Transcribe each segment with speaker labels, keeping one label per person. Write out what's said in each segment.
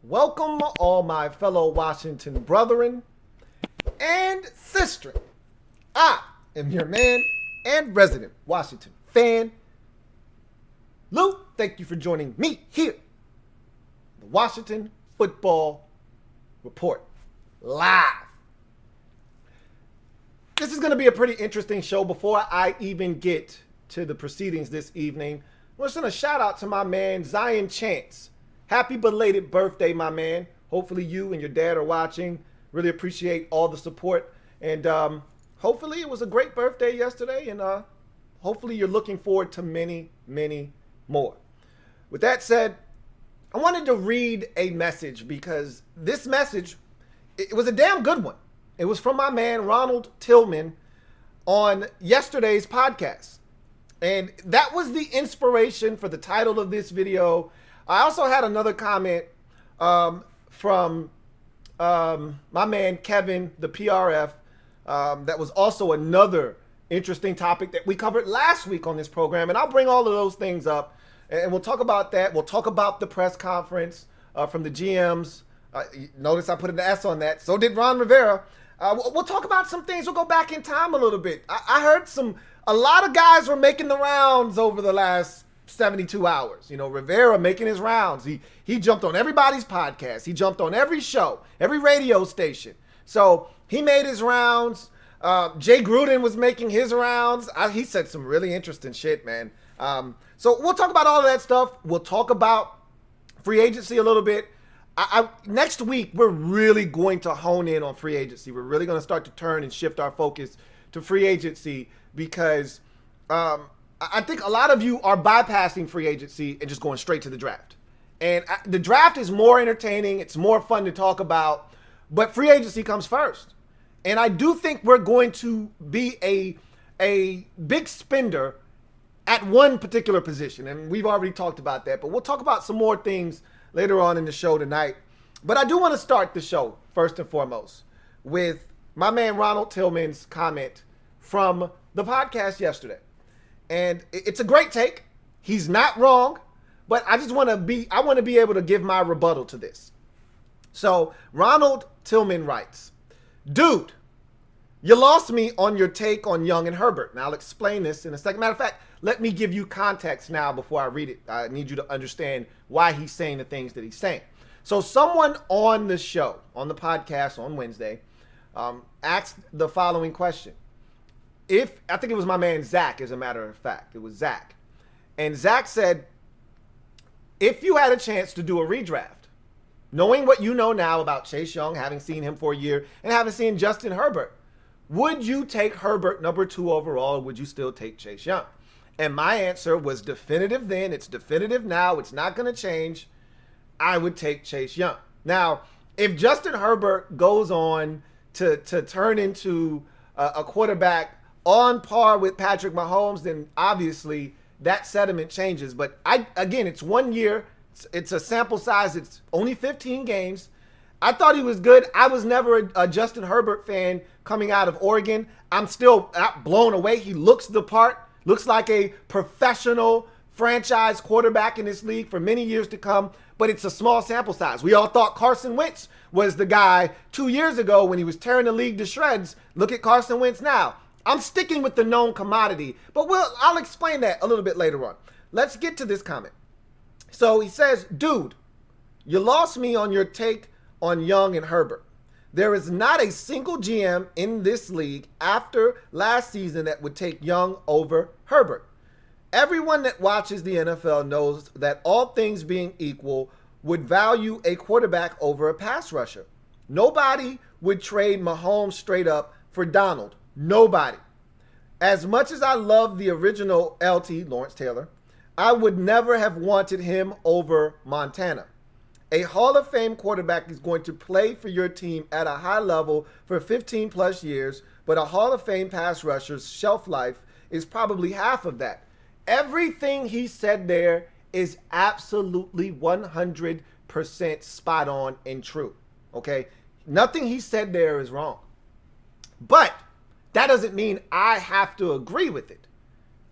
Speaker 1: Welcome, all my fellow Washington brethren and sisters. I am your man and resident Washington fan, Lou. Thank you for joining me here, the Washington Football Report, live. This is going to be a pretty interesting show. Before I even get to the proceedings this evening, I want to send a shout out to my man, Zion Chance. Happy belated birthday, my man. Hopefully you and your dad are watching. Really appreciate all the support. And hopefully it was a great birthday yesterday. And hopefully you're looking forward to many, many more. With that said, I wanted to read a message because this message, it was a damn good one. It was from my man, Ronald Tillman, on yesterday's podcast. And that was the inspiration for the title of this video. I also had another comment from my man, Kevin, the PRF, that was also another interesting topic that we covered last week on this program. And I'll bring all of those things up and we'll talk about that. We'll talk about the press conference from the GMs. Notice I put an S on that. So did Ron Rivera. We'll talk about some things. We'll go back in time a little bit. I heard a lot of guys were making the rounds over the last 72 hours. You know, Rivera making his rounds. He jumped on everybody's podcast. He jumped on every show, every radio station. So he made his rounds. Jay Gruden was making his rounds. He said some really interesting shit, man. So we'll talk about all of that stuff. We'll talk about free agency a little bit. Next week, we're really going to hone in on free agency. We're really going to start to turn and shift our focus to free agency because I think a lot of you are bypassing free agency and just going straight to the draft. And the draft is more entertaining. It's more fun to talk about, but free agency comes first. And I do think we're going to be a big spender at one particular position. And we've already talked about that, but we'll talk about some more things later on in the show tonight. But I do want to start the show first and foremost with my man Ronald Tillman's comment from the podcast yesterday. And it's a great take. He's not wrong, but I want to be able to give my rebuttal to this. So Ronald Tillman writes, "Dude, you lost me on your take on Young and Herbert." Now I'll explain this in a second. Matter of fact, let me give you context now before I read it. I need you to understand why he's saying the things that he's saying. So someone on the show, on the podcast on Wednesday, asked the following question. I think it was my man Zach, as a matter of fact. It was Zach. And Zach said, if you had a chance to do a redraft, knowing what you know now about Chase Young, having seen him for a year, and having seen Justin Herbert, would you take Herbert number 2 overall, or would you still take Chase Young? And my answer was definitive then. It's definitive now. It's not going to change. I would take Chase Young. Now, if Justin Herbert goes on to turn into a quarterback on par with Patrick Mahomes, then obviously that sentiment changes. But again, it's 1 year. It's a sample size. It's only 15 games. I thought he was good. I was never a Justin Herbert fan coming out of Oregon. I'm still not blown away. He looks the part. Looks like a professional franchise quarterback in this league for many years to come, but it's a small sample size. We all thought Carson Wentz was the guy 2 years ago when he was tearing the league to shreds. Look at Carson Wentz now. I'm sticking with the known commodity, but I'll explain that a little bit later on. Let's get to this comment. So he says, "Dude, you lost me on your take on Young and Herbert. There is not a single GM in this league after last season that would take Young over Herbert. Everyone that watches the NFL knows that all things being equal would value a quarterback over a pass rusher. Nobody would trade Mahomes straight up for Donald. Nobody. As much as I love the original LT, Lawrence Taylor, I would never have wanted him over Montana. A Hall of Fame quarterback is going to play for your team at a high level for 15 plus years, but a Hall of Fame pass rusher's shelf life is probably half of that." Everything he said there is absolutely 100% spot on and true. Okay? Nothing he said there is wrong. But that doesn't mean I have to agree with it.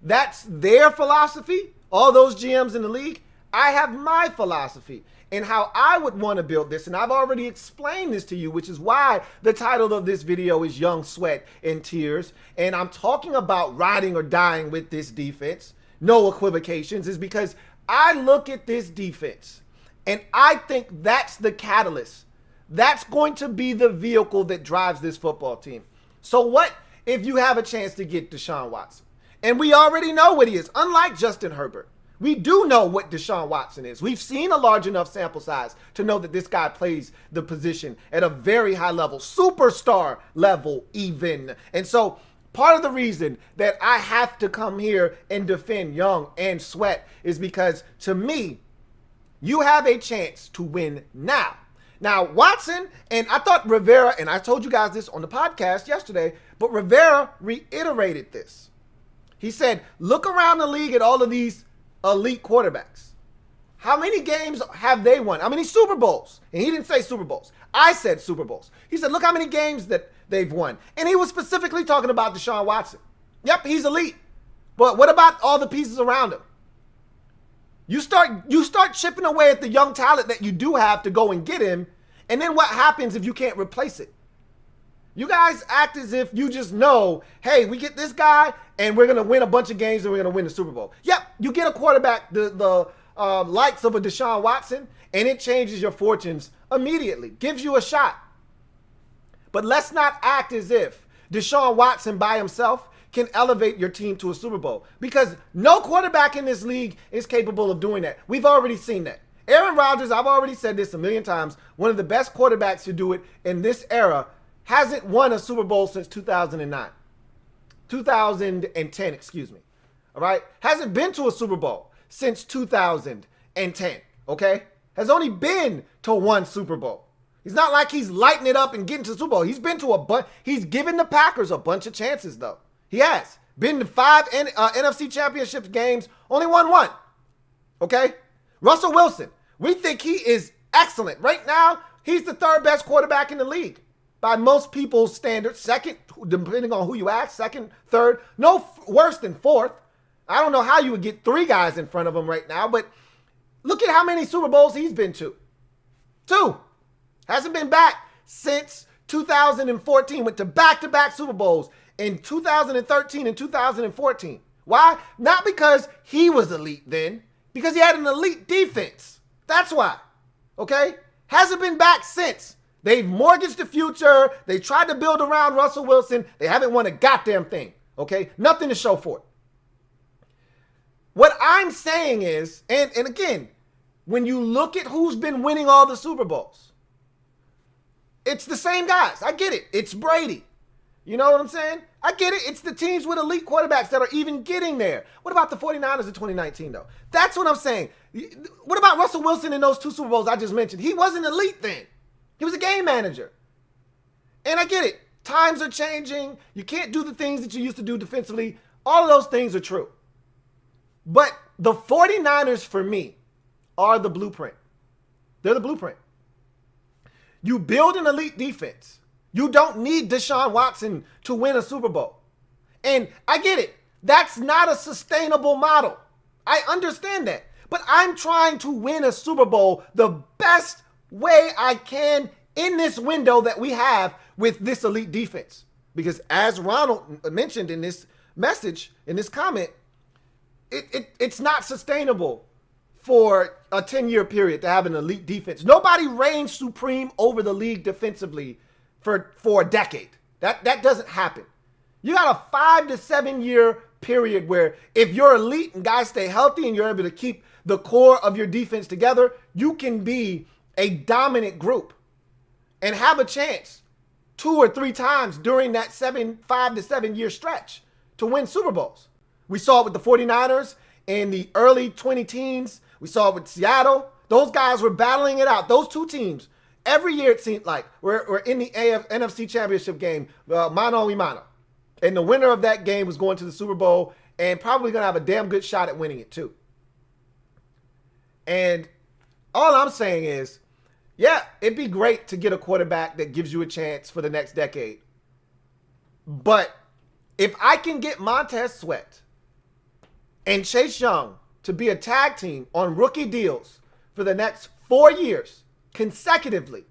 Speaker 1: That's their philosophy. All those GMs in the league, I have my philosophy and how I would want to build this. And I've already explained this to you, which is why the title of this video is Young Sweat and Tears. And I'm talking about riding or dying with this defense. No equivocations, is because I look at this defense and I think that's the catalyst. That's going to be the vehicle that drives this football team. So what if you have a chance to get Deshaun Watson? And we already know what he is. Unlike Justin Herbert, we do know what Deshaun Watson is. We've seen a large enough sample size to know that this guy plays the position at a very high level, superstar level even. And so part of the reason that I have to come here and defend Young and Sweat is because, to me, you have a chance to win now. Now, Watson, and I thought Rivera, and I told you guys this on the podcast yesterday, but Rivera reiterated this. He said, look around the league at all of these elite quarterbacks. How many games have they won? How many Super Bowls? And he didn't say Super Bowls. I said Super Bowls. He said, look how many games that they've won. And he was specifically talking about Deshaun Watson. Yep, he's elite. But what about all the pieces around him? You start chipping away at the young talent that you do have to go and get him. And then what happens if you can't replace it? You guys act as if you just know, hey, we get this guy and we're going to win a bunch of games and we're going to win the Super Bowl. Yep, you get a quarterback, the likes of a Deshaun Watson, and it changes your fortunes immediately. Gives you a shot. But let's not act as if Deshaun Watson by himself can elevate your team to a Super Bowl, because no quarterback in this league is capable of doing that. We've already seen that. Aaron Rodgers, I've already said this a million times, one of the best quarterbacks to do it in this era, hasn't won a Super Bowl since 2009. 2010, excuse me. All right? Hasn't been to a Super Bowl since 2010, okay? Has only been to one Super Bowl. It's not like he's lighting it up and getting to the Super Bowl. He's been to a bunch. He's given the Packers a bunch of chances, though. He has. Been to 5 NFC Championship games, only won one. Okay? Russell Wilson, we think he is excellent. Right now, he's the third best quarterback in the league. By most people's standards, second, depending on who you ask, second, third, no worse than fourth. I don't know how you would get three guys in front of him right now, but look at how many Super Bowls he's been to. 2. Hasn't been back since 2014. Went to back-to-back Super Bowls in 2013 and 2014. Why? Not because he was elite then, because he had an elite defense. That's why. Okay? Hasn't been back since. They've mortgaged the future. They tried to build around Russell Wilson. They haven't won a goddamn thing. Okay? Nothing to show for it. What I'm saying is, and again, when you look at who's been winning all the Super Bowls, it's the same guys. I get it. It's Brady. You know what I'm saying? I get it. It's the teams with elite quarterbacks that are even getting there. What about the 49ers in 2019, though? That's what I'm saying. What about Russell Wilson in those 2 Super Bowls I just mentioned? He wasn't elite then. He was a game manager. And I get it. Times are changing. You can't do the things that you used to do defensively. All of those things are true. But the 49ers, for me, are the blueprint. They're the blueprint. You build an elite defense. You don't need Deshaun Watson to win a Super Bowl. And I get it. That's not a sustainable model. I understand that. But I'm trying to win a Super Bowl the best way I can in this window that we have with this elite defense. Because as Ronald mentioned in this message, in this comment, it's not sustainable for a 10-year period to have an elite defense. Nobody reigns supreme over the league defensively for a decade. That doesn't happen. You got a 5 to 7 year period where if you're elite and guys stay healthy and you're able to keep the core of your defense together, you can be a dominant group and have a chance 2 or 3 times during that 5 to 7 year stretch to win Super Bowls. We saw it with the 49ers in the early 2010s. We saw it with Seattle. Those guys were battling it out. Those 2 teams, every year it seemed like we're in the NFC Championship game, mano a mano. And the winner of that game was going to the Super Bowl and probably going to have a damn good shot at winning it too. And all I'm saying is, yeah, it'd be great to get a quarterback that gives you a chance for the next decade. But if I can get Montez Sweat and Chase Young to be a tag team on rookie deals for the next 4 years consecutively,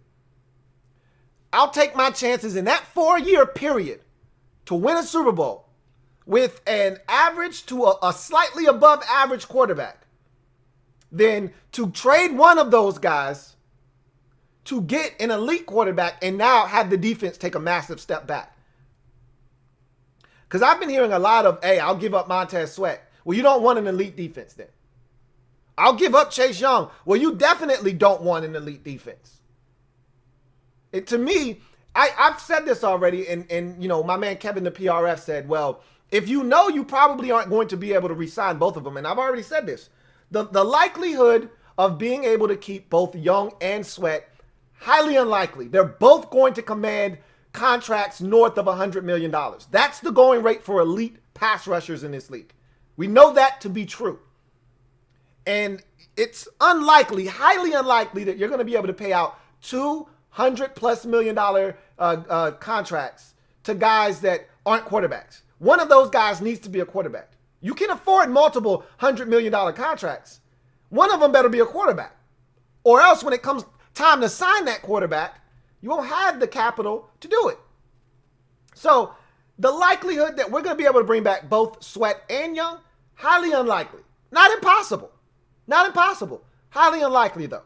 Speaker 1: I'll take my chances in that 4-year period to win a Super Bowl with an average to a slightly above average quarterback than to trade one of those guys to get an elite quarterback and now have the defense take a massive step back. Because I've been hearing a lot of, hey, I'll give up Montez Sweat. Well, you don't want an elite defense then. I'll give up Chase Young. Well, you definitely don't want an elite defense. To me, I've said this already, and you know, my man Kevin, the PRF, said, well, if you know you probably aren't going to be able to re-sign both of them, and I've already said this, the likelihood of being able to keep both Young and Sweat, highly unlikely. They're both going to command contracts north of $100 million. That's the going rate for elite pass rushers in this league. We know that to be true. And it's unlikely, highly unlikely, that you're going to be able to pay out $200+ million contracts to guys that aren't quarterbacks. One of those guys needs to be a quarterback. You can afford multiple $100 million contracts. One of them better be a quarterback. Or else when it comes time to sign that quarterback, you won't have the capital to do it. So the likelihood that we're going to be able to bring back both Sweat and Young, highly unlikely. Not impossible. Not impossible. Highly unlikely, though.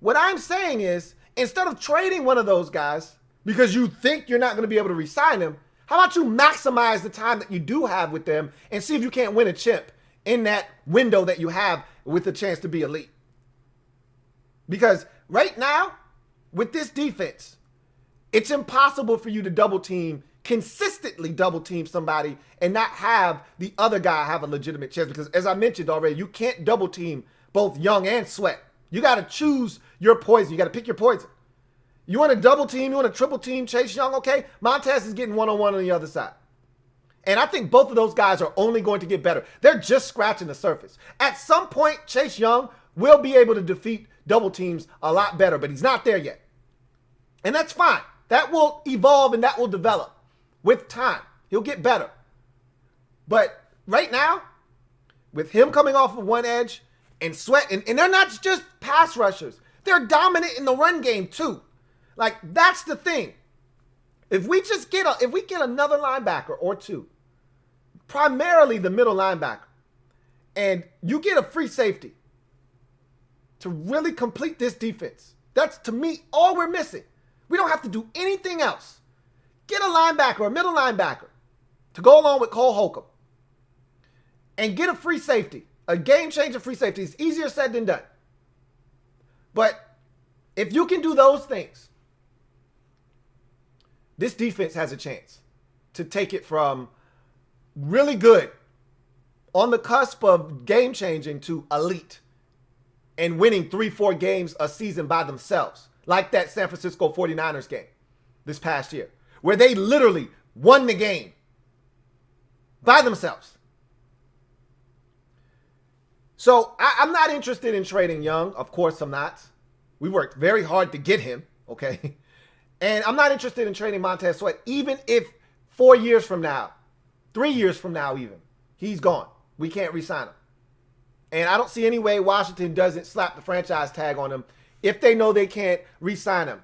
Speaker 1: What I'm saying is, instead of trading one of those guys because you think you're not going to be able to re-sign them, how about you maximize the time that you do have with them and see if you can't win a chip in that window that you have with the chance to be elite? Because right now, with this defense, it's impossible for you to consistently double team somebody and not have the other guy have a legitimate chance. Because as I mentioned already, you can't double team both Young and Sweat. You got to choose your poison. You got to pick your poison. You want to double team, you want to triple team Chase Young, okay? Montez is getting one-on-one on the other side. And I think both of those guys are only going to get better. They're just scratching the surface. At some point, Chase Young will be able to defeat double teams a lot better, but he's not there yet. And that's fine. That will evolve and that will develop with time. He'll get better. But right now, with him coming off of one edge and Sweat, and they're not just pass rushers. They're dominant in the run game too. Like, that's the thing. If we get another linebacker or two, primarily the middle linebacker, and you get a free safety to really complete this defense, that's, to me, all we're missing. We don't have to do anything else. Get a linebacker, a middle linebacker, to go along with Cole Holcomb, and get a free safety, a game-changer free safety. It's easier said than done. But if you can do those things, this defense has a chance to take it from really good, on the cusp of game-changing, to elite and winning 3-4 games a season by themselves, like that San Francisco 49ers game this past year, where they literally won the game by themselves. So I'm not interested in trading Young. Of course I'm not. We worked very hard to get him, okay? And I'm not interested in trading Montez Sweat, even if 4 years from now, 3 years from now even, he's gone. We can't re-sign him. And I don't see any way Washington doesn't slap the franchise tag on him if they know they can't re-sign him.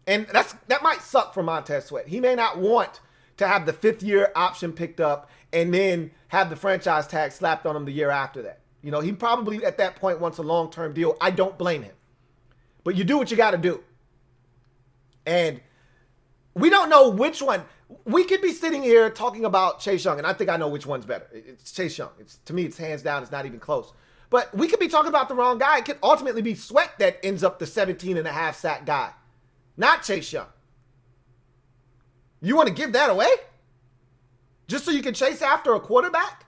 Speaker 1: And that might suck for Montez Sweat. He may not want to have the 5th-year option picked up and then have the franchise tag slapped on him the year after that. You know, he probably at that point wants a long-term deal. I don't blame him. But you do what you got to do. And we don't know which one. We could be sitting here talking about Chase Young, and I think I know which one's better. It's Chase Young. To me, it's hands down. It's not even close. But we could be talking about the wrong guy. It could ultimately be Sweat that ends up the 17.5 sack guy, not Chase Young. You want to give that away? Just so you can chase after a quarterback?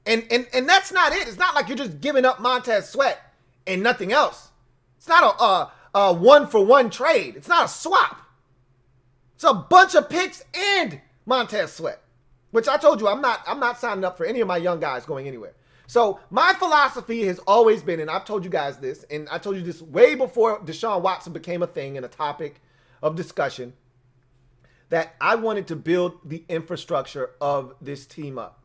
Speaker 1: And that's not it. It's not like you're just giving up Montez Sweat and nothing else. It's not a one-for-one trade. It's not a swap. It's a bunch of picks and Montez Sweat, which I told you I'm not signing up for any of my young guys going anywhere. So my philosophy has always been, and I've told you guys this, and I told you this way before Deshaun Watson became a thing and a topic of discussion, that I wanted to build the infrastructure of this team up.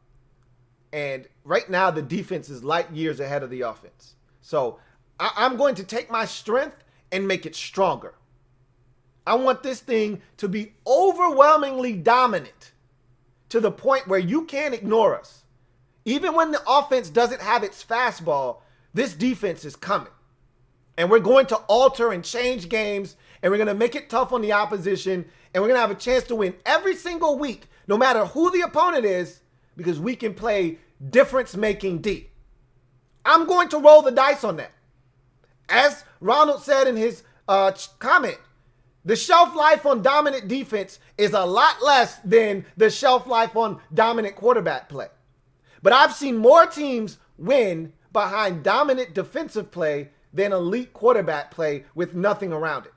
Speaker 1: And right now, the defense is light years ahead of the offense. So I'm going to take my strength and make it stronger. I want this thing to be overwhelmingly dominant to the point where you can't ignore us. Even when the offense doesn't have its fastball, this defense is coming. And we're going to alter and change games, and we're going to make it tough on the opposition, and we're going to have a chance to win every single week, no matter who the opponent is, because we can play difference-making D. I'm going to roll the dice on that. As Ronald said in his comment, the shelf life on dominant defense is a lot less than the shelf life on dominant quarterback play. But I've seen more teams win behind dominant defensive play than elite quarterback play with nothing around it.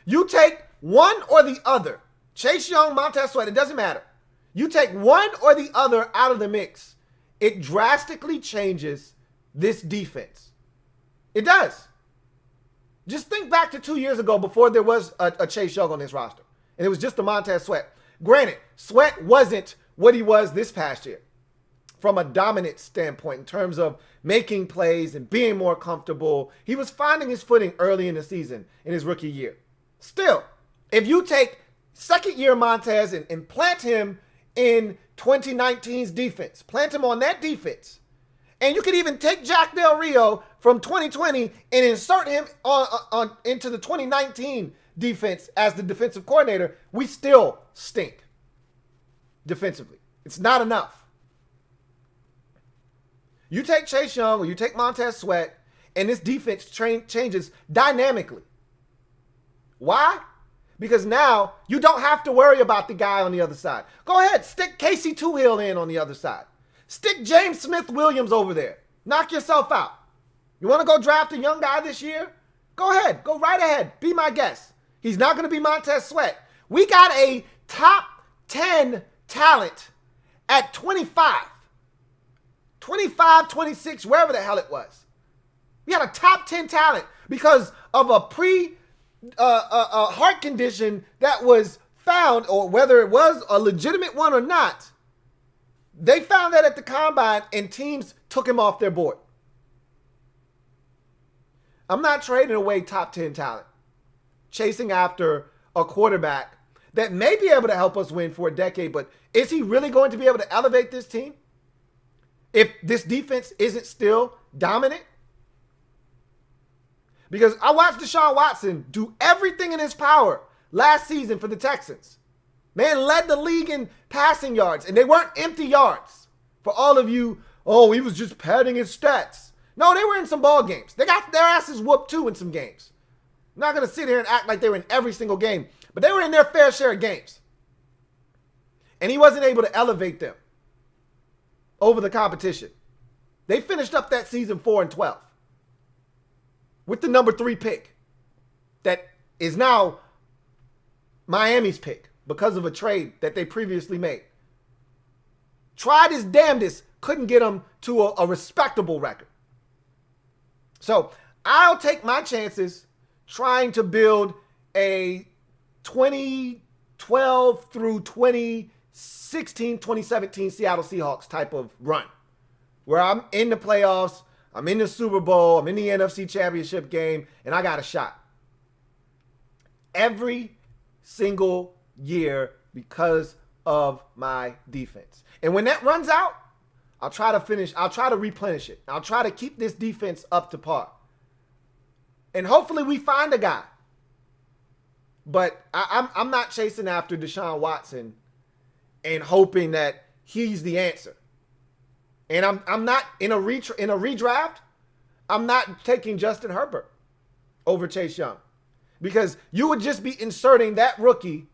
Speaker 1: You take one or the other, Chase Young, Montez Sweat, it doesn't matter. You take one or the other out of the mix, it drastically changes this defense. It does. Just think back to 2 years ago before there was a Chase Young on this roster. And it was just a Montez Sweat. Granted, Sweat wasn't what he was this past year from a dominant standpoint in terms of making plays and being more comfortable. He was finding his footing early in the season in his rookie year. Still, if you take second year Montez and plant him in 2019's defense, plant him on that defense, and you could even take Jack Del Rio from 2020 and insert him on into the 2019 defense as the defensive coordinator, we still stink defensively. It's not enough. You take Chase Young or you take Montez Sweat, and this defense changes dynamically. Why? Because now you don't have to worry about the guy on the other side. Go ahead, stick Casey Toohill in on the other side. Stick James Smith-Williams over there. Knock yourself out. You want to go draft a young guy this year? Go ahead. Go right ahead. Be my guest. He's not going to be Montez Sweat. We got a top 10 talent at 25. 25, 26, wherever the hell it was. We had a top 10 talent because of a heart condition that was found, or whether it was a legitimate one or not. They found that at the combine and teams took him off their board. I'm not trading away top 10 talent, chasing after a quarterback that may be able to help us win for a decade, but is he really going to be able to elevate this team if this defense isn't still dominant? Because I watched Deshaun Watson do everything in his power last season for the Texans. Man led the league in passing yards, and they weren't empty yards. For all of you, oh, he was just padding his stats. No, they were in some ball games. They got their asses whooped too in some games. I'm not going to sit here and act like they were in every single game, but they were in their fair share of games. And he wasn't able to elevate them over the competition. They finished up that season 4-12 with the number 3 pick that is now Miami's pick because of a trade that they previously made. Tried his damnedest, couldn't get him to a respectable record. So I'll take my chances trying to build a 2012 through 2016, 2017 Seattle Seahawks type of run where I'm in the playoffs, I'm in the Super Bowl, I'm in the NFC Championship game, and I got a shot. Every single year because of my defense. And when that runs out, I'll try to replenish it. I'll try to keep this defense up to par. And hopefully we find a guy. But I'm not chasing after Deshaun Watson and hoping that he's the answer. And I'm not in a redraft. I'm not taking Justin Herbert over Chase Young, because you would just be inserting that rookie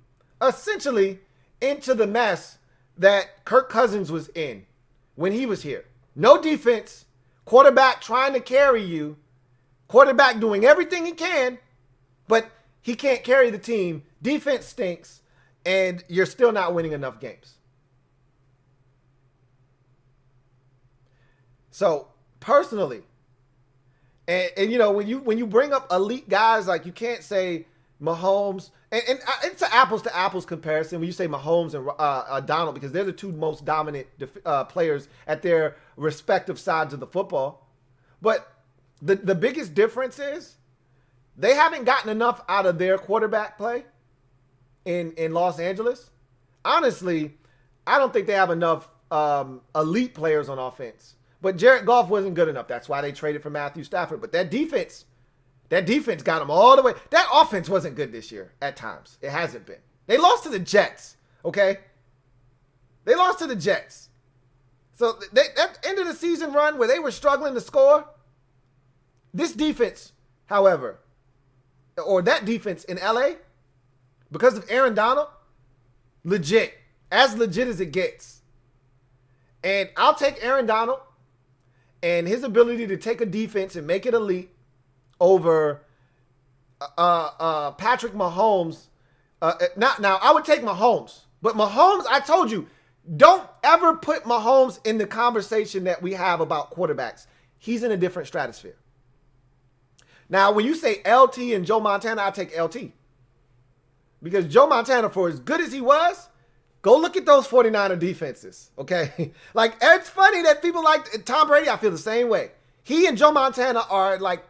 Speaker 1: essentially into the mess that Kirk Cousins was in when he was here. No defense, quarterback trying to carry you, quarterback doing everything he can, but he can't carry the team. Defense stinks, and you're still not winning enough games. So personally, and you know, when you bring up elite guys, like, you can't say Mahomes, and it's an apples to apples comparison when you say Mahomes and Donald, because they're the two most dominant players at their respective sides of the football. But the biggest difference is they haven't gotten enough out of their quarterback play in Los Angeles. Honestly, I don't think they have enough elite players on offense. But Jared Goff wasn't good enough. That's why they traded for Matthew Stafford. But that defense got them all the way. That offense wasn't good this year at times. It hasn't been. They lost to the Jets, okay? They lost to the Jets. So that end of the season run where they were struggling to score, this defense, however, or that defense in L.A., because of Aaron Donald, legit. As legit as it gets. And I'll take Aaron Donald and his ability to take a defense and make it elite over Patrick Mahomes. Now, I would take Mahomes. But Mahomes, I told you, don't ever put Mahomes in the conversation that we have about quarterbacks. He's in a different stratosphere. Now, when you say LT and Joe Montana, I'll take LT. Because Joe Montana, for as good as he was, go look at those 49er defenses, okay? Like, it's funny that people like Tom Brady, I feel the same way. He and Joe Montana are like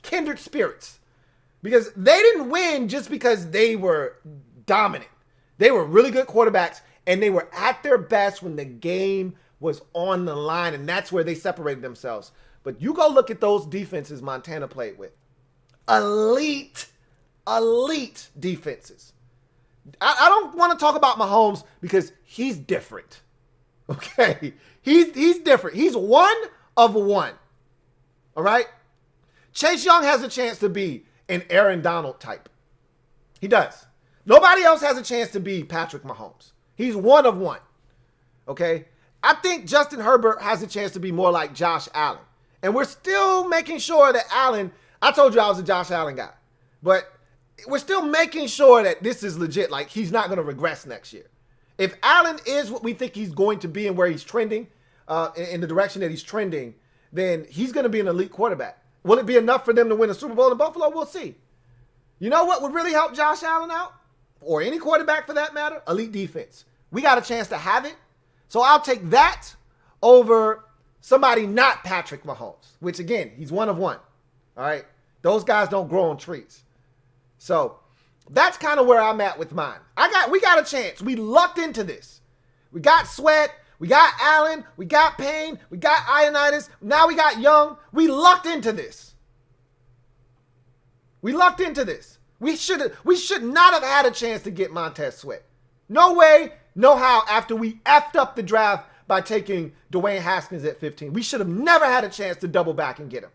Speaker 1: kindred spirits because they didn't win just because they were dominant. They were really good quarterbacks, and they were at their best when the game was on the line, and that's where they separated themselves. But you go look at those defenses Montana played with. Elite defenses. I don't want to talk about Mahomes because he's different. Okay? He's different. He's one of one. All right? Chase Young has a chance to be an Aaron Donald type. He does. Nobody else has a chance to be Patrick Mahomes. He's one of one. Okay? I think Justin Herbert has a chance to be more like Josh Allen. And we're still making sure that Allen, I told you I was a Josh Allen guy, but we're still making sure that this is legit. Like, he's not going to regress next year. If Allen is what we think he's going to be and where he's trending, in the direction that he's trending, then he's going to be an elite quarterback. Will it be enough for them to win a Super Bowl in Buffalo? We'll see. You know what would really help Josh Allen out? Or any quarterback for that matter? Elite defense. We got a chance to have it. So I'll take that over somebody not Patrick Mahomes, which again, he's one of one. All right. Those guys don't grow on trees. So that's kind of where I'm at with mine. We got a chance. We lucked into this. We got Sweat. We got Allen. We got Payne. We got Iannitis. Now we got Young. We lucked into this. We lucked into this. We should not have had a chance to get Montez Sweat. No way, no how after we effed up the draft by taking Dwayne Haskins at 15. We should have never had a chance to double back and get him.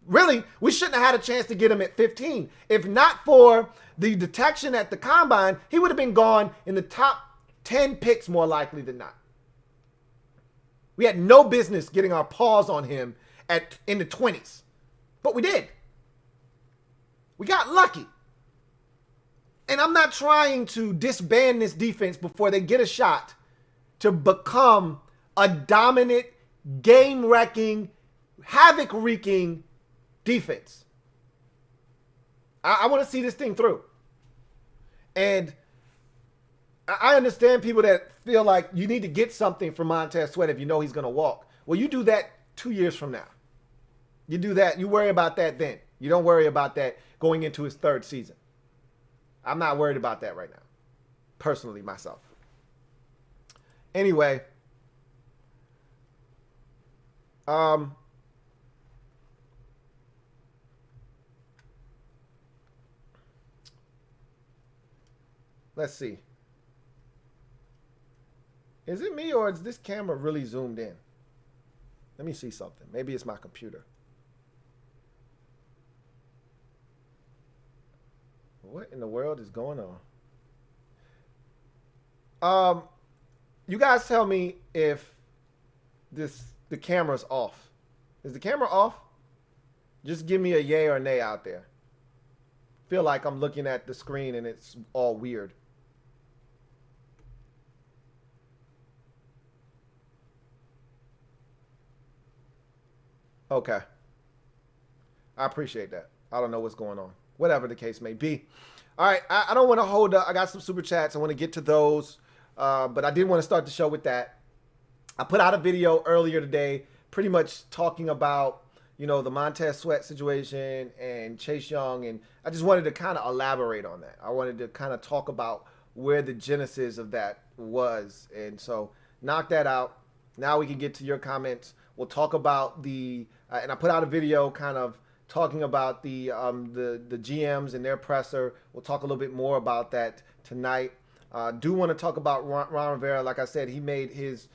Speaker 1: Really, we shouldn't have had a chance to get him at 15. If not for the detection at the combine, he would have been gone in the top 10 picks more likely than not. We had no business getting our paws on him in the 20s. But we did. We got lucky. And I'm not trying to disband this defense before they get a shot to become a dominant, game-wrecking, havoc-wreaking defense. I want to see this thing through. And I understand people that feel like you need to get something from Montez Sweat if you know he's going to walk. Well, you do that 2 years from now. You do that. You worry about that then. You don't worry about that going into his third season. I'm not worried about that right now. Personally, myself. Anyway. Let's see. Is it me or is this camera really zoomed in? Let me see something. Maybe it's my computer. What in the world is going on? You guys tell me if the camera's off. Is the camera off? Just give me a yay or nay out there. Feel like I'm looking at the screen and it's all weird. Okay. I appreciate that. I don't know what's going on. whatever the case may be. All right, I don't want to hold up. I got some super chats. I want to get to those, but I did want to start the show with that. I put out a video earlier today pretty much talking about, the Montez Sweat situation and Chase Young, and I just wanted to kind of elaborate on that. I wanted to kind of talk about where the genesis of that was, and so knock that out. Now we can get to your comments. We'll talk about and I put out a video kind of talking about the GMs and their presser. We'll talk a little bit more about that tonight. Do want to talk about Ron Rivera. Like I said, he made his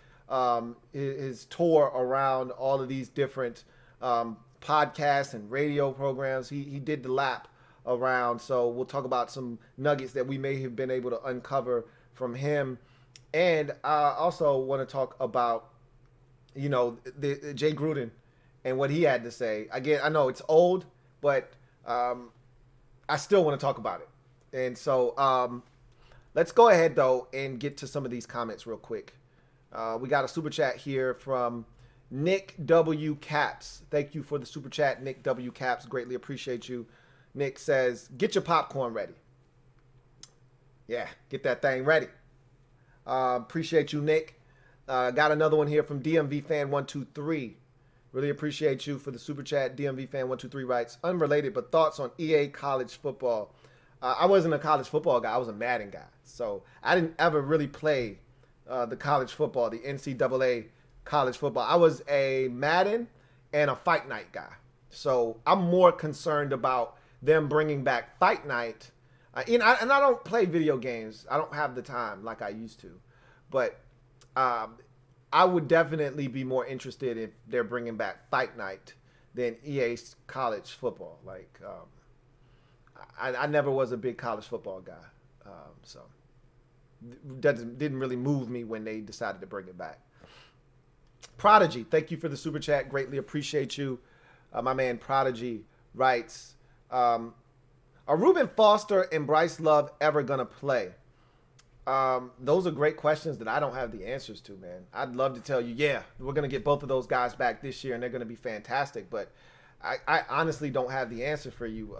Speaker 1: tour around all of these different podcasts and radio programs. He did the lap around. So we'll talk about some nuggets that we may have been able to uncover from him. And I also want to talk about, the Jay Gruden and what he had to say. Again, I know it's old, but I still want to talk about it. And so let's go ahead, though, and get to some of these comments real quick. We got a super chat here from Nick W. Caps. Thank you for the super chat, Nick W. Caps. Greatly appreciate you. Nick says, get your popcorn ready. Yeah, get that thing ready. Appreciate you, Nick. Got another one here from DMV Fan 123. Really appreciate you for the super chat. DMV Fan 123 writes, unrelated, but thoughts on EA college football. I wasn't a college football guy. I was a Madden guy. So I didn't ever really play the college football, the NCAA college football. I was a Madden and a Fight Night guy. So I'm more concerned about them bringing back Fight Night. And I don't play video games. I don't have the time like I used to. But I would definitely be more interested if they're bringing back Fight Night than EA's college football. Like, I never was a big college football guy. So didn't really move me when they decided to bring it back. Prodigy, thank you for the super chat. Greatly appreciate you. My man Prodigy writes, are Reuben Foster and Bryce Love ever going to play? Those are great questions that I don't have the answers to, man. I'd love to tell you, yeah, we're going to get both of those guys back this year and they're going to be fantastic. But I honestly don't have the answer for you.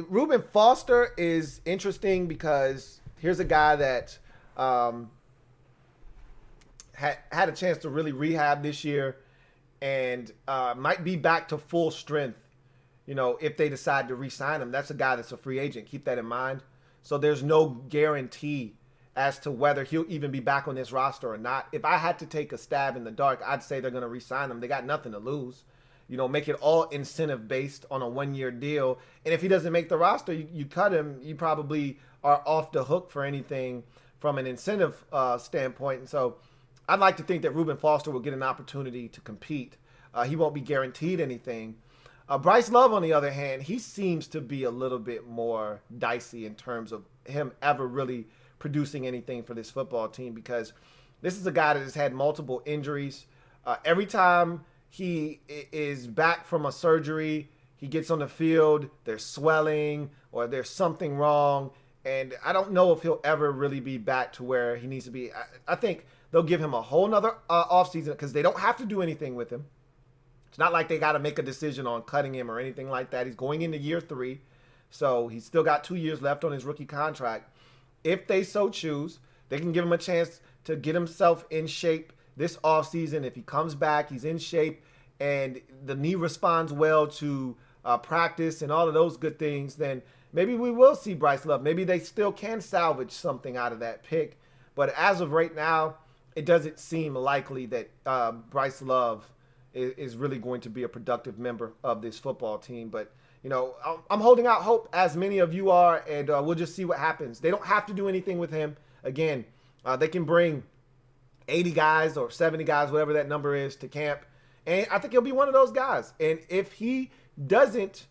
Speaker 1: Reuben Foster is interesting because here's a guy that had a chance to really rehab this year and might be back to full strength, if they decide to re-sign him. That's a guy that's a free agent. Keep that in mind. So there's no guarantee as to whether he'll even be back on this roster or not. If I had to take a stab in the dark, I'd say they're going to re-sign him. They got nothing to lose. Make it all incentive based on a 1-year deal. And if he doesn't make the roster, you cut him. You probably are off the hook for anything from an incentive standpoint. And so I'd like to think that Reuben Foster will get an opportunity to compete. He won't be guaranteed anything. Bryce Love, on the other hand, he seems to be a little bit more dicey in terms of him ever really producing anything for this football team, because this is a guy that has had multiple injuries. Every time he is back from a surgery, he gets on the field, there's swelling or there's something wrong. And I don't know if he'll ever really be back to where he needs to be. I think they'll give him a whole nother offseason because they don't have to do anything with him. It's not like they got to make a decision on cutting him or anything like that. He's going into year 3, so he's still got 2 years left on his rookie contract. If they so choose, they can give him a chance to get himself in shape this offseason. If he comes back, he's in shape, and the knee responds well to practice and all of those good things, then maybe we will see Bryce Love. Maybe they still can salvage something out of that pick. But as of right now, it doesn't seem likely that Bryce Love is really going to be a productive member of this football team. But, I'm holding out hope, as many of you are, and we'll just see what happens. They don't have to do anything with him. Again, they can bring 80 guys or 70 guys, whatever that number is, to camp. And I think he'll be one of those guys. And if he doesn't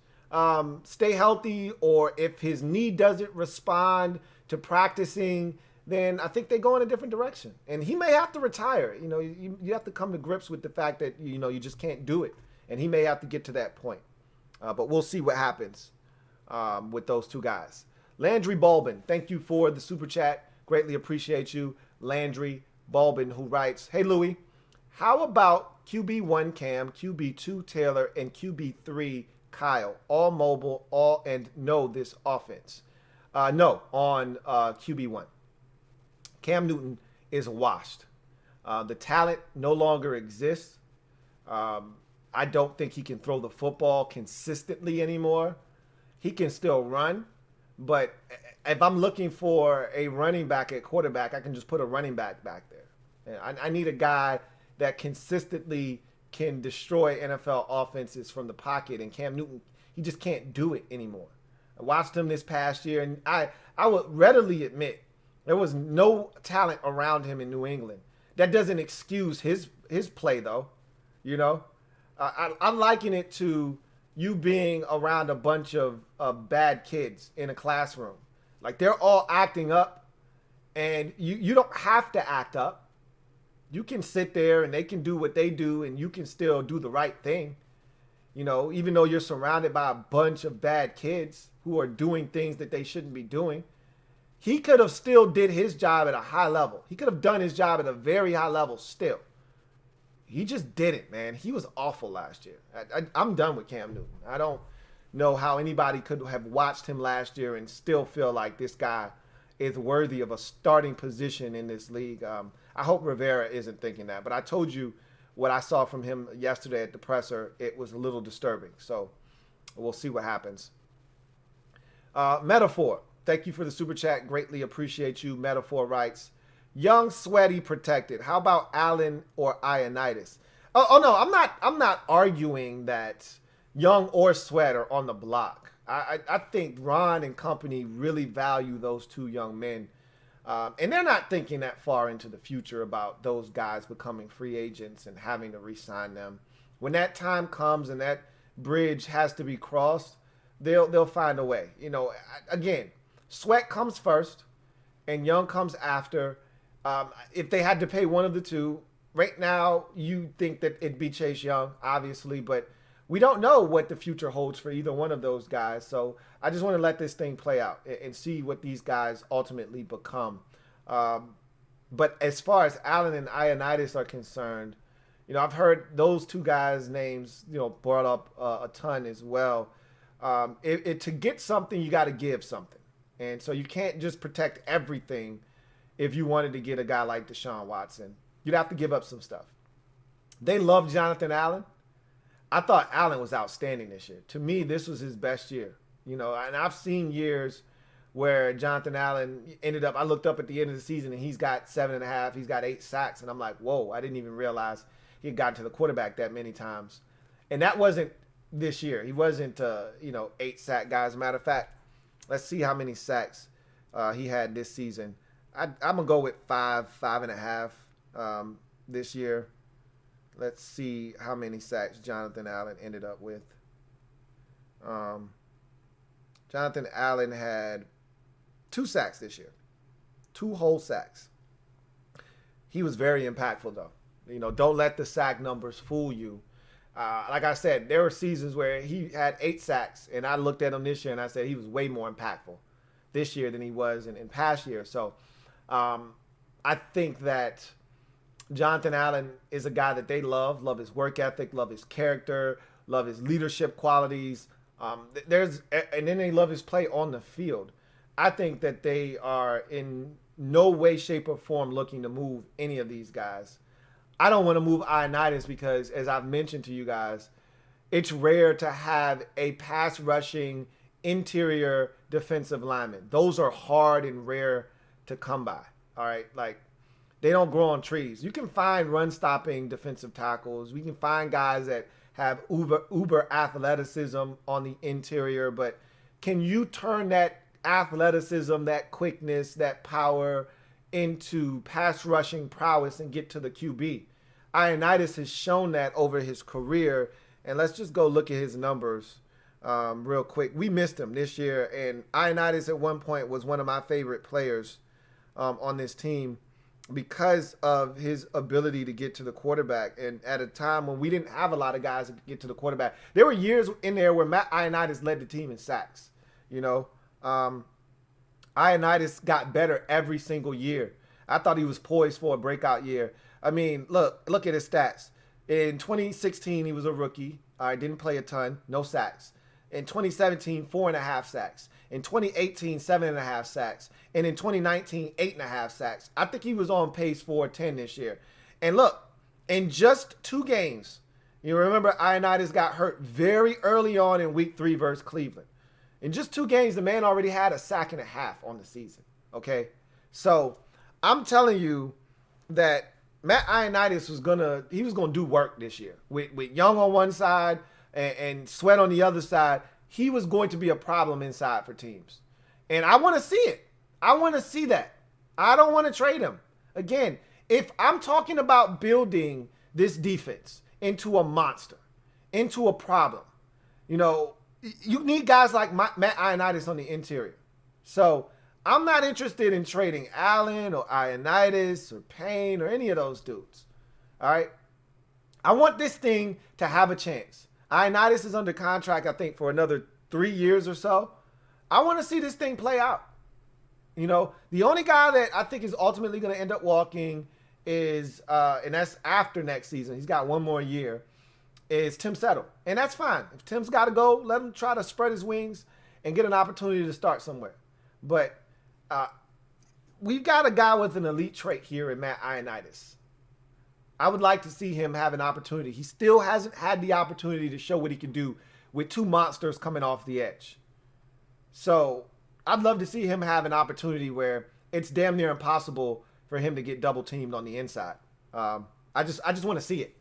Speaker 1: stay healthy, or if his knee doesn't respond to practicing, then I think they go in a different direction. And he may have to retire. You have to come to grips with the fact that, you just can't do it. And he may have to get to that point. But we'll see what happens with those two guys. Landry Balbin, thank you for the super chat. Greatly appreciate you. Landry Balbin, who writes, hey, Louie, how about QB1 Cam, QB2 Taylor, and QB3 Kyle, all mobile, all and know this offense. No, on QB1. Cam Newton is washed. The talent no longer exists. I don't think he can throw the football consistently anymore. He can still run, but if I'm looking for a running back at quarterback, I can just put a running back there. I need a guy that consistently can destroy NFL offenses from the pocket, and Cam Newton, he just can't do it anymore. I watched him this past year, and I would readily admit there was no talent around him in New England. That doesn't excuse his play, though. You know, I'm liking it to you being around a bunch of bad kids in a classroom. Like, they're all acting up, and you don't have to act up. You can sit there and they can do what they do, and you can still do the right thing. You know, even though you're surrounded by a bunch of bad kids who are doing things that they shouldn't be doing, he could have still did his job at a high level. He could have done his job at a very high level still. He just didn't, man. He was awful last year. I'm done with Cam Newton. I don't know how anybody could have watched him last year and still feel like this guy is worthy of a starting position in this league. I hope Rivera isn't thinking that. But I told you what I saw from him yesterday at the presser. It was a little disturbing. So we'll see what happens. Metaphor, thank you for the super chat. Greatly appreciate you. Metaphor writes, young, sweaty, protected. How about Allen or Iannitis? Oh no, I'm not arguing that Young or Sweat are on the block. I think Ron and company really value those two young men. And they're not thinking that far into the future about those guys becoming free agents and having to re-sign them. When that time comes and that bridge has to be crossed, they'll find a way. You know, again, Sweat comes first and Young comes after. If they had to pay one of the two, right now you think that it'd be Chase Young, obviously, but we don't know what the future holds for either one of those guys. So I just want to let this thing play out and see what these guys ultimately become. But as far as Allen and Iannitis are concerned, you know, I've heard those two guys' names, you know, brought up a ton as well. To get something, you got to give something. And so you can't just protect everything. If you wanted to get a guy like Deshaun Watson, you'd have to give up some stuff. They love Jonathan Allen. I thought Allen was outstanding this year. To me, this was his best year. You know, and I've seen years where Jonathan Allen ended up, I looked up at the end of the season and he's got 7.5, he's got 8 sacks. And I'm like, whoa, I didn't even realize he had gotten to the quarterback that many times. And that wasn't this year. He wasn't, 8 sack guy. As a matter of fact, let's see how many sacks he had this season. I'm going to go with 5.5 this year. Let's see how many sacks Jonathan Allen ended up with. Jonathan Allen had 2 sacks this year. 2 whole sacks. He was very impactful, though. You know, don't let the sack numbers fool you. Like I said, there were seasons where he had 8 sacks, and I looked at him this year and I said he was way more impactful this year than he was in past years. So I think that Jonathan Allen is a guy that they love his work ethic, love his character, love his leadership qualities. And then they love his play on the field. I think that they are in no way, shape, or form looking to move any of these guys. I don't want to move Iannitis because, as I've mentioned to you guys, it's rare to have a pass rushing interior defensive lineman. Those are hard and rare to come by. All right, like, they don't grow on trees. You can find run-stopping defensive tackles. We can find guys that have uber athleticism on the interior, but can you turn that athleticism, that quickness, that power into pass rushing prowess and get to the QB? Iannitis has shown that over his career, and let's just go look at his numbers real quick. We missed him this year, and Iannitis at one point was one of my favorite players on this team, because of his ability to get to the quarterback. And at a time when we didn't have a lot of guys that could get to the quarterback, there were years in there where Matt Iannitis led the team in sacks. You know, Iannitis got better every single year. I thought he was poised for a breakout year. I mean, look at his stats. In 2016, he was a rookie. Didn't play a ton, no sacks. In 2017, 4.5 sacks. In 2018, 7.5 sacks. And in 2019, 8.5 sacks. I think he was on pace for 10 this year. And look, in just 2 games, you remember Iannitis got hurt very early on in week 3 versus Cleveland. In just 2 games, the man already had a sack and a half on the season. Okay? So I'm telling you that Matt Iannitis was gonna do work this year. With Young on one side and Sweat on the other side, he was going to be a problem inside for teams. And I want to see it. I want to see that. I don't want to trade him. Again, if I'm talking about building this defense into a monster, into a problem, you know, you need guys like Matt Iannitis on the interior. So I'm not interested in trading Allen or Iannitis or Payne or any of those dudes. All right? I want this thing to have a chance. Iannitis is under contract, I think, for another 3 years or so. I want to see this thing play out. You know, the only guy that I think is ultimately going to end up walking is, and that's after next season, he's got 1 more year, is Tim Settle. And that's fine. If Tim's got to go, let him try to spread his wings and get an opportunity to start somewhere. But we've got a guy with an elite trait here in Matt Iannitis. I would like to see him have an opportunity. He still hasn't had the opportunity to show what he can do with 2 monsters coming off the edge. So I'd love to see him have an opportunity where it's damn near impossible for him to get double teamed on the inside. I just want to see it.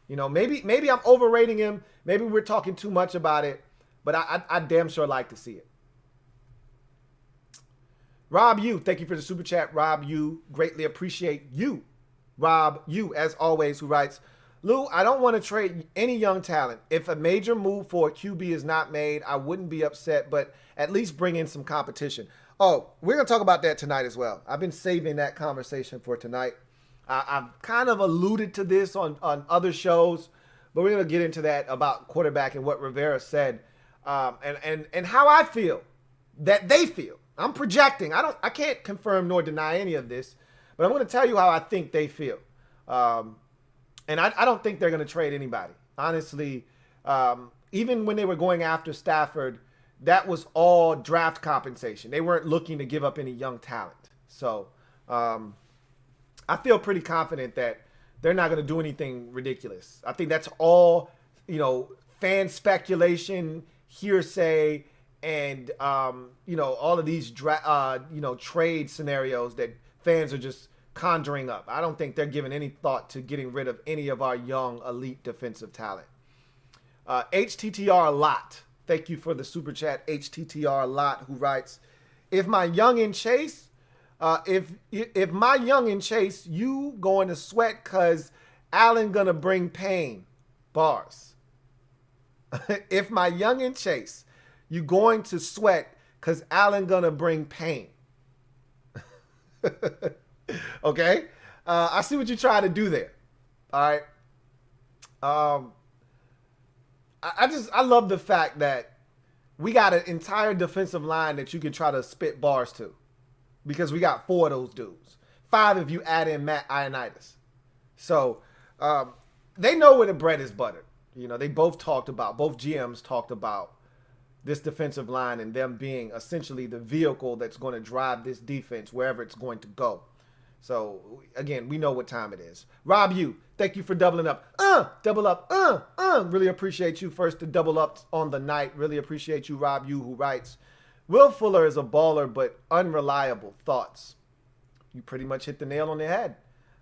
Speaker 1: You know, maybe I'm overrating him. Maybe we're talking too much about it, but I damn sure like to see it. Rob U, thank you for the super chat. Rob U, greatly appreciate you. Rob U, as always, who writes, Lou, I don't want to trade any young talent. If a major move for a QB is not made, I wouldn't be upset, but at least bring in some competition. Oh, we're going to talk about that tonight as well. I've been saving that conversation for tonight. I've kind of alluded to this on other shows, but we're going to get into that about quarterback and what Rivera said, and how I feel that they feel. I'm projecting. I can't confirm nor deny any of this, but I'm going to tell you how I think they feel. And I don't think they're going to trade anybody. Honestly, even when they were going after Stafford, that was all draft compensation. They weren't looking to give up any young talent. So I feel pretty confident that they're not going to do anything ridiculous. I think that's all, fan speculation, hearsay, and, all of these, trade scenarios that fans are just conjuring up. I don't think they're giving any thought to getting rid of any of our young elite defensive talent. HTTR a lot. Thank you for the super chat, HTTR a lot, who writes, if my youngin' Chase, if my youngin' Chase, you going to sweat cause Allen gonna bring pain. Bars. If my youngin' Chase, you going to sweat cause Allen gonna bring pain. Okay, I see what you're trying to do there. All right. I love the fact that we got an entire defensive line that you can try to spit bars to, because we got 4 of those dudes. 5 if you add in Matt Iannitis. So they know where the bread is buttered. They both GMs talked about this defensive line and them being essentially the vehicle that's going to drive this defense wherever it's going to go. So, again, we know what time it is. Rob U, thank you for doubling up. Double up. Really appreciate you first to double up on the night. Really appreciate you, Rob U, who writes, Will Fuller is a baller but unreliable. Thoughts? You pretty much hit the nail on the head.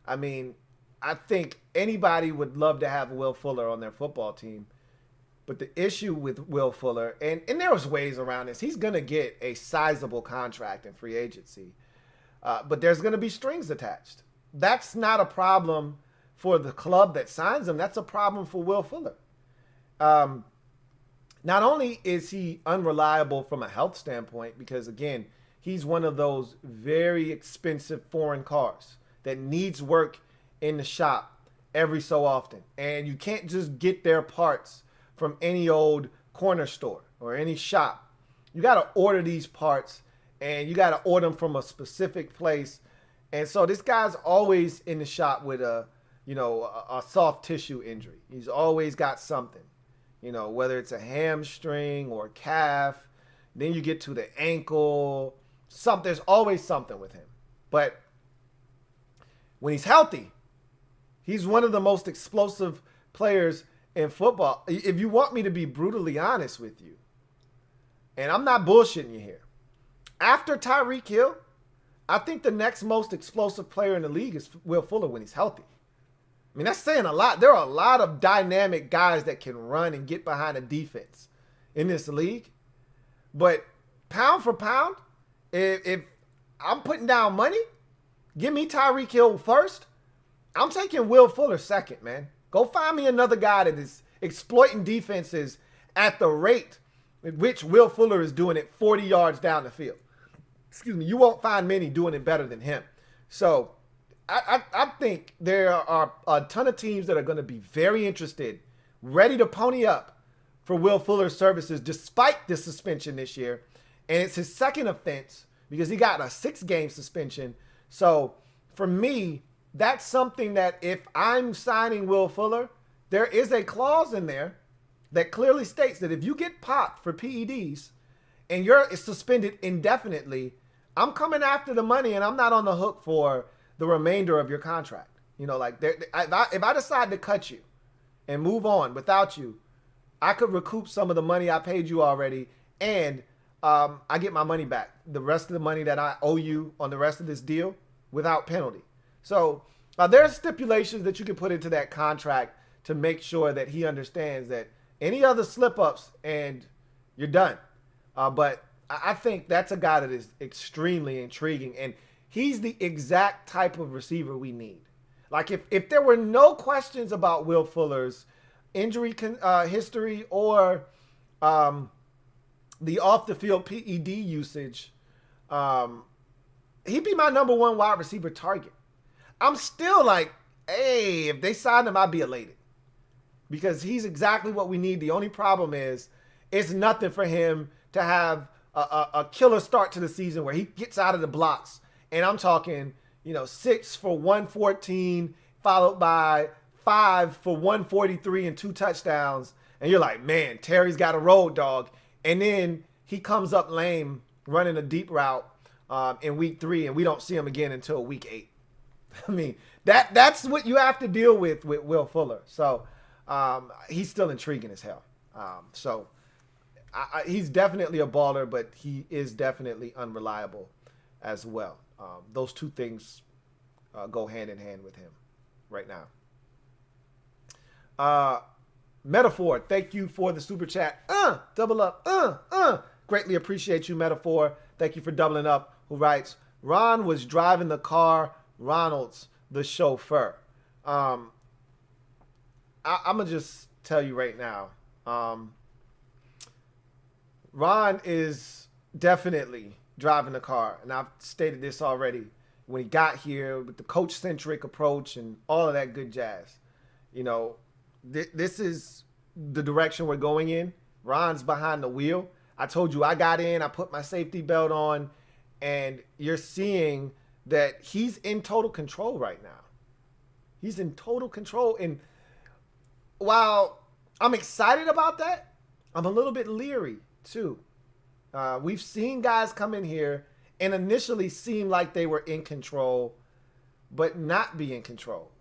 Speaker 1: I mean, I think anybody would love to have Will Fuller on their football team. But the issue with Will Fuller, and there was ways around this, he's going to get a sizable contract in free agency. But there's going to be strings attached. That's not a problem for the club that signs him. That's a problem for Will Fuller. Not only is he unreliable from a health standpoint, because, again, he's one of those very expensive foreign cars that needs work in the shop every so often. And you can't just get their parts from any old corner store or any shop. You got to order these parts, and you got to order them from a specific place. And so this guy's always in the shop with a soft tissue injury. He's always got something. You know, whether it's a hamstring or calf, then you get to the ankle. There's always something with him. But when he's healthy, he's one of the most explosive players in football. If you want me to be brutally honest with you, and I'm not bullshitting you here, after Tyreek Hill, I think the next most explosive player in the league is Will Fuller when he's healthy. I mean, that's saying a lot. There are a lot of dynamic guys that can run and get behind a defense in this league. But pound for pound, if I'm putting down money, give me Tyreek Hill first. I'm taking Will Fuller second, man. Go find me another guy that is exploiting defenses at the rate at which Will Fuller is doing it 40 yards down the field. Excuse me. You won't find many doing it better than him. So I think there are a ton of teams that are going to be very interested, ready to pony up for Will Fuller's services despite this suspension this year. And it's his second offense because he got a 6-game suspension. So for me, that's something that if I'm signing Will Fuller, there is a clause in there that clearly states that if you get popped for PEDs and you're suspended indefinitely, I'm coming after the money and I'm not on the hook for the remainder of your contract. You know, like if I decide to cut you and move on without you, I could recoup some of the money I paid you already, and I get my money back, the rest of the money that I owe you on the rest of this deal without penalty. So there's stipulations that you can put into that contract to make sure that he understands that any other slip-ups and you're done. But I think that's a guy that is extremely intriguing, and he's the exact type of receiver we need. Like if there were no questions about Will Fuller's injury history or the off-the-field PED usage, he'd be my number one wide receiver target. I'm still like, hey, if they signed him, I'd be elated because he's exactly what we need. The only problem is it's nothing for him to have a killer start to the season where he gets out of the blocks. And I'm talking, 6 for 114, followed by 5 for 143 and 2 touchdowns. And you're like, man, Terry's got a road dog. And then he comes up lame running a deep route in week 3, and we don't see him again until week 8. I mean, that's what you have to deal with Will Fuller. So he's still intriguing as hell. He's definitely a baller, but he is definitely unreliable as well. Those two things go hand in hand with him right now. Metaphor, thank you for the super chat. Double up. Greatly appreciate you, Metaphor. Thank you for doubling up. Who writes, Ron was driving the car, Ronald's the chauffeur. I'm going to just tell you right now. Ron is definitely driving the car. And I've stated this already when he got here with the coach-centric approach and all of that good jazz. This is the direction we're going in. Ron's behind the wheel. I told you I got in, I put my safety belt on, and you're seeing that he's in total control right now. He's in total control. And while I'm excited about that, I'm a little bit leery too. We've seen guys come in here and initially seem like they were in control, but not be in control.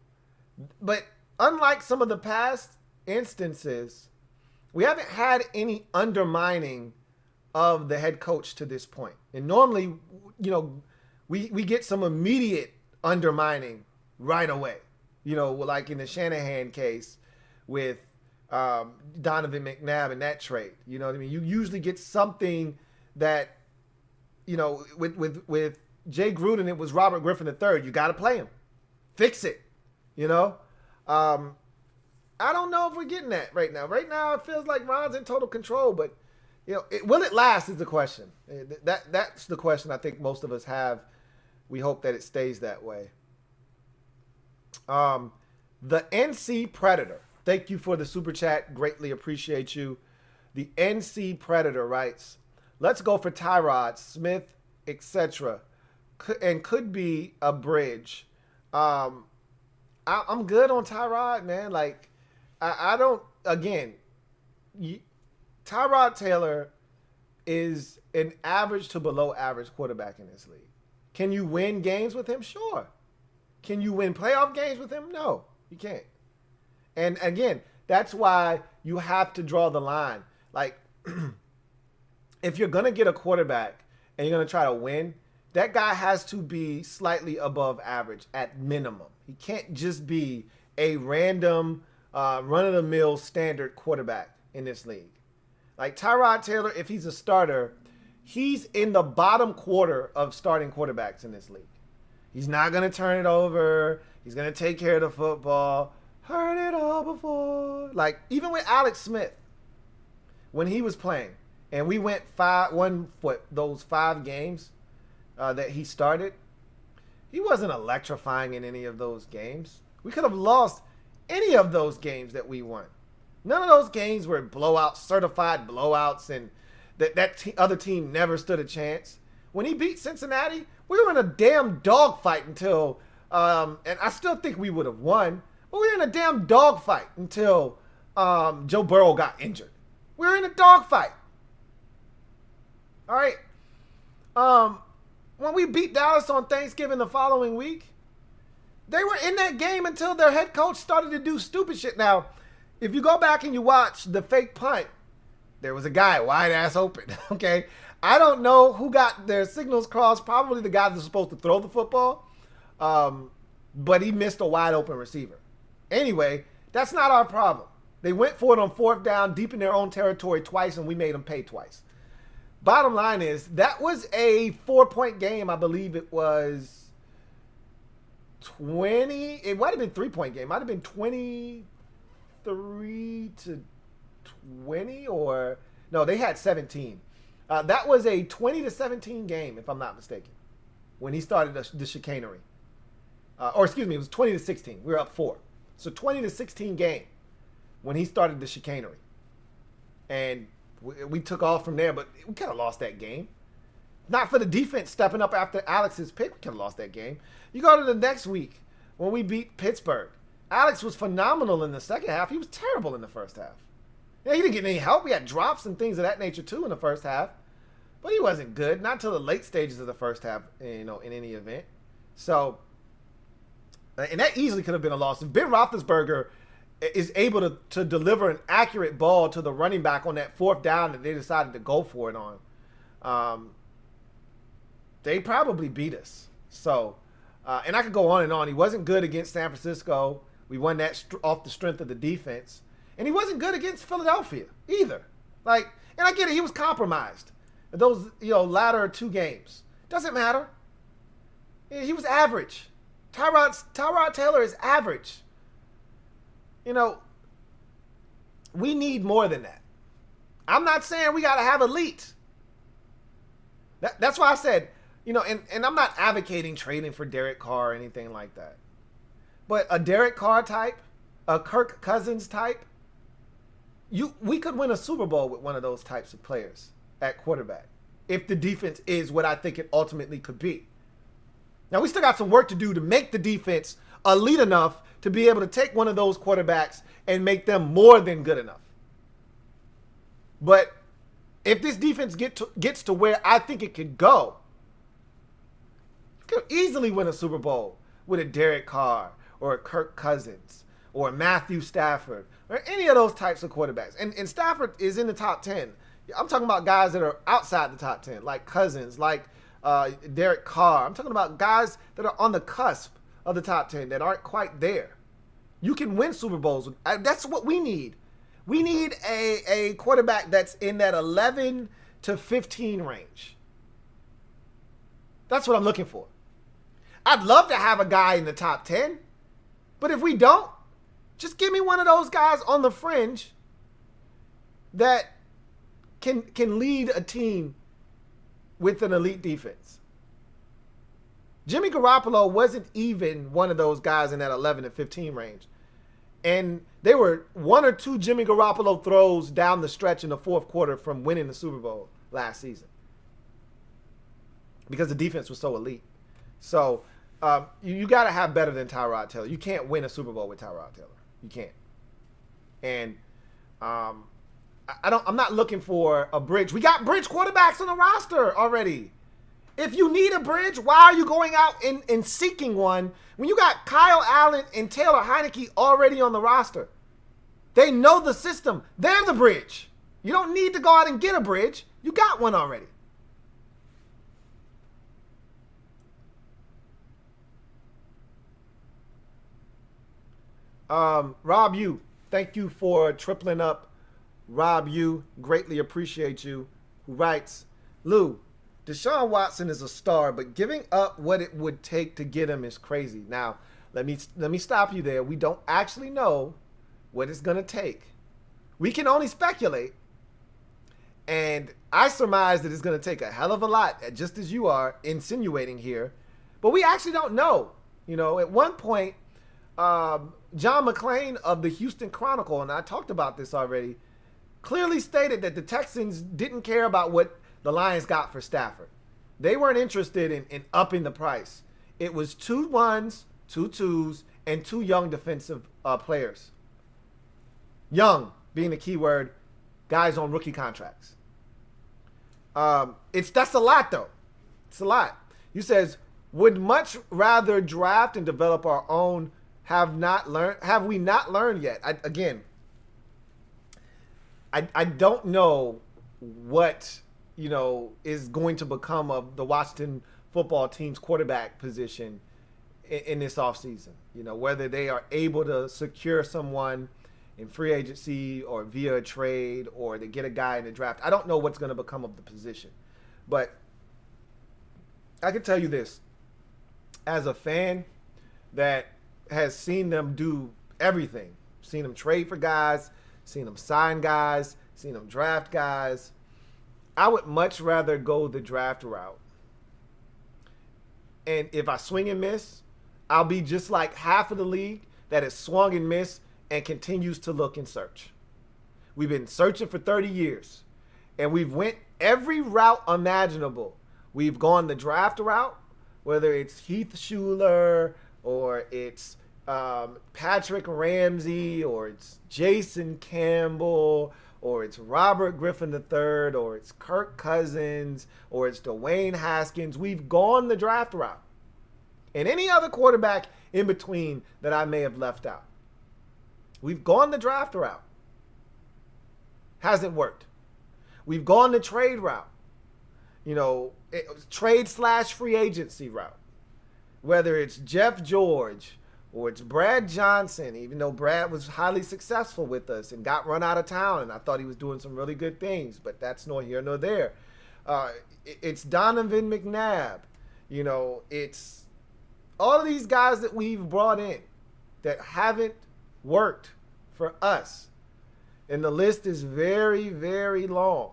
Speaker 1: But unlike some of the past instances, we haven't had any undermining of the head coach to this point. And normally, we get some immediate undermining right away. Like in the Shanahan case with Donovan McNabb and that trade. You know what I mean? You usually get something that, with Jay Gruden, it was Robert Griffin III. You got to play him. Fix it. I don't know if we're getting that right now. Right now, it feels like Ron's in total control, but will it last is the question. That's the question I think most of us have. We hope that it stays that way. The NC Predator. Thank you for the super chat. Greatly appreciate you. The NC Predator writes, let's go for Tyrod, Smith, etc. And could be a bridge. I'm good on Tyrod, man. Like, I don't, again, Tyrod Taylor is an average to below average quarterback in this league. Can you win games with him? Sure. Can you win playoff games with him? No, you can't. And again, that's why you have to draw the line. Like, if you're going to get a quarterback and you're going to try to win, that guy has to be slightly above average at minimum. He can't just be a random run-of-the-mill standard quarterback in this league. Like Tyrod Taylor, if he's a starter, he's in the bottom quarter of starting quarterbacks in this league. He's not going to turn it over. He's going to take care of the football. Heard it all before. Like, even with Alex Smith, when he was playing, and we went those 5 games that he started, he wasn't electrifying in any of those games. We could have lost any of those games that we won. None of those games were blowouts, certified blowouts, and other team never stood a chance. When he beat Cincinnati, we were in a damn dogfight until, and I still think we would have won, but we were in a damn dogfight until Joe Burrow got injured. We were in a dogfight. All right. When we beat Dallas on Thanksgiving the following week, they were in that game until their head coach started to do stupid shit. Now, if you go back and you watch the fake punt, there was a guy wide ass open, okay? I don't know who got their signals crossed, probably the guy that's supposed to throw the football, but he missed a wide open receiver. Anyway, that's not our problem. They went for it on 4th down, deep in their own territory twice, and we made them pay twice. Bottom line is, that was a 4-point game. I believe it was 20. It might have been 3-point game. It might have been 23-20, or no, they had 17. That was a 20-17 game, if I'm not mistaken, when he started the chicanery. Or excuse me, it was 20-16. We were up 4. So 20-16 game when he started the chicanery. And we took off from there, but we could have lost that game. Not for the defense stepping up after Alex's pick, we could have lost that game. You go to the next week when we beat Pittsburgh. Alex was phenomenal in the second half. He was terrible in the first half. Yeah, he didn't get any help. We had drops and things of that nature too in the first half. But he wasn't good, not until the late stages of the first half, in any event. So, and that easily could have been a loss. If Ben Roethlisberger is able to deliver an accurate ball to the running back on that 4th down that they decided to go for it on, they probably beat us. So, and I could go on and on. He wasn't good against San Francisco. We won that off the strength of the defense. And he wasn't good against Philadelphia either. Like, and I get it, he was compromised. Those, latter 2 games. Doesn't matter. He was average. Tyrod Taylor is average. We need more than that. I'm not saying we got to have elite. That's why I said, and I'm not advocating trading for Derek Carr or anything like that. But a Derek Carr type, a Kirk Cousins type, we could win a Super Bowl with one of those types of players at quarterback if the defense is what I think it ultimately could be. Now, we still got some work to do to make the defense elite enough to be able to take one of those quarterbacks and make them more than good enough. But if this defense gets to where I think it could go, you could easily win a Super Bowl with a Derek Carr or a Kirk Cousins or a Matthew Stafford or any of those types of quarterbacks. And Stafford is in the top 10. I'm talking about guys that are outside the top 10, like Cousins, like Derek Carr. I'm talking about guys that are on the cusp of the top 10 that aren't quite there. You can win Super Bowls. That's what we need. We need a quarterback that's in that 11 to 15 range. That's what I'm looking for. I'd love to have a guy in the top 10, but if we don't, just give me one of those guys on the fringe that can lead a team with an elite defense. Jimmy Garoppolo wasn't even one of those guys in that 11 to 15 range. And there were 1 or 2 Jimmy Garoppolo throws down the stretch in the 4th quarter from winning the Super Bowl last season because the defense was so elite. So you got to have better than Tyrod Taylor. You can't win a Super Bowl with Tyrod Taylor. You can't. And I'm not looking for a bridge. We got bridge quarterbacks on the roster already. If you need a bridge, why are you going out and seeking one when you got Kyle Allen and Taylor Heineke already on the roster? They know the system. They're the bridge. You don't need to go out and get a bridge. You got one already. Rob U, thank you for tripling up. Rob U, greatly appreciate you. Who writes, Lou, Deshaun Watson is a star, but giving up what it would take to get him is crazy. Now, let me stop you there. We don't actually know what it's going to take. We can only speculate. And I surmise that it's going to take a hell of a lot, just as you are insinuating here. But we actually don't know. You know, at one point, John McClain of the Houston Chronicle, and I talked about this already, clearly stated that the Texans didn't care about what the Lions got for Stafford. They weren't interested in upping the price. It was 2 1s, 2 2s, and 2 young defensive players. Young being the key word, guys on rookie contracts. That's a lot though. It's a lot. You says, would much rather draft and develop our own. Have we not learned yet? I don't know what, is going to become of the Washington football team's quarterback position in this offseason. Whether they are able to secure someone in free agency or via a trade, or they get a guy in the draft. I don't know what's going to become of the position. But I can tell you this. As a fan that has seen them do everything, seen them trade for guys, seen them sign guys, seen them draft guys, I would much rather go the draft route. And if I swing and miss, I'll be just like half of the league that has swung and missed and continues to look and search. We've been searching for 30 years, and we've went every route imaginable. We've gone the draft route, whether it's Heath Schuler or it's Patrick Ramsey or it's Jason Campbell or it's Robert Griffin III or it's Kirk Cousins or it's Dwayne Haskins. We've gone the draft route. And any other quarterback in between that I may have left out. We've gone the draft route. Hasn't worked. We've gone the trade route. Trade/free agency route. Whether it's Jeff George or it's Brad Johnson, even though Brad was highly successful with us and got run out of town, and I thought he was doing some really good things, but that's nor here nor there. It's Donovan McNabb. It's all of these guys that we've brought in that haven't worked for us. And the list is very, very long.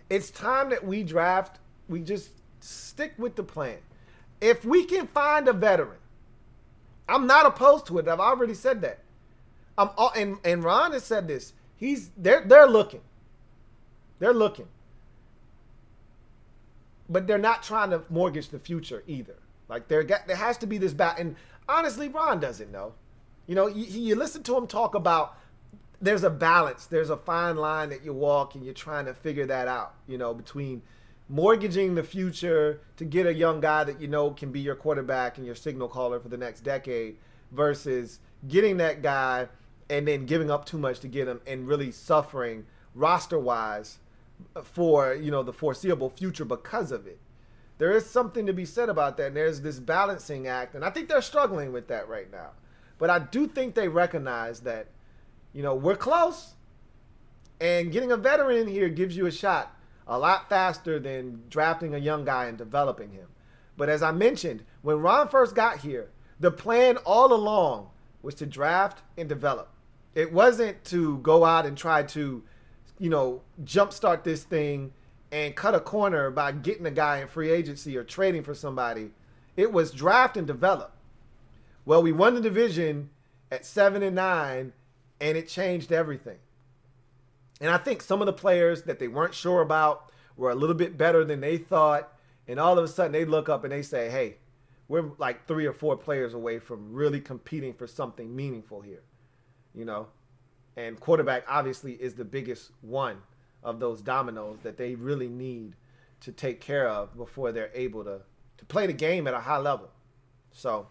Speaker 1: It's time that we draft. We just stick with the plan. If we can find a veteran, I'm not opposed to it. I've already said that. And Ron has said this. They're looking. They're looking. But they're not trying to mortgage the future either. Like there has to be this battle. And honestly, Ron doesn't know. You listen to him talk about there's a balance. There's a fine line that you walk and you're trying to figure that out, between mortgaging the future to get a young guy that can be your quarterback and your signal caller for the next decade versus getting that guy and then giving up too much to get him and really suffering roster-wise for, the foreseeable future because of it. There is something to be said about that, and there's this balancing act, and I think they're struggling with that right now. But I do think they recognize that, we're close, and getting a veteran in here gives you a shot a lot faster than drafting a young guy and developing him. But as I mentioned, when Ron first got here, the plan all along was to draft and develop. It wasn't to go out and try to, jumpstart this thing and cut a corner by getting a guy in free agency or trading for somebody. It was draft and develop. Well, we won the division at 7-9, and it changed everything. And I think some of the players that they weren't sure about were a little bit better than they thought. And all of a sudden they look up and they say, hey, we're like 3 or 4 players away from really competing for something meaningful here, And quarterback obviously is the biggest one of those dominoes that they really need to take care of before they're able to play the game at a high level. So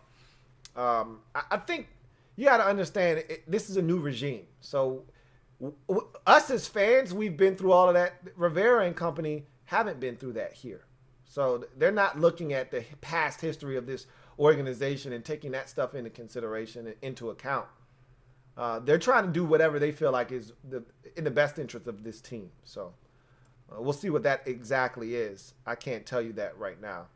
Speaker 1: I think you got to understand this is a new regime. So us as fans, we've been through all of that. Rivera and company haven't been through that here. So they're not looking at the past history of this organization and taking that stuff into consideration and into account. They're trying to do whatever they feel like is in the best interest of this team. So we'll see what that exactly is. I can't tell you that right now.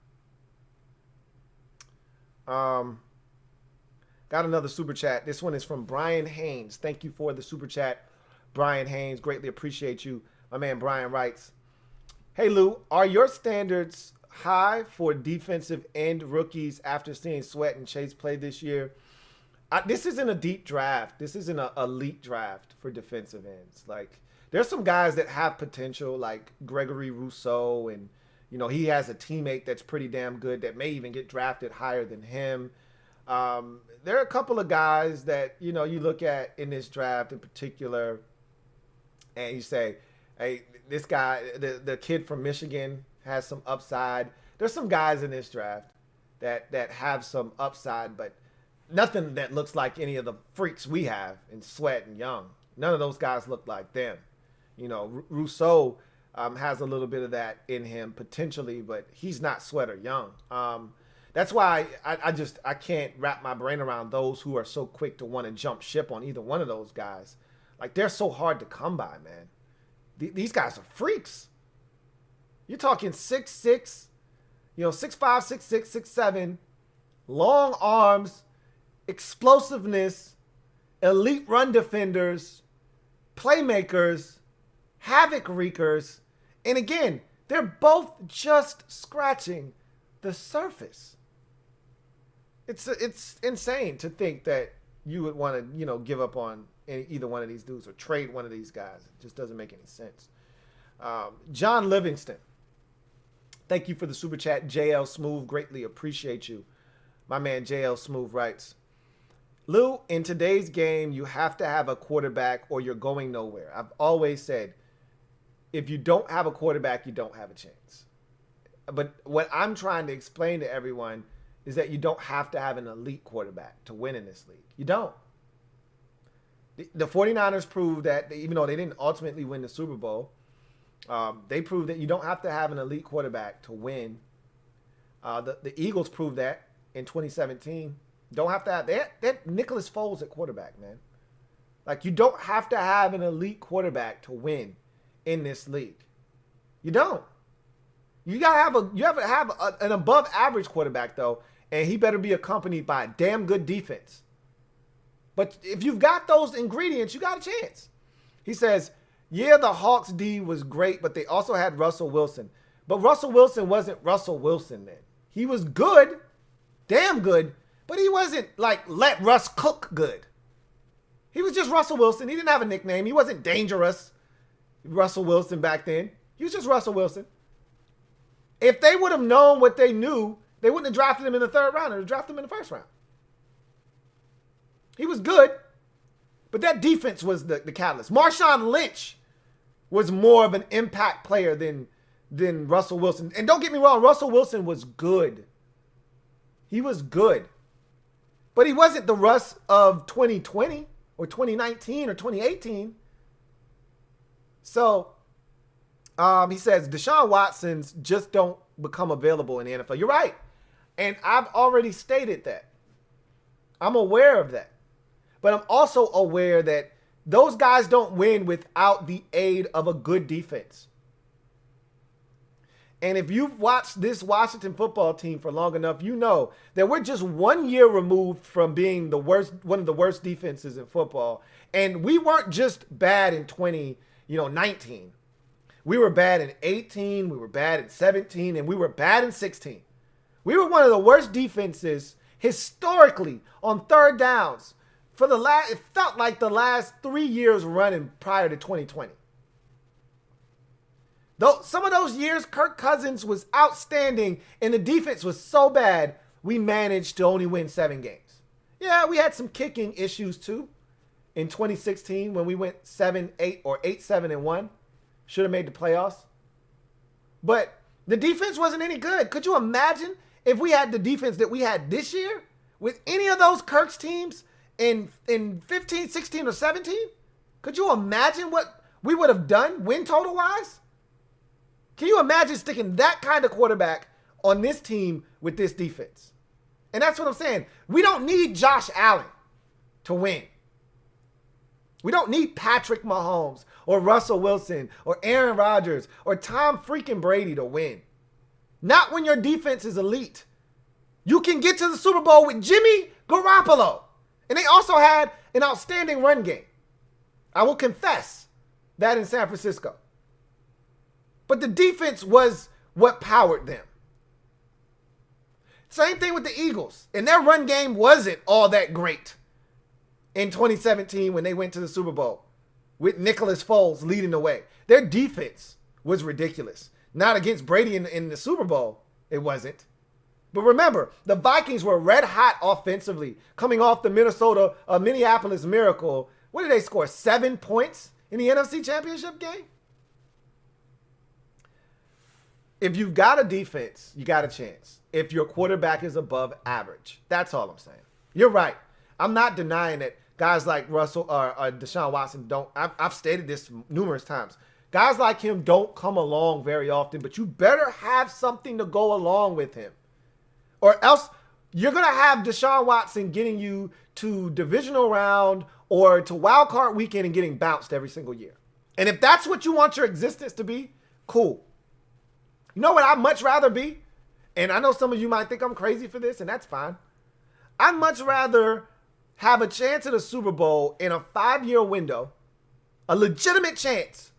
Speaker 1: Got another super chat. This one is from Brian Haynes. Thank you for the super chat, Brian Haynes. Greatly appreciate you. My man Brian writes, "Hey Lou, are your standards high for defensive end rookies after seeing Sweat and Chase play this year?" This isn't a deep draft. This isn't an elite draft for defensive ends. Like, there's some guys that have potential, like Gregory Rousseau, and he has a teammate that's pretty damn good that may even get drafted higher than him. There are a couple of guys that you look at in this draft in particular, and you say, "Hey, this guy, the kid from Michigan, has some upside." There's some guys in this draft that have some upside, but nothing that looks like any of the freaks we have in Sweat and Young. None of those guys look like them. Rousseau has a little bit of that in him potentially, but he's not Sweat or Young. That's why I can't wrap my brain around those who are so quick to want to jump ship on either one of those guys. Like, they're so hard to come by, man. These guys are freaks. You're talking 6'6", 6'5", 6'6", 6'7", long arms, explosiveness, elite run defenders, playmakers, havoc wreakers. And again, they're both just scratching the surface. It's insane to think that you would want to, give up on either one of these dudes or trade one of these guys. It just doesn't make any sense. John Livingston, thank you for the super chat. JL Smooth, greatly appreciate you. My man JL Smooth writes, "Lou, in today's game, you have to have a quarterback or you're going nowhere. I've always said, if you don't have a quarterback, you don't have a chance." But what I'm trying to explain to everyone is that you don't have to have an elite quarterback to win in this league. You don't. The 49ers proved that, even though they didn't ultimately win the Super Bowl, they proved that you don't have to have an elite quarterback to win. The Eagles proved that in 2017. Don't have to have that Nicholas Foles at quarterback, man. Like, you don't have to have an elite quarterback to win in this league. You don't. You have to have an above average quarterback though, and he better be accompanied by a damn good defense. But if you've got those ingredients, you got a chance. He says, "Yeah, the Hawks D was great, but they also had Russell Wilson. But Russell Wilson wasn't Russell Wilson then. He was good, damn good, but he wasn't like let Russ cook good. He was just Russell Wilson. He didn't have a nickname. He wasn't dangerous Russell Wilson back then. He was just Russell Wilson. If they would have known what they knew, they wouldn't have drafted him in the third round. They would have drafted him in the first round. He was good, but that defense was the catalyst. Marshawn Lynch was more of an impact player than Russell Wilson. And don't get me wrong, Russell Wilson was good. He was good. But he wasn't the Russ of 2020 or 2019 or 2018. So he says Deshaun Watson's just don't become available in the NFL. You're right. And I've already stated that. I'm aware of that. But I'm also aware that those guys don't win without the aid of a good defense. And if you've watched this Washington football team for long enough, you know that we're just 1 year removed from being one of the worst defenses in football. And we weren't just bad in 2019. We were bad in 18, we were bad in 17, and we were bad in 16. We were one of the worst defenses historically on third downs for it felt like the last 3 years running prior to 2020. Though some of those years, Kirk Cousins was outstanding and the defense was so bad, we managed to only win 7 games. Yeah, we had some kicking issues too. in 2016 when we went 7-8 or 8-7-1. Should have made the playoffs. But the defense wasn't any good. Could you imagine if we had the defense that we had this year with any of those Kirk's teams in 15, 16, or 17? Could you imagine what we would have done win total wise? Can you imagine sticking that kind of quarterback on this team with this defense? And that's what I'm saying. We don't need Josh Allen to win. We don't need Patrick Mahomes or Russell Wilson or Aaron Rodgers or Tom freaking Brady to win. Not when your defense is elite. You can get to the Super Bowl with Jimmy Garoppolo. And they also had an outstanding run game. I will confess that in San Francisco. But the defense was what powered them. Same thing with the Eagles. And their run game wasn't all that great in 2017 when they went to the Super Bowl with Nicholas Foles leading the way. Their defense was ridiculous. Not against Brady in the Super Bowl. It wasn't. But remember, the Vikings were red hot offensively coming off the Minneapolis Miracle. What did they score? 7 points in the NFC Championship game? If you've got a defense, you got a chance. If your quarterback is above average. That's all I'm saying. You're right. I'm not denying that guys like Russell or Deshaun Watson don't. I've stated this numerous times. Guys like him don't come along very often, but you better have something to go along with him. Or else you're going to have Deshaun Watson getting you to divisional round or to wild card weekend and getting bounced every single year. And if that's what you want your existence to be, cool. You know what I'd much rather be? And I know some of you might think I'm crazy for this, and that's fine. I'd much rather have a chance at a Super Bowl in a 5-year window, a legitimate chance,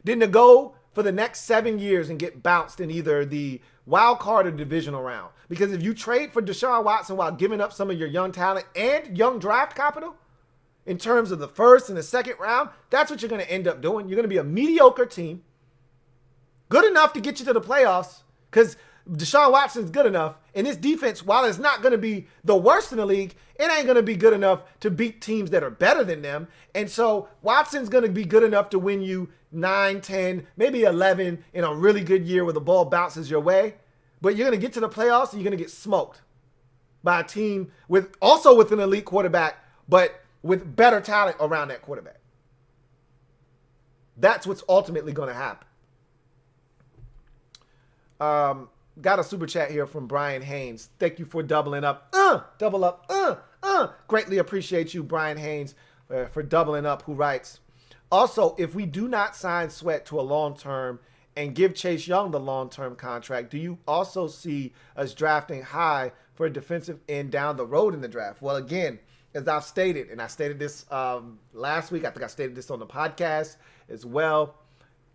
Speaker 1: than to go for the next 7 years and get bounced in either the wild card or divisional round. Because if you trade for Deshaun Watson while giving up some of your young talent and young draft capital in terms of the first and the second round, that's what you're going to end up doing. You're going to be a mediocre team, good enough to get you to the playoffs because Deshaun Watson's good enough. And this defense, while it's not going to be the worst in the league, it ain't going to be good enough to beat teams that are better than them. And so Watson's going to be good enough to win you 9, 10, maybe 11 in a really good year where the ball bounces your way. But you're going to get to the playoffs and you're going to get smoked by a team with an elite quarterback, but with better talent around that quarterback. That's what's ultimately going to happen. Got a super chat here from Brian Haynes. Thank you for doubling up. Double up. Greatly appreciate you, Brian Haynes, for doubling up, who writes, also, if we do not sign Sweat to a long-term and give Chase Young the long-term contract, do you also see us drafting high for a defensive end down the road in the draft? Well, again, as I've stated, and I stated this last week, I think I stated this on the podcast as well,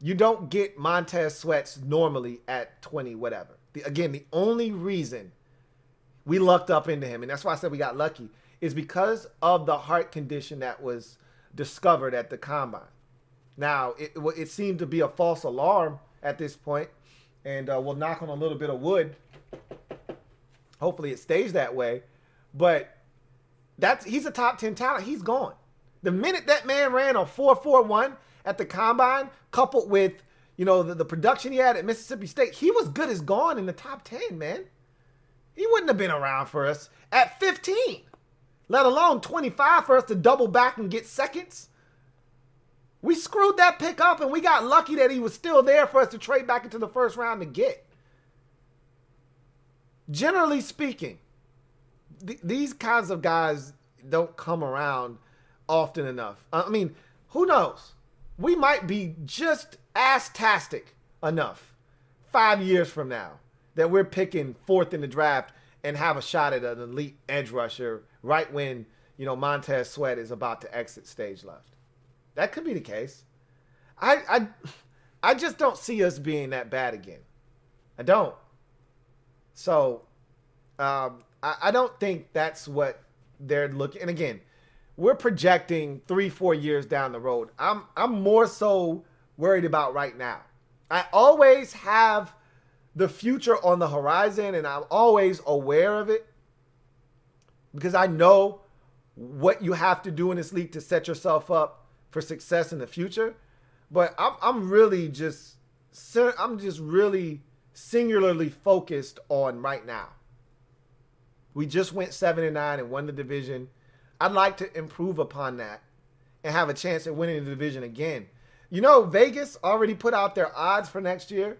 Speaker 1: you don't get Montez Sweats normally at 20 whatever. The only reason we lucked up into him, and that's why I said we got lucky, is because of the heart condition that was discovered at the combine. Now, it seemed to be a false alarm at this point, and we'll knock on a little bit of wood. Hopefully it stays that way. But he's a top 10 talent. He's gone. The minute that man ran a 4.41 at the combine, coupled with the production he had at Mississippi State, he was good as gone in the top 10, man. He wouldn't have been around for us at 15, let alone 25 for us to double back and get seconds. We screwed that pick up, and we got lucky that he was still there for us to trade back into the first round to get. Generally speaking, these kinds of guys don't come around often enough. I mean, who knows? We might be just ass-tastic enough 5 years from now that we're picking fourth in the draft and have a shot at an elite edge rusher right when, Montez Sweat is about to exit stage left. That could be the case. I just don't see us being that bad again. I don't. So I don't think that's what they're looking. And again, we're projecting 3-4 years down the road. I'm more so worried about right now. I always have the future on the horizon, and I'm always aware of it because I know what you have to do in this league to set yourself up for success in the future. But I'm really just really singularly focused on right now. We just went 7-9 and won the division. I'd like to improve upon that and have a chance at winning the division again. You know, Vegas already put out their odds for next year,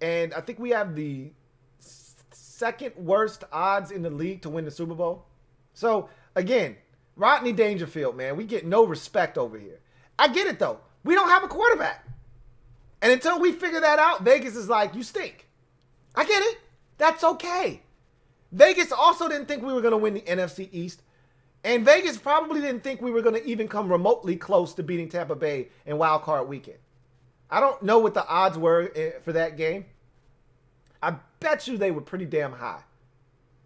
Speaker 1: and I think we have the second worst odds in the league to win the Super Bowl. So, again, Rodney Dangerfield, man, we get no respect over here. I get it, though. We don't have a quarterback. And until we figure that out, Vegas is like, you stink. I get it. That's okay. Vegas also didn't think we were going to win the NFC East. And Vegas probably didn't think we were going to even come remotely close to beating Tampa Bay in Wild Card Weekend. I don't know what the odds were for that game. I bet you they were pretty damn high.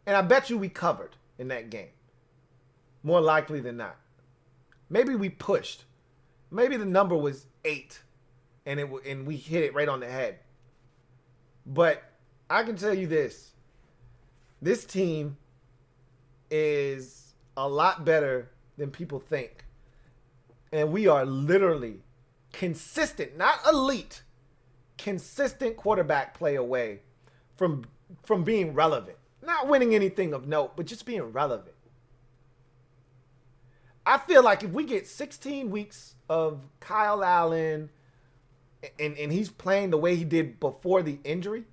Speaker 1: And I bet you we covered in that game. More likely than not. Maybe we pushed. Maybe the number was 8. And we hit it right on the head. But I can tell you this. This team is a lot better than people think. And we are literally consistent, not elite, consistent quarterback play away from being relevant. Not winning anything of note, but just being relevant. I feel like if we get 16 weeks of Kyle Allen and he's playing the way he did before the injury,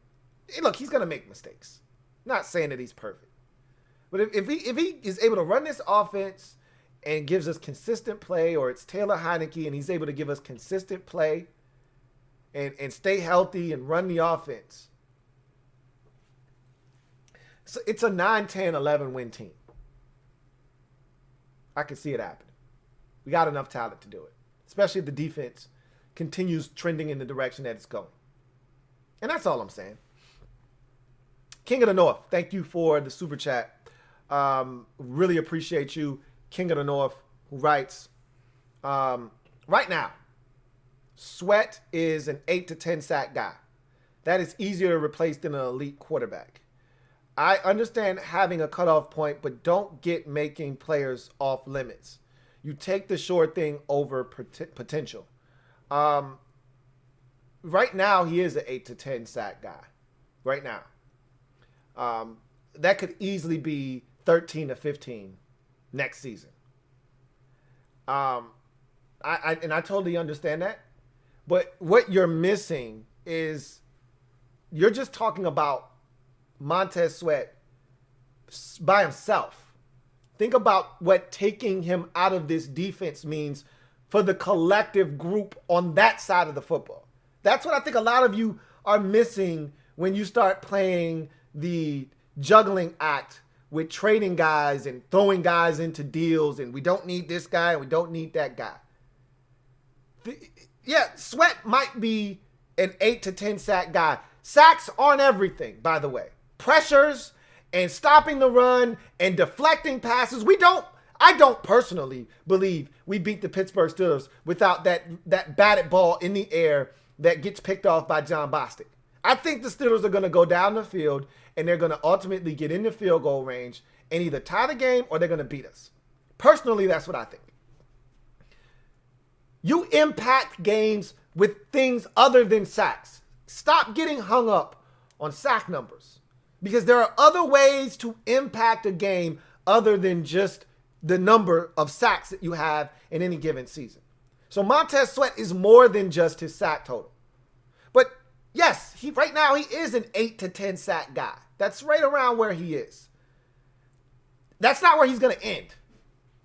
Speaker 1: look, he's going to make mistakes. Not saying that he's perfect. But if he is able to run this offense and gives us consistent play, or it's Taylor Heineke and he's able to give us consistent play and stay healthy and run the offense, so it's a 9, 10, 11 win team. I can see it happening. We got enough talent to do it, especially if the defense continues trending in the direction that it's going. And that's all I'm saying. King of the North, thank you for the super chat. Really appreciate you, King of the North, who writes, right now, Sweat is an 8 to 10 sack guy. That is easier to replace than an elite quarterback. I understand having a cutoff point, but don't get making players off limits. You take the sure thing over potential. Right now, he is an 8 to 10 sack guy. Right now. That could easily be 13 to 15 next season. I totally understand that. But what you're missing is you're just talking about Montez Sweat by himself. Think about what taking him out of this defense means for the collective group on that side of the football. That's what I think a lot of you are missing when you start playing the juggling act with trading guys and throwing guys into deals, and we don't need this guy and we don't need that guy. Sweat might be an 8 to 10 sack guy. Sacks aren't everything, by the way. Pressures and stopping the run and deflecting passes. I don't personally believe we beat the Pittsburgh Steelers without that batted ball in the air that gets picked off by John Bostic. I think the Steelers are going to go down the field and they're going to ultimately get in the field goal range and either tie the game or they're going to beat us. Personally, that's what I think. You impact games with things other than sacks. Stop getting hung up on sack numbers because there are other ways to impact a game other than just the number of sacks that you have in any given season. So Montez Sweat is more than just his sack total. But yes, right now he is an 8 to 10 sack guy. That's right around where he is. That's not where he's going to end.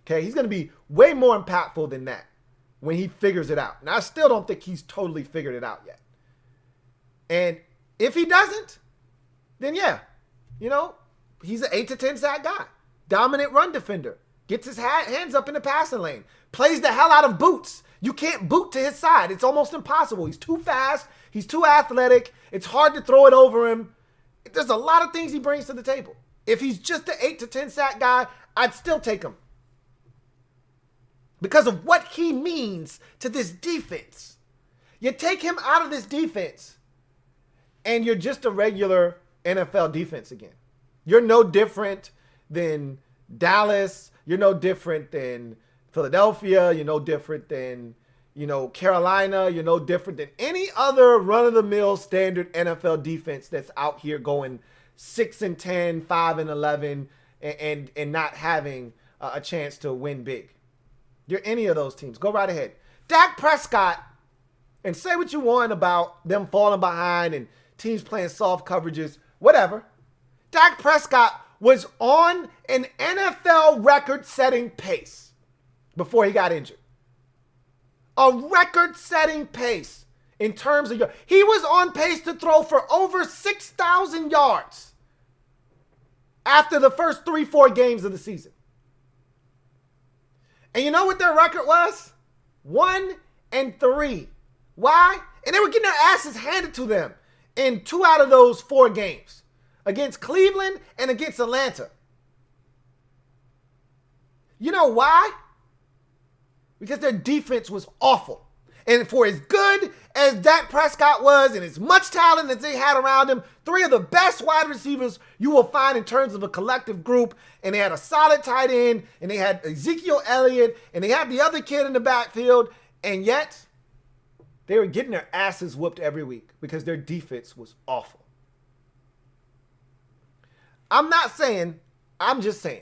Speaker 1: Okay, he's going to be way more impactful than that when he figures it out. Now, I still don't think he's totally figured it out yet. And if he doesn't, then yeah, he's an 8 to 10 sack guy. Dominant run defender. Gets his hands up in the passing lane. Plays the hell out of boots. You can't boot to his side. It's almost impossible. He's too fast. He's too athletic. It's hard to throw it over him. There's a lot of things he brings to the table. If he's just an 8 to 10 sack guy, I'd still take him. Because of what he means to this defense. You take him out of this defense, and you're just a regular NFL defense again. You're no different than Dallas. You're no different than Philadelphia. You're no different than, Carolina. You're no different than any other run-of-the-mill standard NFL defense that's out here going 6-10, 5-11, and not having a chance to win big. You're any of those teams. Go right ahead. Dak Prescott, and say what you want about them falling behind and teams playing soft coverages, whatever. Dak Prescott was on an NFL record-setting pace before he got injured. A record-setting pace in terms of he was on pace to throw for over 6,000 yards after the first 3-4 games of the season. And you know what their record was? 1-3. Why? And they were getting their asses handed to them in 2 out of those 4 games. Against Cleveland and against Atlanta. You know why? Because their defense was awful. And for as good as Dak Prescott was and as much talent as they had around him, 3 of the best wide receivers you will find in terms of a collective group, and they had a solid tight end, and they had Ezekiel Elliott, and they had the other kid in the backfield, and yet they were getting their asses whooped every week because their defense was awful. I'm just saying,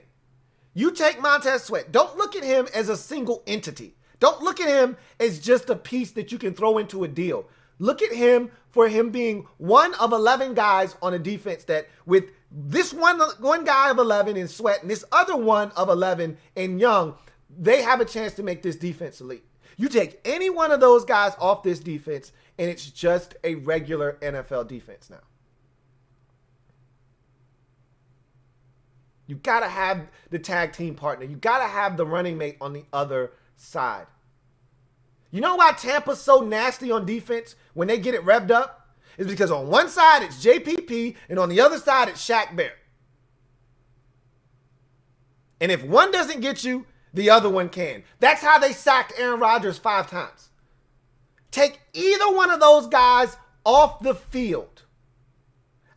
Speaker 1: you take Montez Sweat. Don't look at him as a single entity. Don't look at him as just a piece that you can throw into a deal. Look at him for him being one of 11 guys on a defense that with this one guy of 11 in Sweat and this other one of 11 in Young, they have a chance to make this defense elite. You take any one of those guys off this defense and it's just a regular NFL defense now. You got to have the tag team partner. You got to have the running mate on the other side. You know why Tampa's so nasty on defense when they get it revved up? It's because on one side it's JPP and on the other side it's Shaq Barrett. And if one doesn't get you, the other one can. That's how they sacked Aaron Rodgers 5 times. Take either one of those guys off the field.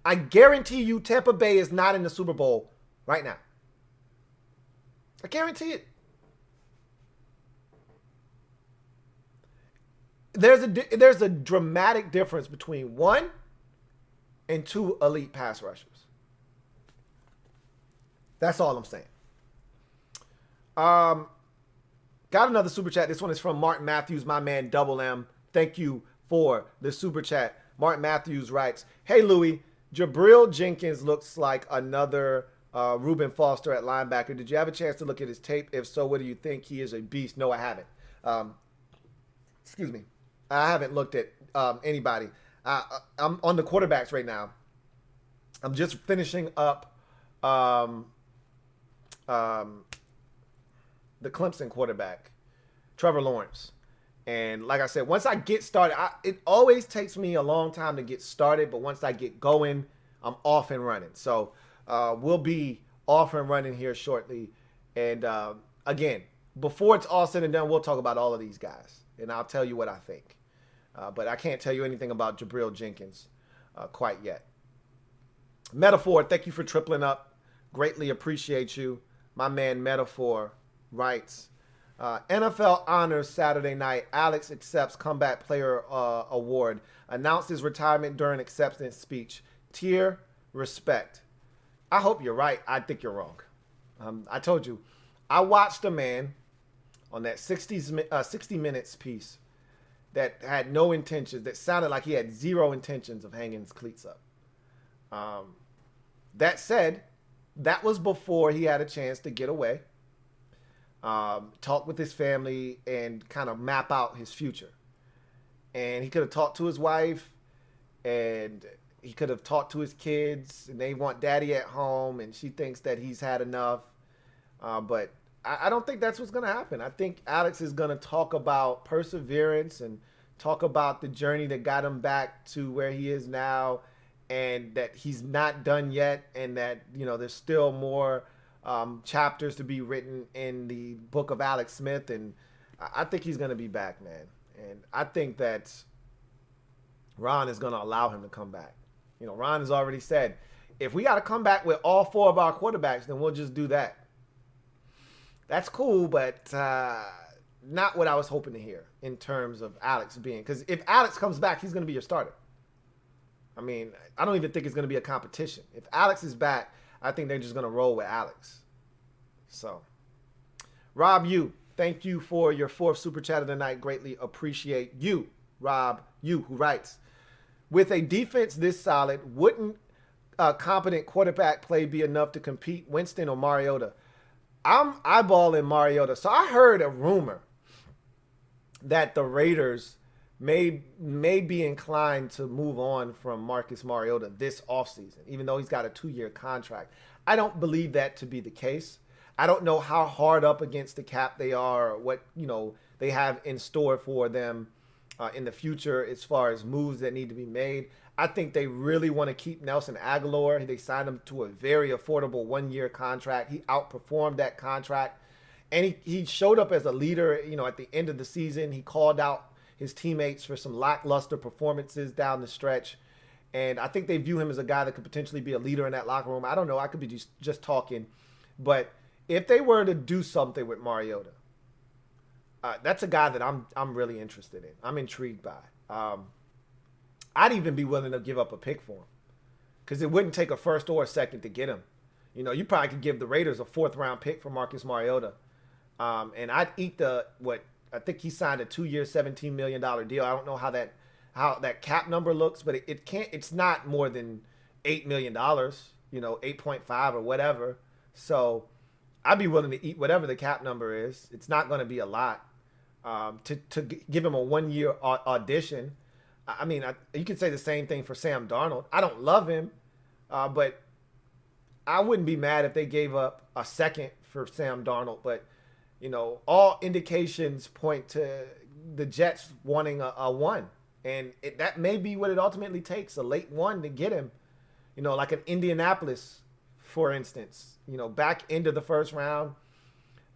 Speaker 1: I guarantee you Tampa Bay is not in the Super Bowl right now. I guarantee it. There's a dramatic difference between 1 and 2 elite pass rushers. That's all I'm saying. Got another super chat. This one is from Martin Matthews, my man Double M. Thank you for the super chat. Martin Matthews writes, "Hey Louie, Jabril Jenkins looks like another Reuben Foster at linebacker. Did you have a chance to look at his tape? If so, what do you think? He is a beast." No, I haven't. Excuse me. I haven't looked at anybody. I'm on the quarterbacks right now. I'm just finishing up the Clemson quarterback, Trevor Lawrence. And like I said, once I get started, it always takes me a long time to get started, but once I get going, I'm off and running. So we'll be off and running here shortly. And again, before it's all said and done, we'll talk about all of these guys, and I'll tell you what I think. But I can't tell you anything about Jabril Jenkins quite yet. Metaphor, thank you for tripling up. Greatly appreciate you. My man Metaphor writes, NFL honors Saturday night. Alex accepts comeback player award. Announced his retirement during acceptance speech. Tier respect. I hope you're right. I think you're wrong. I told you. I watched a man on that 60 Minutes piece that had no intentions, that sounded like he had zero intentions of hanging his cleats up. That said, that was before he had a chance to get away, talk with his family, and kind of map out his future. And he could have talked to his wife, and he could have talked to his kids, and they want daddy at home, and she thinks that he's had enough. But I don't think that's what's going to happen. I think Alex is going to talk about perseverance and talk about the journey that got him back to where he is now, and that he's not done yet, and that, there's still more chapters to be written in the book of Alex Smith. And I think he's going to be back, man. And I think that Ron is going to allow him to come back. Ron has already said, if we got to come back with all 4 of our quarterbacks, then we'll just do that. That's cool, but not what I was hoping to hear in terms of Alex being. Because if Alex comes back, he's going to be your starter. I mean, I don't even think it's going to be a competition. If Alex is back, I think they're just going to roll with Alex. So, Rob U, thank you for your 4th super chat of the night. Greatly appreciate you, Rob U, who writes, with a defense this solid, wouldn't a competent quarterback play be enough to compete Winston or Mariota? I'm eyeballing Mariota. So I heard a rumor that the Raiders may be inclined to move on from Marcus Mariota this offseason, even though he's got a 2-year contract. I don't believe that to be the case. I don't know how hard up against the cap they are, or what they have in store for them in the future as far as moves that need to be made. I think they really want to keep Nelson Aguilar. They signed him to a very affordable 1-year contract. He outperformed that contract, and he showed up as a leader. At the end of the season, he called out his teammates for some lackluster performances down the stretch, and I think they view him as a guy that could potentially be a leader in that locker room. I don't know. I could be just talking, but if they were to do something with Mariota, that's a guy that I'm really interested in. I'm intrigued by. I'd even be willing to give up a pick for him because it wouldn't take a 1st or a 2nd to get him. You probably could give the Raiders a 4th round pick for Marcus Mariota. And I'd eat I think he signed a 2-year, $17 million deal. I don't know how that cap number looks, but it's not more than $8 million, 8.5 or whatever. So I'd be willing to eat whatever the cap number is. It's not going to be a lot. To give him a 1-year audition. I mean, you could say the same thing for Sam Darnold. I don't love him, but I wouldn't be mad if they gave up a 2nd for Sam Darnold. But, all indications point to the Jets wanting a 1. And that may be what it ultimately takes, a late 1 to get him. Like an Indianapolis, for instance, back into the 1st round.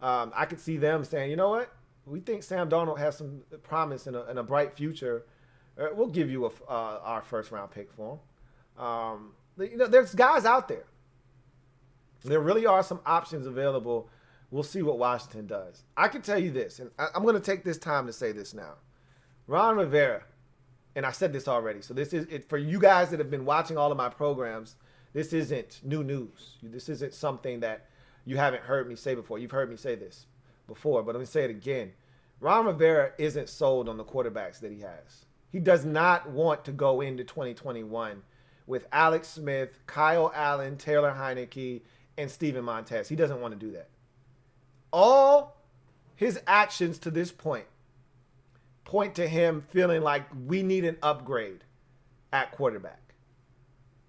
Speaker 1: I could see them saying, you know what? We think Sam Darnold has some promise and a bright future. We'll give you our 1st round pick for him. There's guys out there. There really are some options available. We'll see what Washington does. I can tell you this, and I'm going to take this time to say this now. Ron Rivera, and I said this already, so this is it for you guys that have been watching all of my programs. This isn't new news. This isn't something that you haven't heard me say before. You've heard me say this before, but let me say it again. Ron Rivera isn't sold on the quarterbacks that he has. He does not want to go into 2021 with Alex Smith, Kyle Allen, Taylor Heineke, and Steven Montez. He doesn't want to do that. All his actions to this point to him feeling like we need an upgrade at quarterback.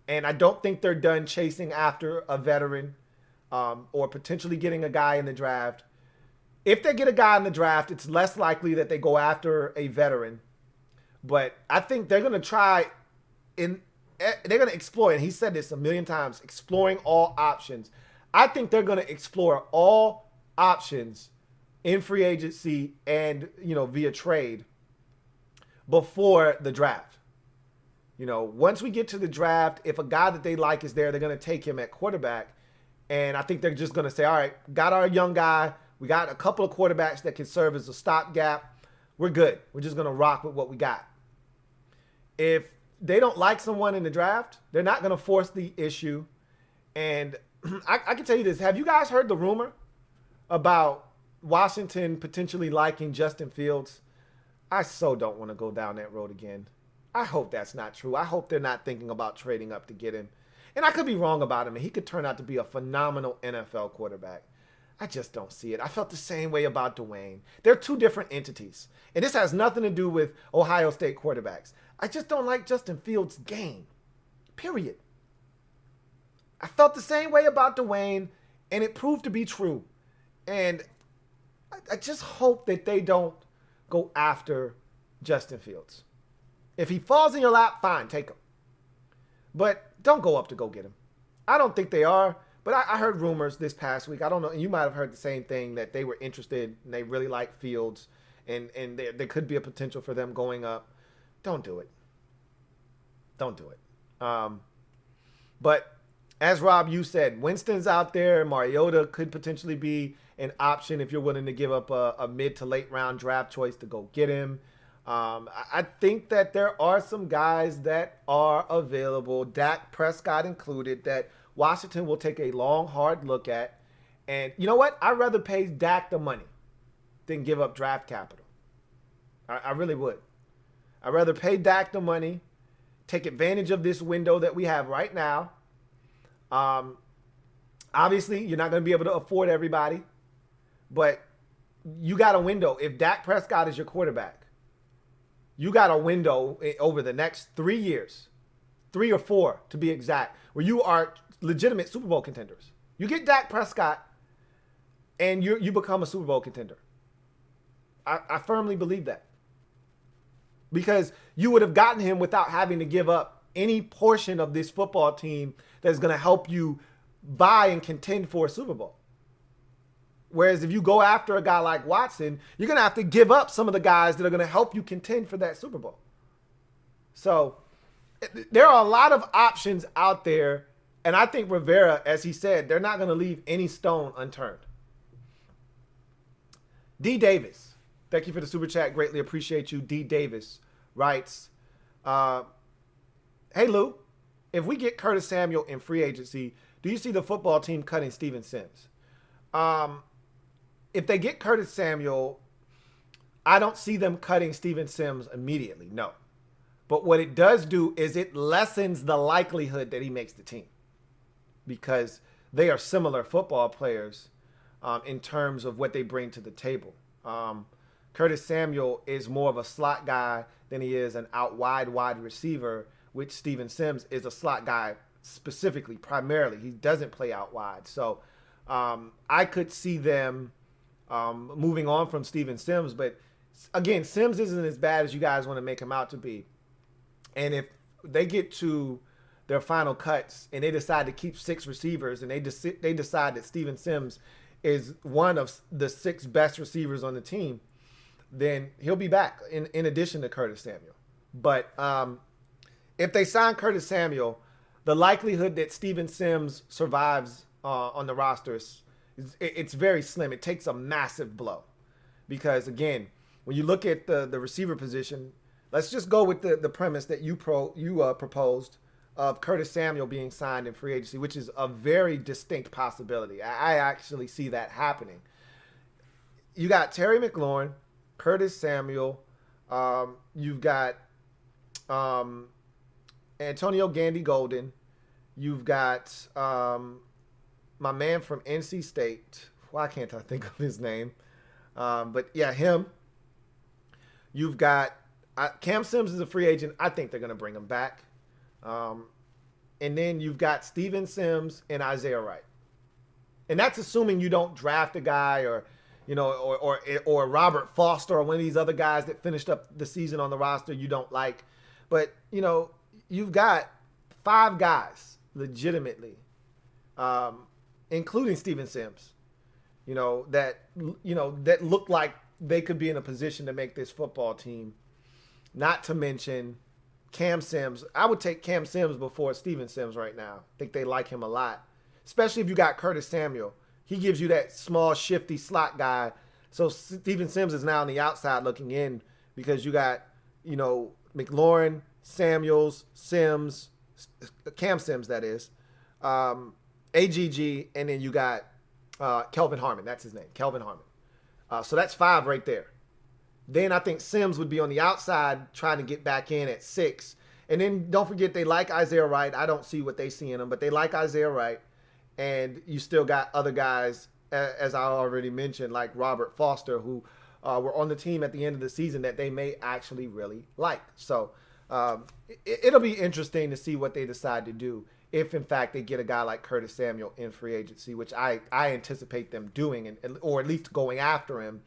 Speaker 1: And I don't think they're done chasing after a veteran or potentially getting a guy in the draft. If they get a guy in the draft, it's less likely that they go after a veteran. But I think they're going to they're going to explore, and he said this a million times, exploring all options. I think they're going to explore all options in free agency and, via trade before the draft. Once we get to the draft, if a guy that they like is there, they're going to take him at quarterback. And I think they're just going to say, all right, got our young guy. We got a couple of quarterbacks that can serve as a stopgap. We're good. We're just going to rock with what we got. If they don't like someone in the draft, they're not going to force the issue. And I can tell you this. Have you guys heard the rumor about Washington potentially liking Justin Fields? I so don't want to go down that road again. I hope that's not true. I hope they're not thinking about trading up to get him. And I could be wrong about him, and he could turn out to be a phenomenal NFL quarterback. I just don't see it. I felt the same way about Dwayne. They're two different entities. And this has nothing to do with Ohio State quarterbacks. I just don't like Justin Fields' game. Period. I felt the same way about Dwayne, and it proved to be true. And I just hope that they don't go after Justin Fields. If he falls in your lap, fine, take him. But don't go up to go get him. I don't think they are. But I heard rumors this past week. I don't know. You might have heard the same thing, that they were interested and they really like Fields. And there could be a potential for them going up. Don't do it. Don't do it. But as Rob, you said, Winston's out there. Mariota could potentially be an option if you're willing to give up a mid to late round draft choice to go get him. I think that there are some guys that are available, Dak Prescott included, that Washington will take a long, hard look at. And you know what? I'd rather pay Dak the money than give up draft capital. I really would. I'd rather pay Dak the money, take advantage of this window that we have right now. Obviously, you're not going to be able to afford everybody, but you got a window. If Dak Prescott is your quarterback, you got a window over the next 3 years, 3 or 4 to be exact, where you are legitimate Super Bowl contenders. You get Dak Prescott, and you become a Super Bowl contender. I firmly believe that. Because you would have gotten him without having to give up any portion of this football team that's going to help you buy and contend for a Super Bowl. Whereas if you go after a guy like Watson, you're going to have to give up some of the guys that are going to help you contend for that Super Bowl. So there are a lot of options out there. And I think Rivera, as he said, they're not going to leave any stone unturned. D. Davis. Thank you for the super chat. Greatly appreciate you. D. Davis writes, hey, Lou, if we get Curtis Samuel in free agency, do you see the football team cutting Steven Sims? If they get Curtis Samuel, I don't see them cutting Steven Sims immediately, no. But what it does do is it lessens the likelihood that he makes the team because they are similar football players in terms of what they bring to the table. Curtis Samuel is more of a slot guy than he is an out wide receiver, which Steven Sims is a slot guy specifically, primarily. He doesn't play out wide. So I could see them moving on from Steven Sims. But again, Sims isn't as bad as you guys want to make him out to be. And if they get to their final cuts and they decide to keep 6 receivers and they decide that Steven Sims is one of the 6 best receivers on the team, then he'll be back in addition to Curtis Samuel. But if they sign Curtis Samuel, the likelihood that Steven Sims survives on the roster it's very slim. It takes a massive blow because, again, when you look at the receiver position, let's just go with the premise that you proposed of Curtis Samuel being signed in free agency, which is a very distinct possibility. I actually see that happening. You got Terry McLaurin, Curtis Samuel. You've got Antonio Gandy Golden. You've got my man from NC State. Why can't I think of his name? But yeah, him. You've got Cam Sims is a free agent. I think they're going to bring him back. And then you've got Steven Sims and Isaiah Wright. And that's assuming you don't draft a guy or Robert Foster or one of these other guys that finished up the season on the roster you don't like. But, you've got 5 guys legitimately, including Steven Sims, that look like they could be in a position to make this football team. Not to mention Cam Sims. I would take Cam Sims before Steven Sims right now. I think they like him a lot, especially if you got Curtis Samuel. He gives you that small, shifty slot guy. So Steven Sims is now on the outside looking in because you got, McLaurin, Samuels, Sims, Cam Sims, that is, AGG, and then you got Kelvin Harmon. That's his name, Kelvin Harmon. So that's 5 right there. Then I think Sims would be on the outside trying to get back in at 6. And then don't forget they like Isaiah Wright. I don't see what they see in him, but they like Isaiah Wright. And you still got other guys, as I already mentioned, like Robert Foster, who were on the team at the end of the season that they may actually really like. So it'll be interesting to see what they decide to do if, in fact, they get a guy like Curtis Samuel in free agency, which I anticipate them doing, or at least going after him.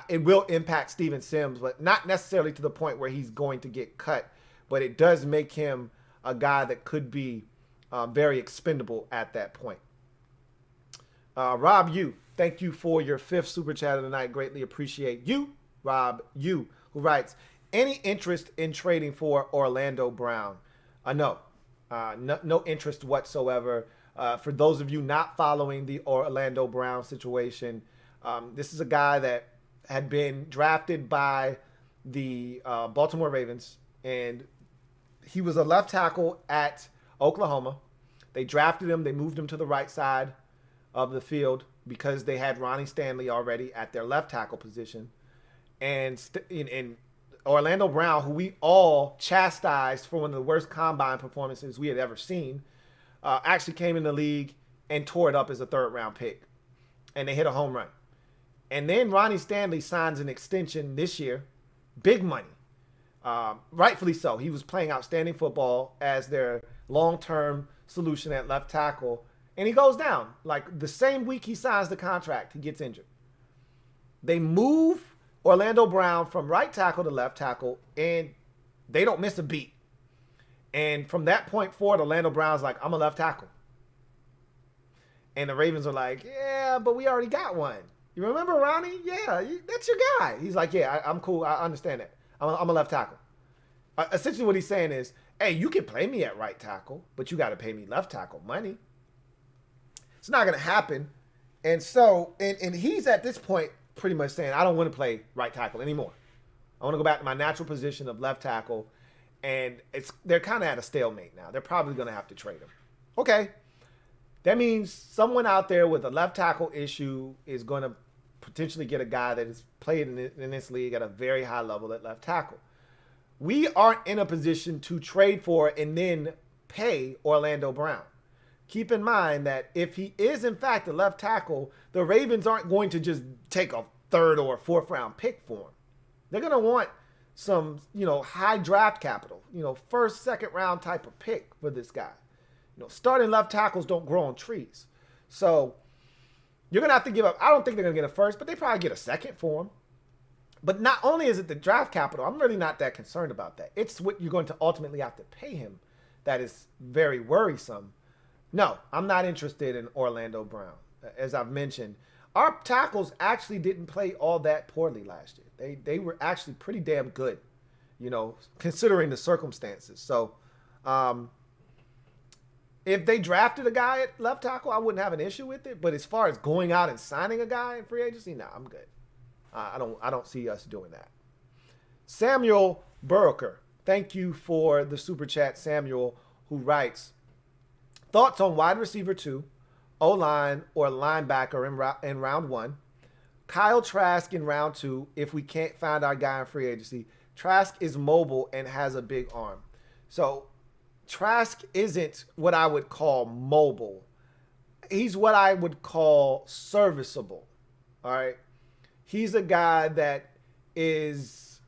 Speaker 1: It will impact Steven Sims, but not necessarily to the point where he's going to get cut. But it does make him a guy that could be very expendable at that point. Rob Yu, thank you for your 5th super chat of the night. Greatly appreciate you. Rob Yu, who writes, any interest in trading for Orlando Brown? No. No interest whatsoever. For those of you not following the Orlando Brown situation, this is a guy that had been drafted by the Baltimore Ravens, and he was a left tackle at Oklahoma. They drafted him. They moved him to the right side of the field because they had Ronnie Stanley already at their left tackle position. And Orlando Brown, who we all chastised for one of the worst combine performances we had ever seen, actually came in the league and tore it up as a third-round pick. And they hit a home run. And then Ronnie Stanley signs an extension this year. Big money. Rightfully so. He was playing outstanding football as their long-term solution at left tackle. And he goes down. Like the same week he signs the contract, he gets injured. They move Orlando Brown from right tackle to left tackle, and they don't miss a beat. And from that point forward, Orlando Brown's like, I'm a left tackle. And the Ravens are like, yeah, but we already got one. You remember Ronnie? Yeah, that's your guy. He's like, yeah, I'm cool. I understand that. I'm a left tackle. Essentially what he's saying is, hey, you can play me at right tackle, but you got to pay me left tackle money. It's not going to happen. And so, and he's at this point pretty much saying, I don't want to play right tackle anymore. I want to go back to my natural position of left tackle. And they're kind of at a stalemate now. They're probably going to have to trade him. Okay. That means someone out there with a left tackle issue is going to potentially get a guy that has played in this league at a very high level at left tackle. We aren't in a position to trade for and then pay Orlando Brown. Keep in mind that if he is in fact a left tackle, the Ravens aren't going to just take a third or fourth round pick for him. They're going to want some, high draft capital, first, second round type of pick for this guy. Starting left tackles don't grow on trees. So you're going to have to give up. I don't think they're going to get a first, but they probably get a second for him. But not only is it the draft capital, I'm really not that concerned about that. It's what you're going to ultimately have to pay him that is very worrisome. No, I'm not interested in Orlando Brown. As I've mentioned, our tackles actually didn't play all that poorly last year. They were actually pretty damn good, considering the circumstances. So if they drafted a guy at left tackle, I wouldn't have an issue with it. But as far as going out and signing a guy in free agency, nah, I'm good. I don't see us doing that. Samuel Burker, thank you for the super chat, Samuel, who writes, thoughts on wide receiver 2, O-line or linebacker in round 1, Kyle Trask in round 2 if we can't find our guy in free agency. Trask is mobile and has a big arm. So Trask isn't what I would call mobile. He's what I would call serviceable. All right. He's a guy that is,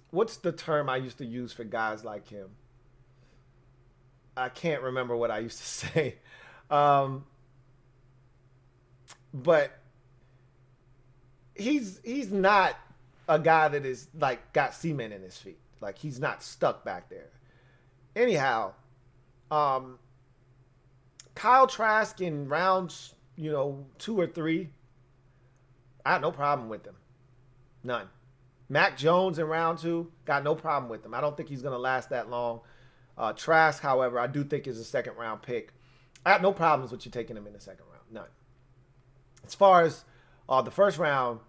Speaker 1: what's the term I used to use for guys like him? I can't remember what I used to say. But he's not a guy that is like got cement in his feet. Like he's not stuck back there. Anyhow, Kyle Trask in rounds, 2 or 3, I had no problem with him. None. Mac Jones in round 2, got no problem with him. I don't think he's going to last that long. Trask, however, I do think is a second round pick. I have no problems with you taking him in the second round. None. As far as the first round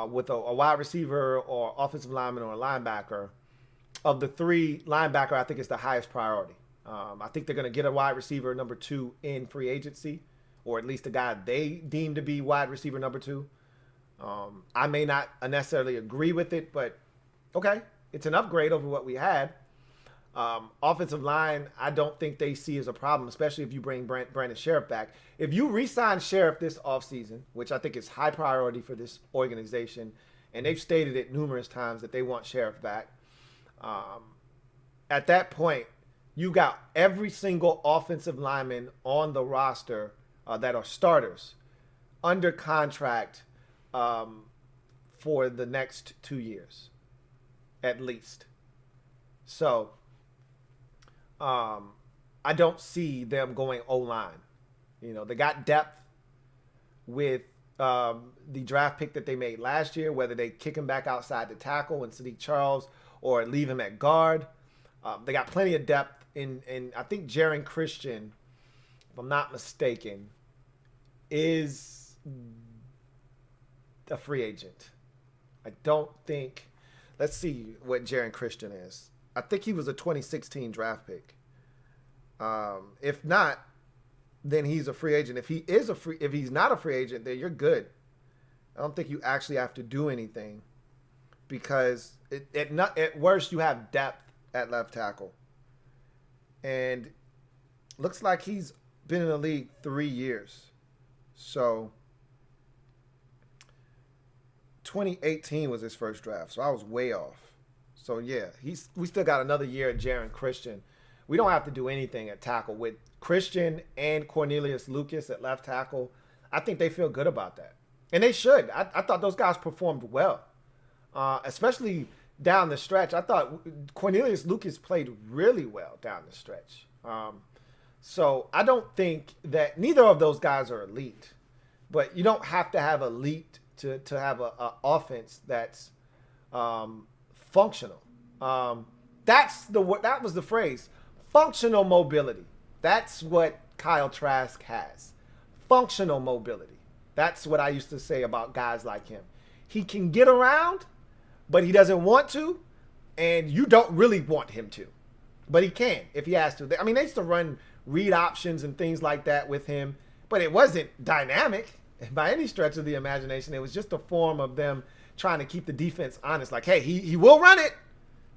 Speaker 1: with a wide receiver or offensive lineman or a linebacker, of the 3, linebacker I think is the highest priority. I think they're going to get a wide receiver number 2 in free agency, or at least a guy they deem to be wide receiver number 2. I may not necessarily agree with it, but okay, it's an upgrade over what we had. Offensive line, I don't think they see as a problem, especially if you bring Brandon Sheriff back. If you re-sign Sheriff this offseason, which I think is high priority for this organization, and they've stated it numerous times that they want Sheriff back, at that point, you got every single offensive lineman on the roster that are starters under contract for the next 2 years, at least. So I don't see them going O-line. They got depth with the draft pick that they made last year, whether they kick him back outside to tackle and Sadiq Charles or leave him at guard. They got plenty of depth in I think Jaren Christian, if I'm not mistaken, is a free agent. I don't think. Let's see what Jaren Christian is. I think he was a 2016 draft pick. If not, then he's a free agent. If he's not a free agent, then you're good. I don't think you actually have to do anything because at worst you have depth at left tackle. And looks like he's been in the league 3 years. So 2018 was his first draft, so I was way off. So yeah, we still got another year at Jaren Christian. We don't have to do anything at tackle with Christian and Cornelius Lucas at left tackle. I think they feel good about that, and they should. I thought those guys performed well, especially down the stretch. I thought Cornelius Lucas played really well down the stretch. So I don't think that neither of those guys are elite, but you don't have to have elite to have a offense that's functional. That was the phrase, functional mobility. That's what Kyle Trask has. Functional mobility. That's what I used to say about guys like him. He can get around, but he doesn't want to, and you don't really want him to. But he can if he has to. I mean, they used to run read options and things like that with him, but it wasn't dynamic by any stretch of the imagination. It was just a form of them trying to keep the defense honest. Like, hey, he will run it.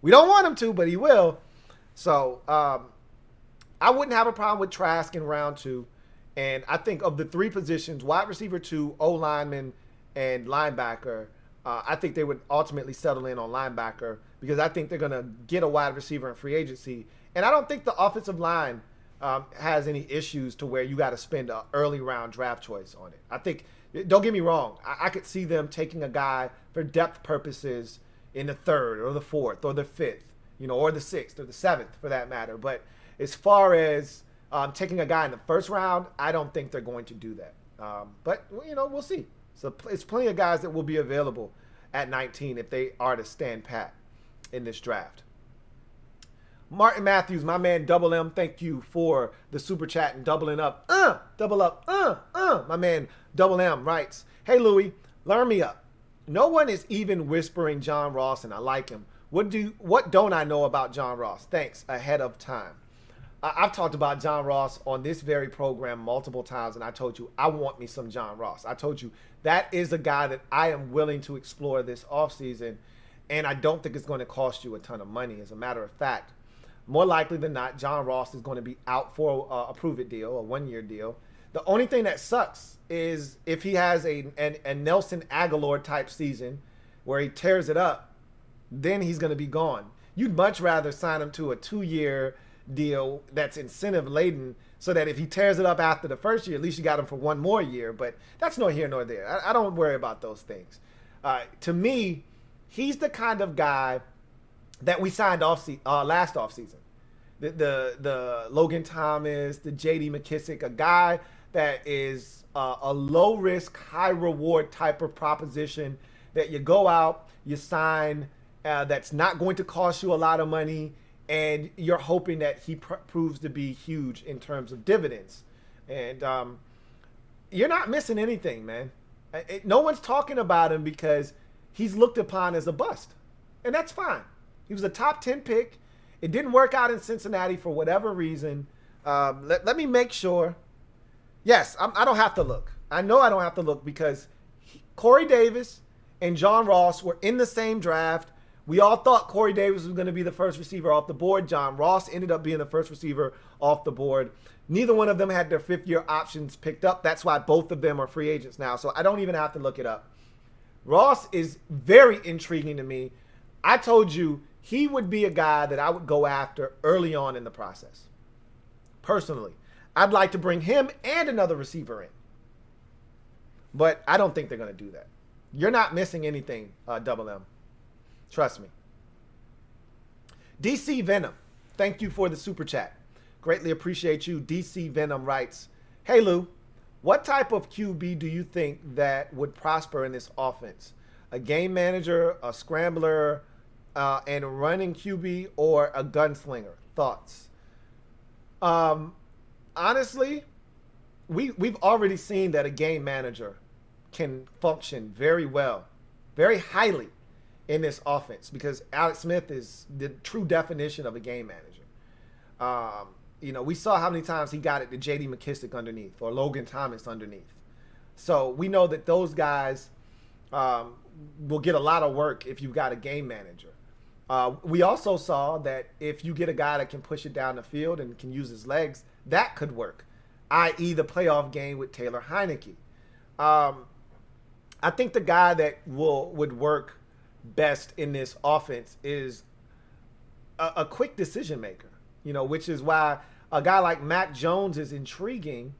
Speaker 1: We don't want him to, but he will. So I wouldn't have a problem with Trask in round 2. And I think of the 3 positions, wide receiver 2, O-lineman, and linebacker, I think they would ultimately settle in on linebacker because I think they're going to get a wide receiver in free agency. And I don't think the offensive line has any issues to where you got to spend an early round draft choice on it. I think, don't get me wrong, I could see them taking a guy for depth purposes in the 3rd or the 4th or the 5th, or the 6th or the 7th for that matter. But as far as taking a guy in the 1st round, I don't think they're going to do that. But we'll see. So it's plenty of guys that will be available at 19 if they are to stand pat in this draft. Martin Matthews, my man, Double M, thank you for the super chat and doubling up. Double up. My man, Double M writes, hey, Louie, learn me up. No one is even whispering John Ross, and I like him. What don't I know about John Ross? Thanks, ahead of time. I've talked about John Ross on this very program multiple times, and I told you I want me some John Ross. I told you that is a guy that I am willing to explore this offseason, and I don't think it's going to cost you a ton of money. As a matter of fact, more likely than not, John Ross is going to be out for a prove-it deal, a 1-year deal. The only thing that sucks is if he has a Nelson Aguilar type season where he tears it up, then he's going to be gone. You'd much rather sign him to a 2-year deal that's incentive laden so that if he tears it up after the 1st year, at least you got him for 1 more year. But that's no here nor there. I don't worry about those things. To me, he's the kind of guy that we signed last offseason. The Logan Thomas, the J.D. McKissick, a guy that is a low-risk, high-reward type of proposition that you go out, you sign, that's not going to cost you a lot of money, and you're hoping that he proves to be huge in terms of dividends. And you're not missing anything, man. No one's talking about him because he's looked upon as a bust. And that's fine. He was a top 10 pick. It didn't work out in Cincinnati for whatever reason. Let me make sure. Yes, I don't have to look. I know I don't have to look because Corey Davis and John Ross were in the same draft. We all thought Corey Davis was going to be the first receiver off the board. John Ross ended up being the first receiver off the board. Neither one of them had their 5th-year options picked up. That's why both of them are free agents now. So I don't even have to look it up. Ross is very intriguing to me. I told you he would be a guy that I would go after early on in the process. Personally, I'd like to bring him and another receiver in. But I don't think they're going to do that. You're not missing anything, Double M. Trust me. DC Venom, thank you for the super chat. Greatly appreciate you. DC Venom writes, hey, Lou, what type of QB do you think that would prosper in this offense? A game manager, a scrambler, and running QB or a gunslinger? Thoughts? Honestly, we've already seen that a game manager can function very well, very highly in this offense because Alex Smith is the true definition of a game manager. We saw how many times he got it to J.D. McKissick underneath or Logan Thomas underneath. So we know that those guys will get a lot of work if you've got a game manager. We also saw that if you get a guy that can push it down the field and can use his legs, that could work, i.e. the playoff game with Taylor Heineke. I think the guy that would work best in this offense is a quick decision maker, which is why a guy like Mac Jones is intriguing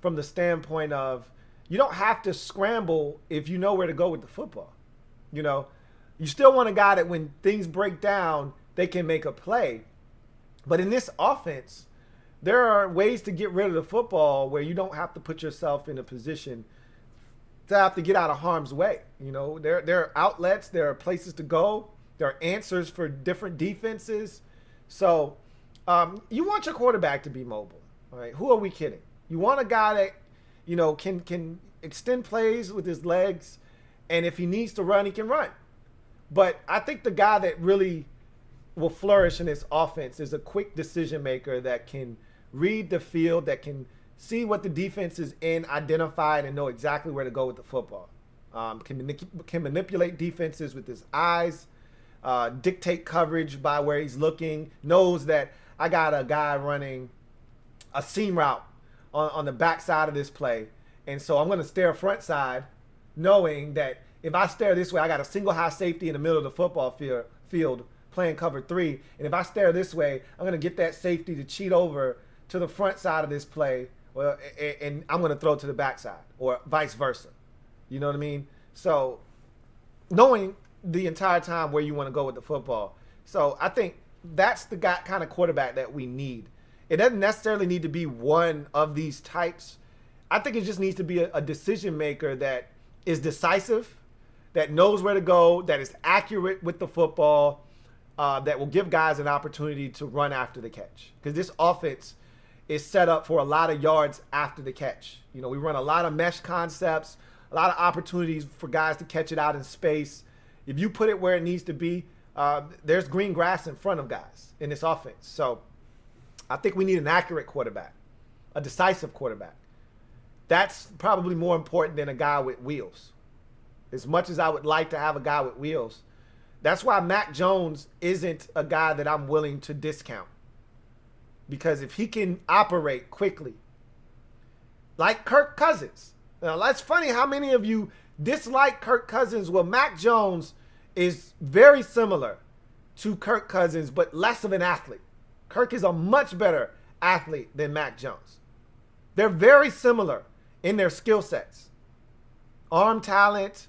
Speaker 1: from the standpoint of you don't have to scramble if you know where to go with the football. You still want a guy that when things break down, they can make a play. But in this offense, there are ways to get rid of the football where you don't have to put yourself in a position to have to get out of harm's way. There are outlets, there are places to go, there are answers for different defenses. So you want your quarterback to be mobile. All right? Who are we kidding? You want a guy that, can extend plays with his legs, and if he needs to run, he can run. But I think the guy that really will flourish in this offense is a quick decision maker that can read the field, that can see what the defense is in, identify it, and know exactly where to go with the football. Can manipulate defenses with his eyes, dictate coverage by where he's looking, knows that I got a guy running a seam route on the backside of this play, and so I'm going to stare front side, knowing that if I stare this way, I got a single high safety in the middle of the football field playing cover 3, and if I stare this way, I'm going to get that safety to cheat over to the front side of this play, and I'm going to throw to the backside, or vice versa. You know what I mean? So knowing the entire time where you want to go with the football. So I think that's the kind of quarterback that we need. It doesn't necessarily need to be one of these types. I think it just needs to be a decision maker that is decisive, that knows where to go, that is accurate with the football, that will give guys an opportunity to run after the catch. Because this offense is set up for a lot of yards after the catch. We run a lot of mesh concepts, a lot of opportunities for guys to catch it out in space. If you put it where it needs to be, there's green grass in front of guys in this offense. So I think we need an accurate quarterback, a decisive quarterback. That's probably more important than a guy with wheels. As much as I would like to have a guy with wheels, that's why Mac Jones isn't a guy that I'm willing to discount. Because if he can operate quickly, like Kirk Cousins. Now, that's funny how many of you dislike Kirk Cousins. Well, Mac Jones is very similar to Kirk Cousins, but less of an athlete. Kirk is a much better athlete than Mac Jones. They're very similar in their skill sets. Arm talent,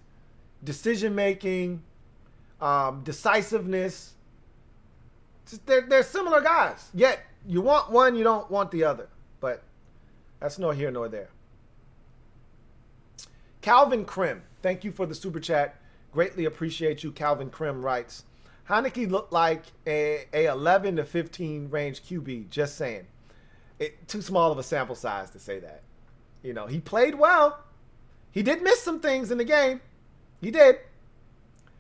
Speaker 1: decision-making, decisiveness. They're similar guys. Yet, you want one, you don't want the other. But that's nor here nor there. Calvin Krim, thank you for the super chat. Greatly appreciate you. Calvin Krim writes, Heineke looked like a 11 to 15 range QB, just saying. Too small of a sample size to say that. He played well. He did miss some things in the game. He did.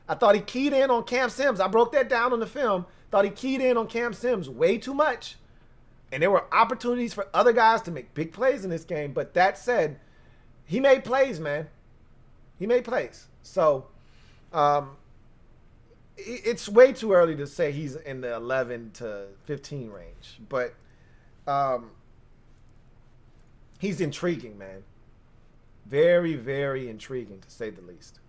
Speaker 1: I thought he keyed in on Cam Sims. I broke that down on the film. Thought he keyed in on Cam Sims way too much. And there were opportunities for other guys to make big plays in this game. But that said, he made plays, man. He made plays. So, it's way too early to say he's in the 11 to 15 range. But he's intriguing, man. Very, very intriguing, to say the least.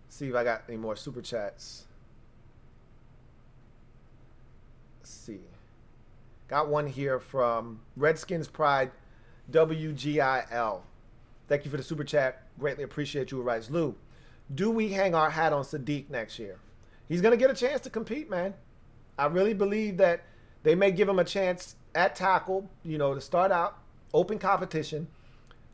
Speaker 1: See if I got any more super chats. Let's see. Got one here from Redskins Pride WGIL. Thank you for the super chat. Greatly appreciate you. It writes, Lou, do we hang our hat on Sadiq next year? He's going to get a chance to compete, man. I really believe that they may give him a chance at tackle, to start out, open competition.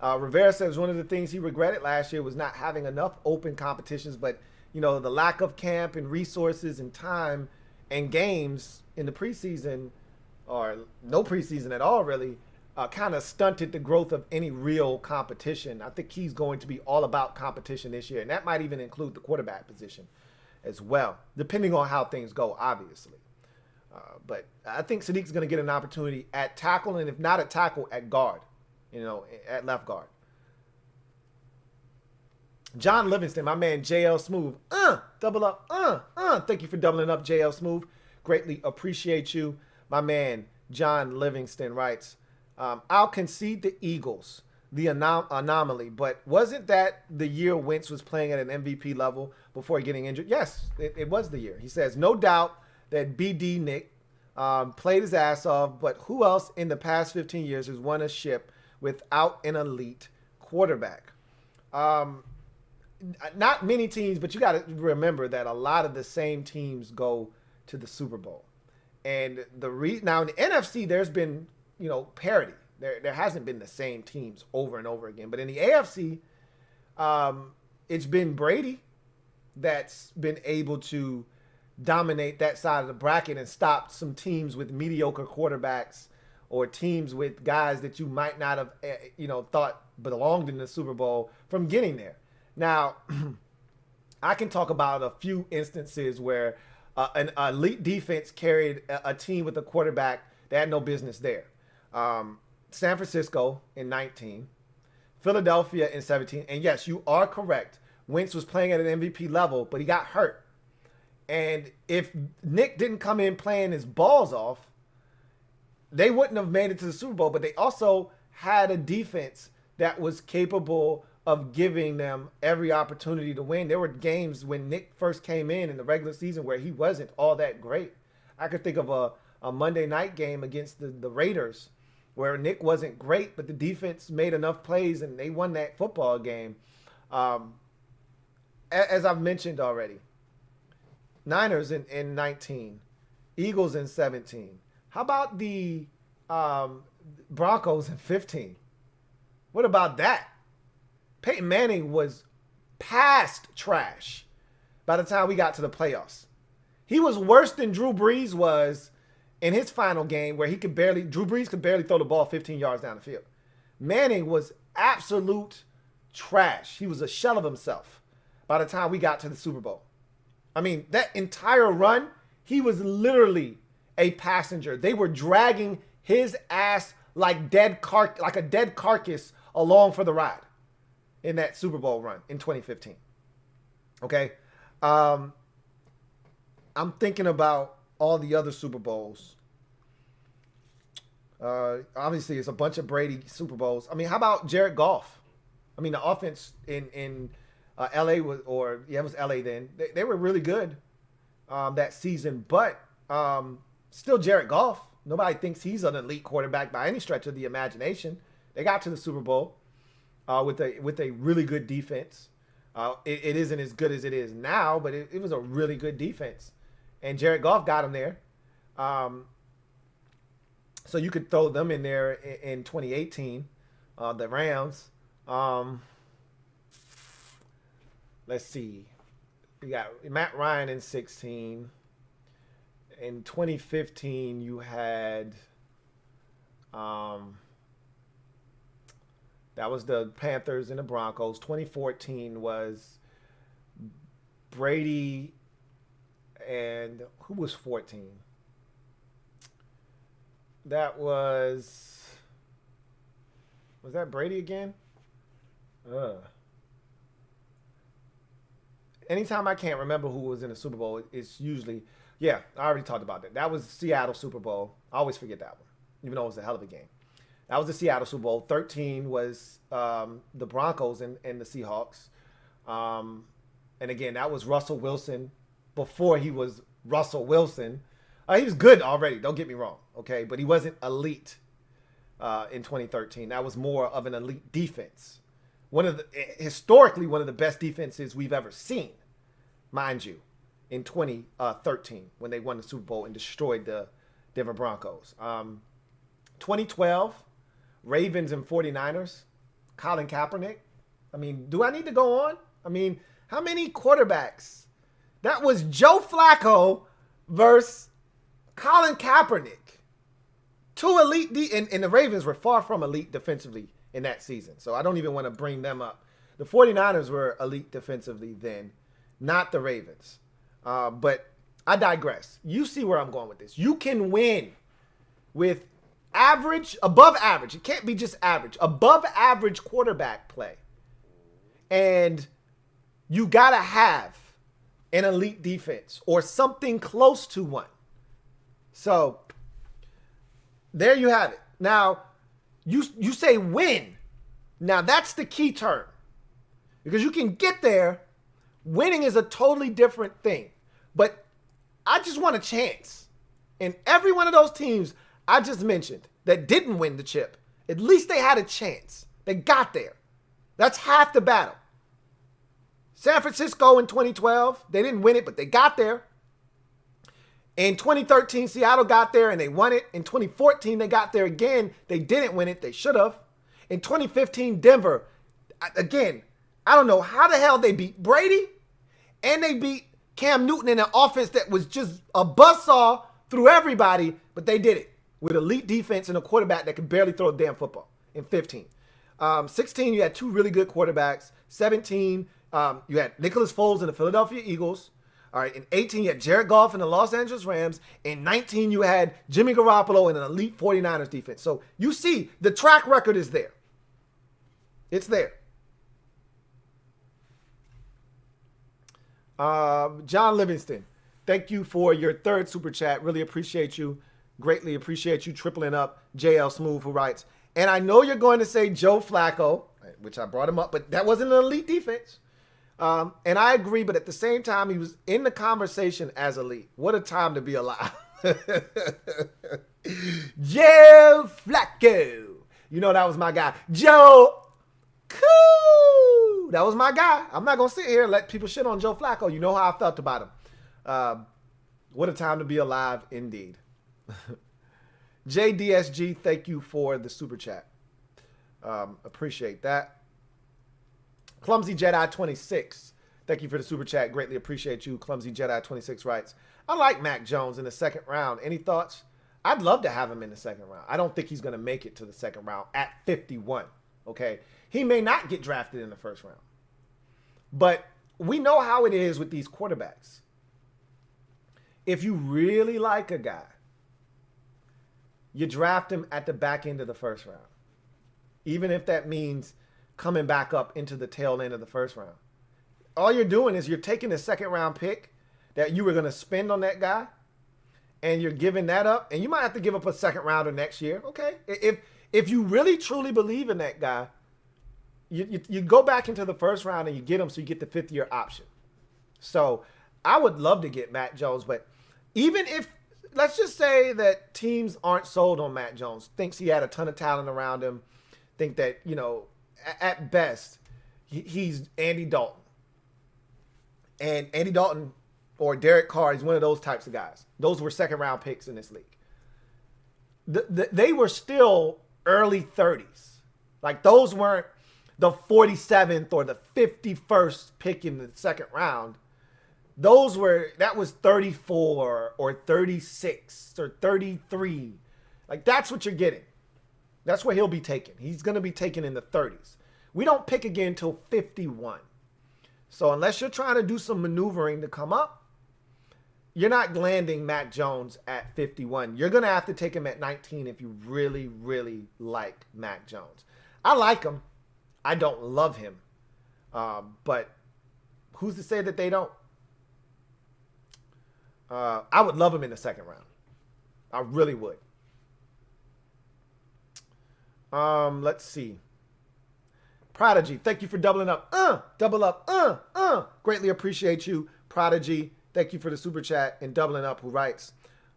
Speaker 1: Rivera says one of the things he regretted last year was not having enough open competitions, but the lack of camp and resources and time and games in the preseason, or no preseason at all, really, kind of stunted the growth of any real competition. I think he's going to be all about competition this year, and that might even include the quarterback position as well, depending on how things go, obviously. But I think Sadiq's going to get an opportunity at tackle, and if not at tackle, at guard, at left guard. John Livingston, my man JL Smooth. Double up. Thank you for doubling up, JL Smooth. Greatly appreciate you. My man John Livingston writes, I'll concede the Eagles, the anomaly, but wasn't that the year Wentz was playing at an MVP level before getting injured? Yes, it was the year. He says, no doubt that BD Nick played his ass off, but who else in the past 15 years has won a ship without an elite quarterback? Not many teams, but you got to remember that a lot of the same teams go to the Super Bowl. And now in the NFC, there's been, parity. There hasn't been the same teams over and over again. But in the AFC, it's been Brady that's been able to dominate that side of the bracket and stop some teams with mediocre quarterbacks or teams with guys that you might not have, thought belonged in the Super Bowl from getting there. Now, I can talk about a few instances where an elite defense carried a team with a quarterback that had no business there. San Francisco in 19, Philadelphia in 17. And yes, you are correct. Wentz was playing at an MVP level, but he got hurt. And if Nick didn't come in playing his balls off, they wouldn't have made it to the Super Bowl. But they also had a defense that was capable of giving them every opportunity to win. There were games when Nick first came in the regular season where he wasn't all that great. I could think of a Monday night game against the Raiders where Nick wasn't great, but the defense made enough plays and they won that football game. As I've mentioned already, Niners in 19, Eagles in 17. How about the Broncos in 15? What about that? Peyton Manning was past trash by the time we got to the playoffs. He was worse than Drew Brees was in his final game where Drew Brees could barely throw the ball 15 yards down the field. Manning was absolute trash. He was a shell of himself by the time we got to the Super Bowl. I mean, that entire run, he was literally a passenger. They were dragging his ass like a dead carcass along for the ride in that Super Bowl run in 2015. Okay? I'm thinking about all the other Super Bowls. Obviously, it's a bunch of Brady Super Bowls. I mean, how about Jared Goff? I mean, the offense in L.A. it was L.A. then. They were really good that season, but still Jared Goff. Nobody thinks he's an elite quarterback by any stretch of the imagination. They got to the Super Bowl with a really good defense. It isn't as good as it is now, but it was a really good defense. And Jared Goff got him there. So you could throw them in there in 2018, the Rams. Let's see. You got Matt Ryan in 16. In 2015, you had that was the Panthers and the Broncos. 2014 was Brady and who was 14? That was that Brady again? Anytime I can't remember who was in the Super Bowl, it's usually, I already talked about that. That was Seattle Super Bowl. I always forget that one, even though it was a hell of a game. That was the Seattle Super Bowl. 13 was the Broncos and the Seahawks. And again, that was Russell Wilson before he was Russell Wilson. He was good already, don't get me wrong, okay? But he wasn't elite in 2013. That was more of an elite defense. Historically, one of the best defenses we've ever seen, mind you, in 2013 when they won the Super Bowl and destroyed the Denver Broncos. 2012, Ravens and 49ers. Colin Kaepernick. I mean, do I need to go on? I mean, how many quarterbacks? That was Joe Flacco versus Colin Kaepernick. Two elite, and the Ravens were far from elite defensively in that season. So I don't even want to bring them up. The 49ers were elite defensively then, not the Ravens. But I digress. You see where I'm going with this. You can win with average, above average. It can't be just average. Above average quarterback play. And you got to have an elite defense or something close to one. So there you have it. Now, you say win. Now, that's the key term. Because you can get there. Winning is a totally different thing. But I just want a chance. And every one of those teams I just mentioned that didn't win the chip, at least they had a chance. They got there. That's half the battle. San Francisco in 2012, they didn't win it, but they got there. In 2013, Seattle got there and they won it. In 2014, they got there again. They didn't win it. They should have. In 2015, Denver, again, I don't know how the hell they beat Brady and they beat Cam Newton in an offense that was just a buzzsaw through everybody, but they did it with elite defense and a quarterback that could barely throw a damn football in 15. 16, you had two really good quarterbacks. 17, you had Nicholas Foles in the Philadelphia Eagles. All right, in 18, you had Jared Goff in the Los Angeles Rams. In 19, you had Jimmy Garoppolo in an elite 49ers defense. So you see, the track record is there. It's there. John Livingston, thank you for your third super chat. Really appreciate you. Greatly appreciate you tripling up. JL Smooth, who writes, and I know you're going to say Joe Flacco, which I brought him up, but that wasn't an elite defense. And I agree, but at the same time, he was in the conversation as elite. What a time to be alive. Joe Flacco. You know, that was my guy. Joe Cool. That was my guy. I'm not going to sit here and let people shit on Joe Flacco. You know how I felt about him. What a time to be alive, indeed. JDSG, thank you for the super chat. Appreciate that. Clumsy Jedi 26, thank you for the super chat. Greatly appreciate you. Clumsy Jedi 26 writes, I like Mac Jones in the second round. Any thoughts? I'd love to have him in the second round. I don't think he's going to make it to the second round at 51. Okay. He may not get drafted in the first round. But we know how it is with these quarterbacks. If you really like a guy, you draft him at the back end of the first round. Even if that means coming back up into the tail end of the first round. All you're doing is you're taking the second round pick that you were going to spend on that guy, and you're giving that up, and you might have to give up a second rounder next year. Okay. If you really truly believe in that guy, you go back into the first round and you get him so you get the fifth-year option. So I would love to get Mac Jones, but even if, let's just say that teams aren't sold on Mac Jones, thinks he had a ton of talent around him, think that, you know, at best, he's Andy Dalton. And Andy Dalton or Derek Carr is one of those types of guys. Those were second-round picks in this league. They were still early 30s. Like, those weren't the 47th or the 51st pick in the second round. That was 34 or 36 or 33. Like, that's what you're getting. That's where he'll be taken. He's going to be taken in the 30s. We don't pick again until 51. So unless you're trying to do some maneuvering to come up, you're not landing Mac Jones at 51. You're going to have to take him at 19 if you really, really like Mac Jones. I like him. I don't love him. But who's to say that they don't? I would love him in the second round. I really would. Let's see. Prodigy, thank you for doubling up. Double up. Greatly appreciate you, Prodigy. Thank you for the super chat and doubling up, who writes,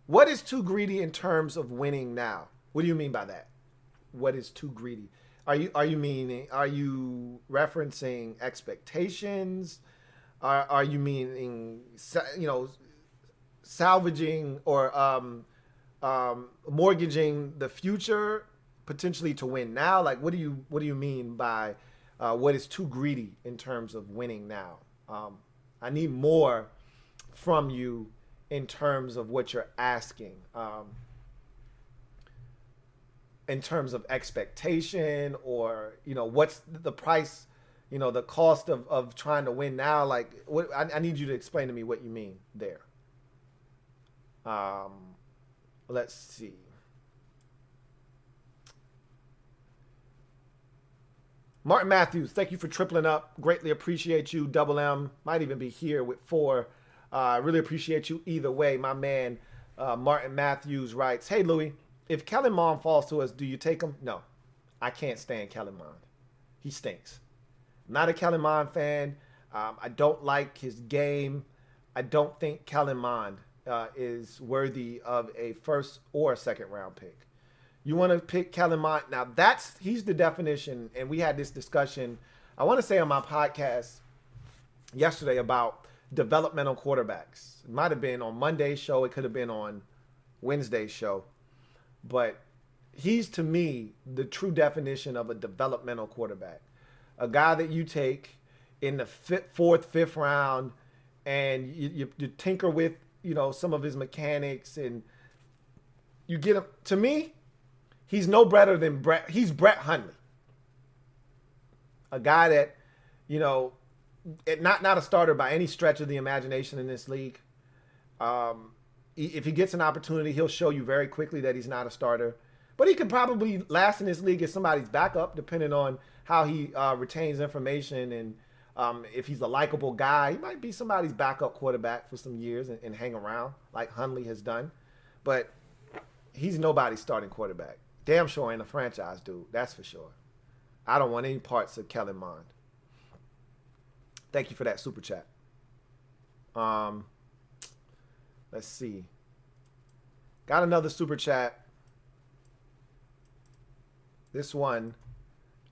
Speaker 1: what is too greedy in terms of winning now? What do you mean by that? What is too greedy? Are you referencing expectations? Are you meaning, salvaging or mortgaging the future potentially to win now? Like, what do you mean by what is too greedy in terms of winning now? I need more from you in terms of what you're asking, in terms of expectation, or what's the price, the cost of trying to win now. Like, what I need you to explain to me what you mean there. Let's see. Martin Matthews, thank you for tripling up. Greatly appreciate you. Double M might even be here with 4. Really appreciate you either way. My man Martin Matthews writes, hey, Louie, if Kellen Mond falls to us, do you take him? No, I can't stand Kellen Mond. He stinks. I'm not a Kellen Mond fan. I don't like his game. I don't think Kellen Mond is worthy of a first or a second round pick. You want to pick Kellen Mond. Now, he's the definition, and we had this discussion, I want to say on my podcast yesterday, about developmental quarterbacks. It might have been on Monday's show. It could have been on Wednesday's show. But he's, to me, the true definition of a developmental quarterback. A guy that you take in the 4th, 5th round, and you tinker with, some of his mechanics, and you get him. To me, he's no better than Brett. He's Brett Hundley. A guy that, not a starter by any stretch of the imagination in this league. If he gets an opportunity, he'll show you very quickly that he's not a starter. But he could probably last in this league as somebody's backup, depending on how he retains information, and if he's a likable guy, he might be somebody's backup quarterback for some years and hang around like Hundley has done. But he's nobody's starting quarterback. Damn sure ain't a franchise dude, that's for sure. I don't want any parts of Kellen Mond. Thank you for that super chat. Let's see. Got another super chat. This one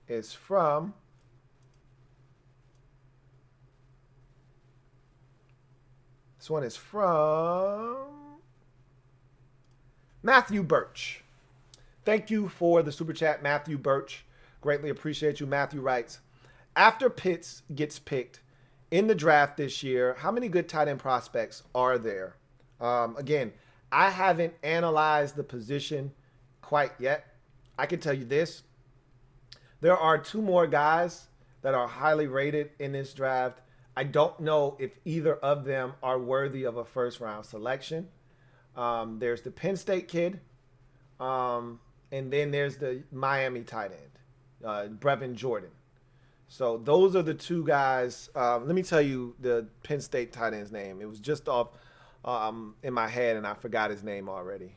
Speaker 1: is from Matthew Birch. Thank you for the super chat, Matthew Birch. Greatly appreciate you. Matthew writes, after Pitts gets picked in the draft this year, how many good tight end prospects are there? Again, I haven't analyzed the position quite yet. I can tell you this. There are 2 more guys that are highly rated in this draft. I don't know if either of them are worthy of a first-round selection. There's the Penn State kid, and then there's the Miami tight end, Brevin Jordan. So those are the 2 guys. Let me tell you the Penn State tight end's name. It was just off in my head, and I forgot his name already.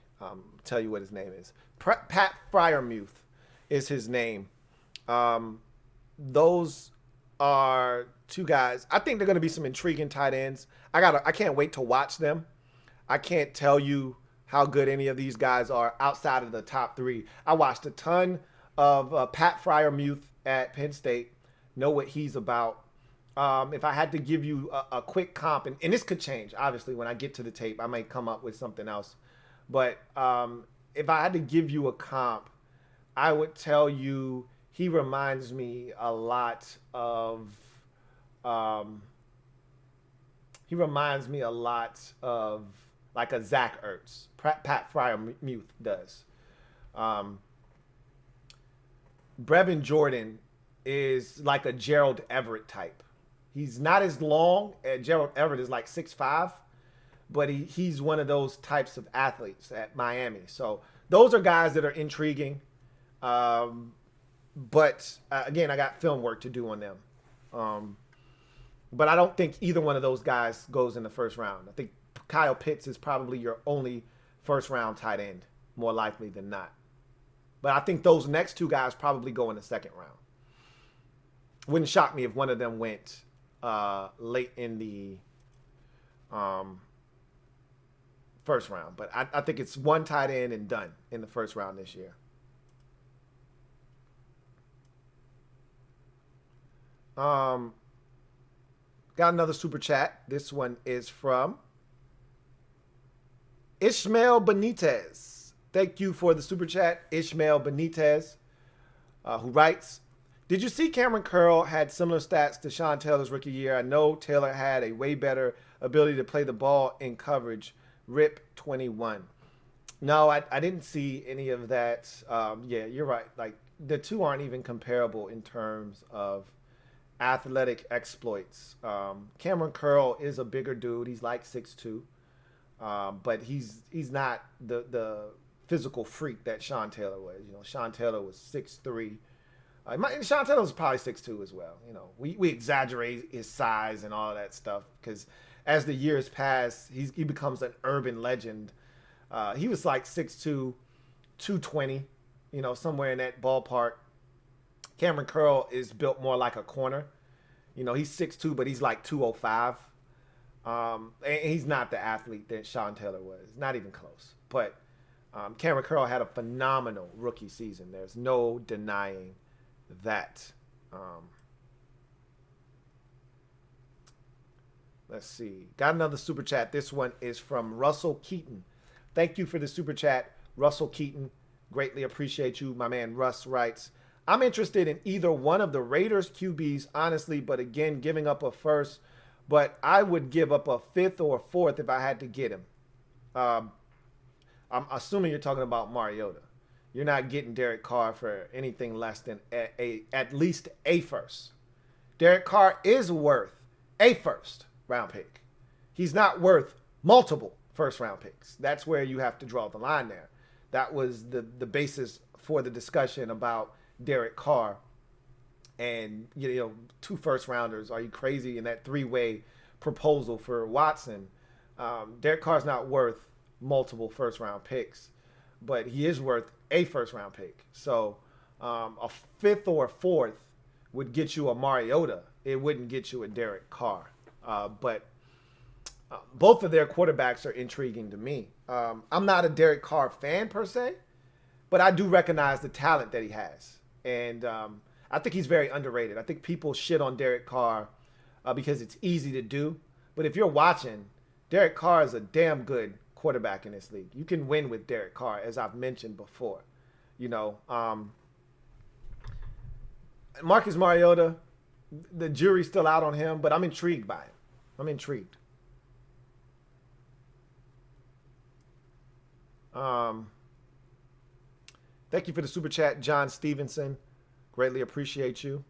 Speaker 1: Tell you what his name is. Pat Fryermuth is his name. Those are 2 guys. I think they're going to be some intriguing tight ends. I can't wait to watch them. I can't tell you how good any of these guys are outside of the top 3. I watched a ton of Pat Fryermuth at Penn State. Know what he's about. If I had to give you a quick comp, and this could change, obviously, when I get to the tape, I might come up with something else. But if I had to give you a comp, I would tell you he reminds me a lot of like a Zach Ertz. Pat Fryermuth does. Brevin Jordan is like a Gerald Everett type. He's not as long. Gerald Everett is like 6'5", but he's one of those types of athletes at Miami. So those are guys that are intriguing. But again, I got film work to do on them. But I don't think either one of those guys goes in the first round. I think Kyle Pitts is probably your only first-round tight end, more likely than not. But I think those next 2 guys probably go in the second round. Wouldn't shock me if one of them went late in the first round. But I think it's 1 tight end and done in the first round this year. Got another super chat. This one is from Ishmael Benitez. Thank you for the super chat, Ishmael Benitez, who writes, did you see Cameron Curl had similar stats to Sean Taylor's rookie year? I know Taylor had a way better ability to play the ball in coverage. Rip 21. No, I didn't see any of that. Yeah, you're right. Like, the two aren't even comparable in terms of athletic exploits. Cameron Curl is a bigger dude. He's like 6'2", but he's not the physical freak that Sean Taylor was. You know, Sean Taylor was 6'3". Sean Taylor was probably 6'2" as well. You know, we exaggerate his size and all of that stuff because as the years pass, he becomes an urban legend. He was like 6'2", 220, you know, somewhere in that ballpark. Cameron Curl is built more like a corner. You know, he's 6'2", but he's like 205. And he's not the athlete that Sean Taylor was. Not even close. But Cameron Curl had a phenomenal rookie season. There's no denying that. Let's see. Got another super chat. This one is from Russell Keaton. Thank you for the super chat, Russell Keaton. Greatly appreciate you. My man Russ writes, I'm interested in either one of the Raiders QBs, honestly, but again, giving up a first. But I would give up a fifth or a fourth if I had to get him. I'm assuming you're talking about Mariota. You're not getting Derek Carr for anything less than at least a first. Derek Carr is worth a first round pick. He's not worth multiple first round picks. That's where you have to draw the line there. That was the basis for the discussion about Derek Carr. And, you know, 2 first rounders. Are you crazy? In that 3-way proposal for Watson. Derek Carr's not worth multiple first round picks, but he is worth a first round pick. So a fifth or a fourth would get you a Mariota. It wouldn't get you a Derek Carr. But both of their quarterbacks are intriguing to me. I'm not a Derek Carr fan per se, but I do recognize the talent that he has. And I think he's very underrated. I think people shit on Derek Carr because it's easy to do. But if you're watching, Derek Carr is a damn good quarterback in this league. You can win with Derek Carr, as I've mentioned before. You know, Marcus Mariota, the jury's still out on him, but I'm intrigued by him. I'm intrigued. Thank you for the super chat, John Stevenson. Greatly appreciate you.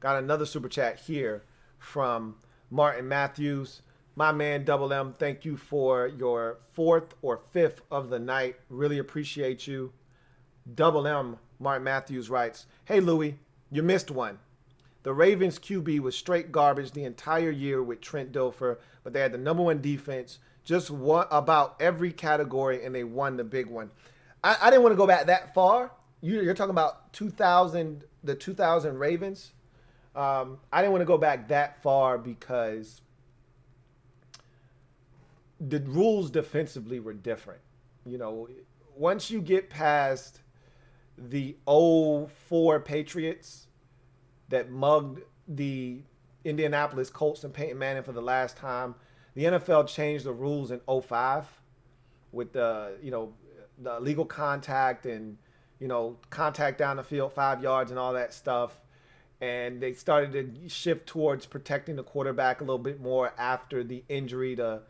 Speaker 1: Got another super chat here from Martin Matthews. My man, Double M, thank you for your 4th or 5th of the night. Really appreciate you. Double M, Martin Matthews writes, hey, Louie, you missed one. The Ravens QB was straight garbage the entire year with Trent Dilfer, but they had the #1 defense, just won about every category, and they won the big one. I didn't want to go back that far. You're talking about the 2000 Ravens. I didn't want to go back that far because the rules defensively were different. You know, once you get past the 04 Patriots that mugged the Indianapolis Colts and Peyton Manning for the last time, the NFL changed the rules in 05 with the illegal contact and, contact down the field 5 yards and all that stuff. And they started to shift towards protecting the quarterback a little bit more after the injury to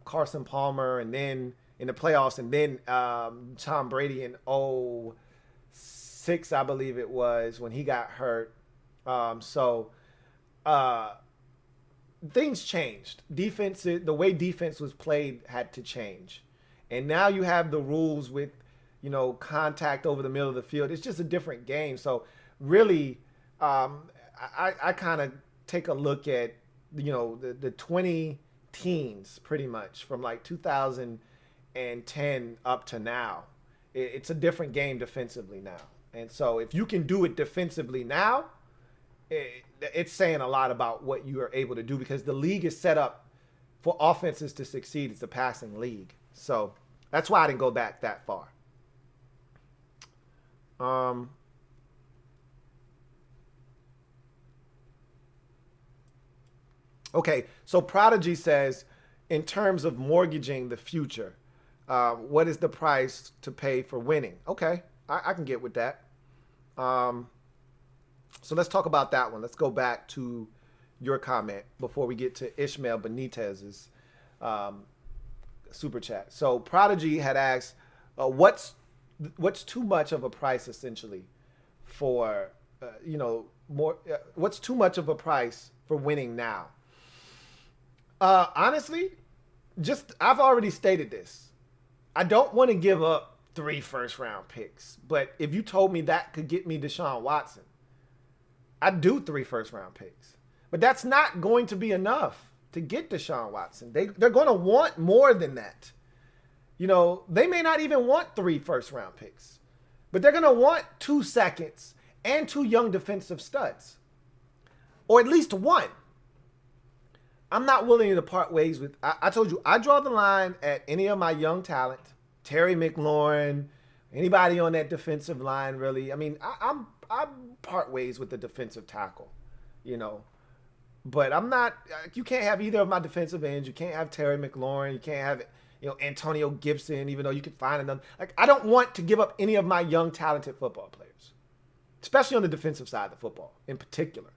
Speaker 1: Carson Palmer, and then in the playoffs, and then Tom Brady in 06, I believe it was, when he got hurt. Things changed. The way defense was played had to change. And now you have the rules with, contact over the middle of the field. It's just a different game. So really, I kind of take a look at, the 20 teens pretty much from like 2010 up to now. It's a different game defensively now. And so if you can do it defensively now, it's saying a lot about what you are able to do, because the league is set up for offenses to succeed. It's a passing league. So that's why I didn't go back that far. Okay, so Prodigy says, in terms of mortgaging the future, What is the price to pay for winning? Okay, I can get with that. So let's talk about that one. Let's go back to your comment before we get to Ishmael Benitez's super chat. So Prodigy had asked, what's too much of a price essentially for what's too much of a price for winning now? Honestly, I've already stated this. I don't want to give up 3 first-round picks, but if you told me that could get me Deshaun Watson, I'd do 3 first-round picks. But that's not going to be enough to get Deshaun Watson. They're going to want more than that. They may not even want 3 first-round picks, but they're going to want 2 seconds and 2 young defensive studs, or at least 1. I'm not willing to part ways with. I told you, I draw the line at any of my young talent, Terry McLaurin, anybody on that defensive line. Really, I mean, I'm part ways with the defensive tackle, but I'm not. You can't have either of my defensive ends. You can't have Terry McLaurin. You can't have Antonio Gibson, even though you could find another. I don't want to give up any of my young talented football players, especially on the defensive side of the football in particular,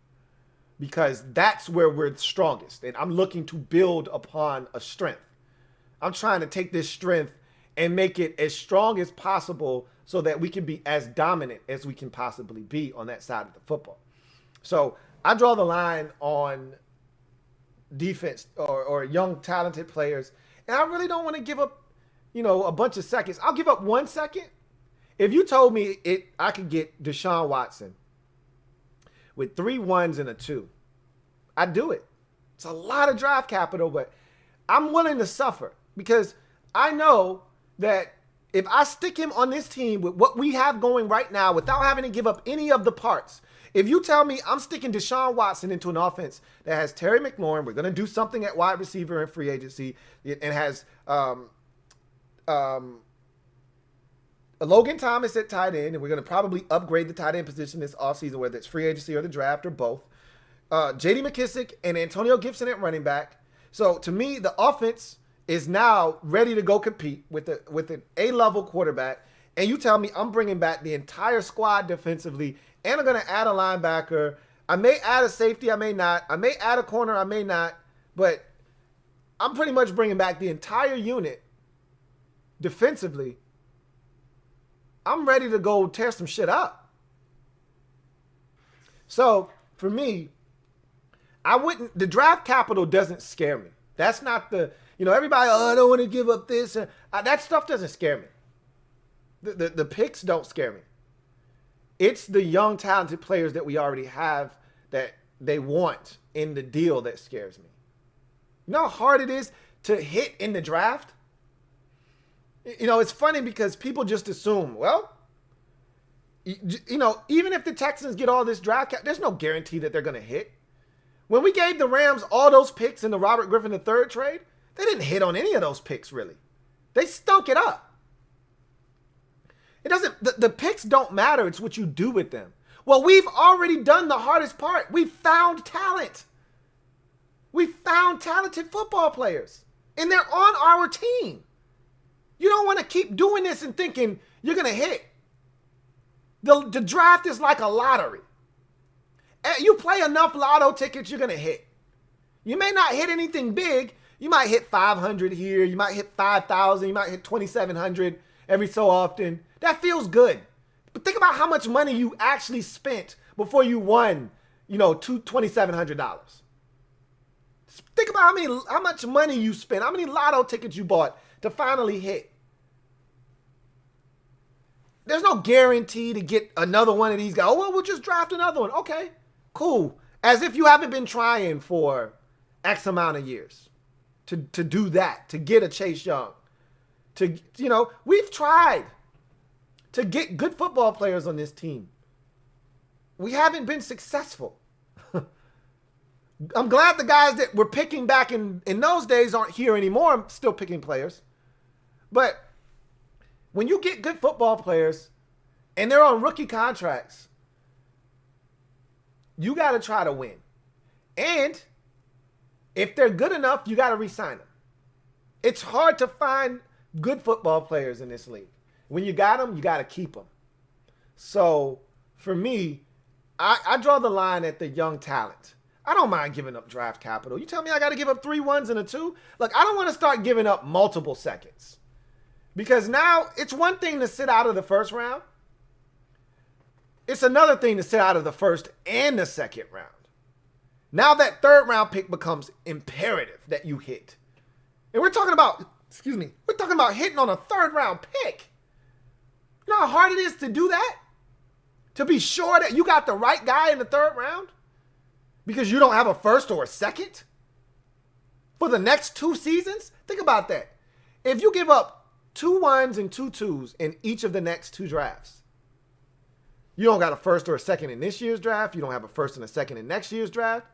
Speaker 1: because that's where we're strongest. And I'm looking to build upon a strength. I'm trying to take this strength and make it as strong as possible so that we can be as dominant as we can possibly be on that side of the football. So I draw the line on defense or young talented players. And I really don't want to give up, a bunch of seconds. I'll give up 1 second. If you told me I could get Deshaun Watson with 3 1s and a 2, I'd do it. It's a lot of draft capital, but I'm willing to suffer because I know that if I stick him on this team with what we have going right now without having to give up any of the parts, if you tell me I'm sticking Deshaun Watson into an offense that has Terry McLaurin, we're going to do something at wide receiver in free agency, and has Logan Thomas at tight end, and we're going to probably upgrade the tight end position this offseason, whether it's free agency or the draft or both. J.D. McKissick and Antonio Gibson at running back. So to me, the offense is now ready to go compete with an A-level quarterback. And you tell me I'm bringing back the entire squad defensively, and I'm going to add a linebacker. I may add a safety, I may not. I may add a corner, I may not. But I'm pretty much bringing back the entire unit defensively. I'm ready to go tear some shit up. So for me, the draft capital doesn't scare me. That's not everybody, I don't want to give up this. That stuff doesn't scare me. The picks don't scare me. It's the young, talented players that we already have that they want in the deal that scares me. You know how hard it is to hit in the draft? It's funny because people just assume, even if the Texans get all this draft cap, there's no guarantee that they're going to hit. When we gave the Rams all those picks in the Robert Griffin III trade, they didn't hit on any of those picks, really. They stunk it up. The picks don't matter. It's what you do with them. Well, we've already done the hardest part. We found talent. We found talented football players, and they're on our team. You don't want to keep doing this and thinking you're going to hit. The draft is like a lottery. You play enough lotto tickets, you're going to hit. You may not hit anything big. You might hit 500 here. You might hit 5,000. You might hit 2,700 every so often. That feels good. But think about how much money you actually spent before you won, $2,700. Think about how much money you spent, how many lotto tickets you bought to finally hit. There's no guarantee to get another one of these guys. Oh, well, we'll just draft another one. Okay, cool. As if you haven't been trying for X amount of years to do that, to get a Chase Young. We've tried to get good football players on this team. We haven't been successful. I'm glad the guys that were picking back in those days aren't here anymore. I'm still picking players. But when you get good football players and they're on rookie contracts, you got to try to win. And if they're good enough, you got to re-sign them. It's hard to find good football players in this league. When you got them, you got to keep them. So for me, I draw the line at the young talent. I don't mind giving up draft capital. You tell me I got to give up 3 1s and a 2? Look, I don't want to start giving up multiple seconds. Because now it's one thing to sit out of the first round. It's another thing to sit out of the first and the second round. Now that third round pick becomes imperative that you hit. And we're talking about, we're talking about hitting on a third round pick. You know how hard it is to do that? To be sure that you got the right guy in the third round? Because you don't have a first or a second? For the next 2 seasons? Think about that. If you give up 2 1s and 2 2s in each of the next 2 drafts, you don't got a first or a second in this year's draft. You don't have a first and a second in next year's draft.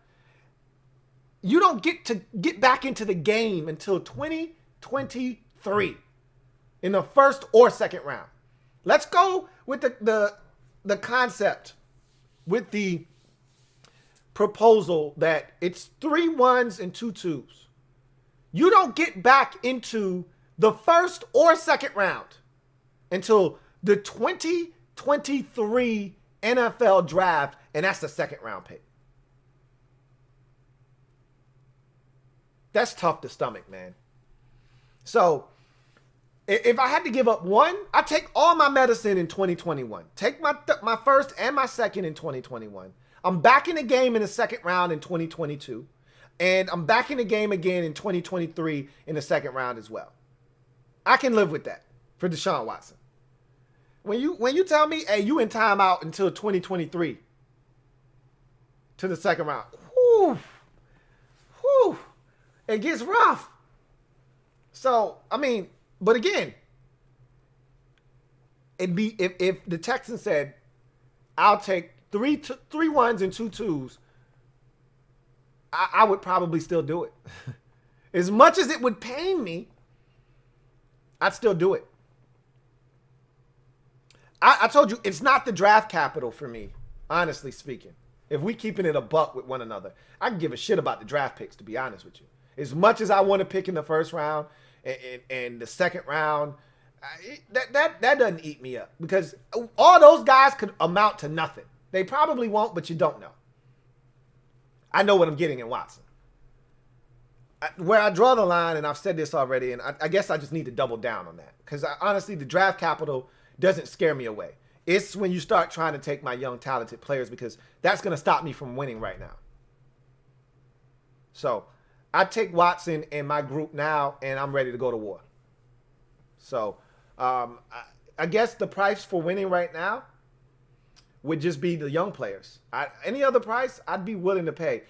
Speaker 1: You don't get to get back into the game until 2023 in the first or second round. Let's go with the concept, with the proposal that it's 3 1s and 2 2s. You don't get back into the first or second round until the 2023 NFL draft, and that's the second round pick. That's tough to stomach, man. So if I had to give up one, I take all my medicine in 2021. Take my first and my second in 2021. I'm back in the game in the second round in 2022. And I'm back in the game again in 2023 in the second round as well. I can live with that for Deshaun Watson. When you tell me, hey, you in timeout until 2023 to the second round, it gets rough. So, I mean, but again, it'd be if the Texans said, I'll take 3 1s and 2 2s, I would probably still do it. As much as it would pain me, I'd still do it. I told you, it's not the draft capital for me, honestly speaking. If we keeping it a buck with one another, I can give a shit about the draft picks, to be honest with you. As much as I want to pick in the first round and the second round, that doesn't eat me up. Because all those guys could amount to nothing. They probably won't, but you don't know. I know what I'm getting in Watson. Where I draw the line, and I've said this already, and I guess I just need to double down on that. Because honestly, the draft capital doesn't scare me away. It's when you start trying to take my young, talented players, because that's going to stop me from winning right now. So I take Watson in my group now, and I'm ready to go to war. So I guess the price for winning right now would just be the young players. Any other price, I'd be willing to pay.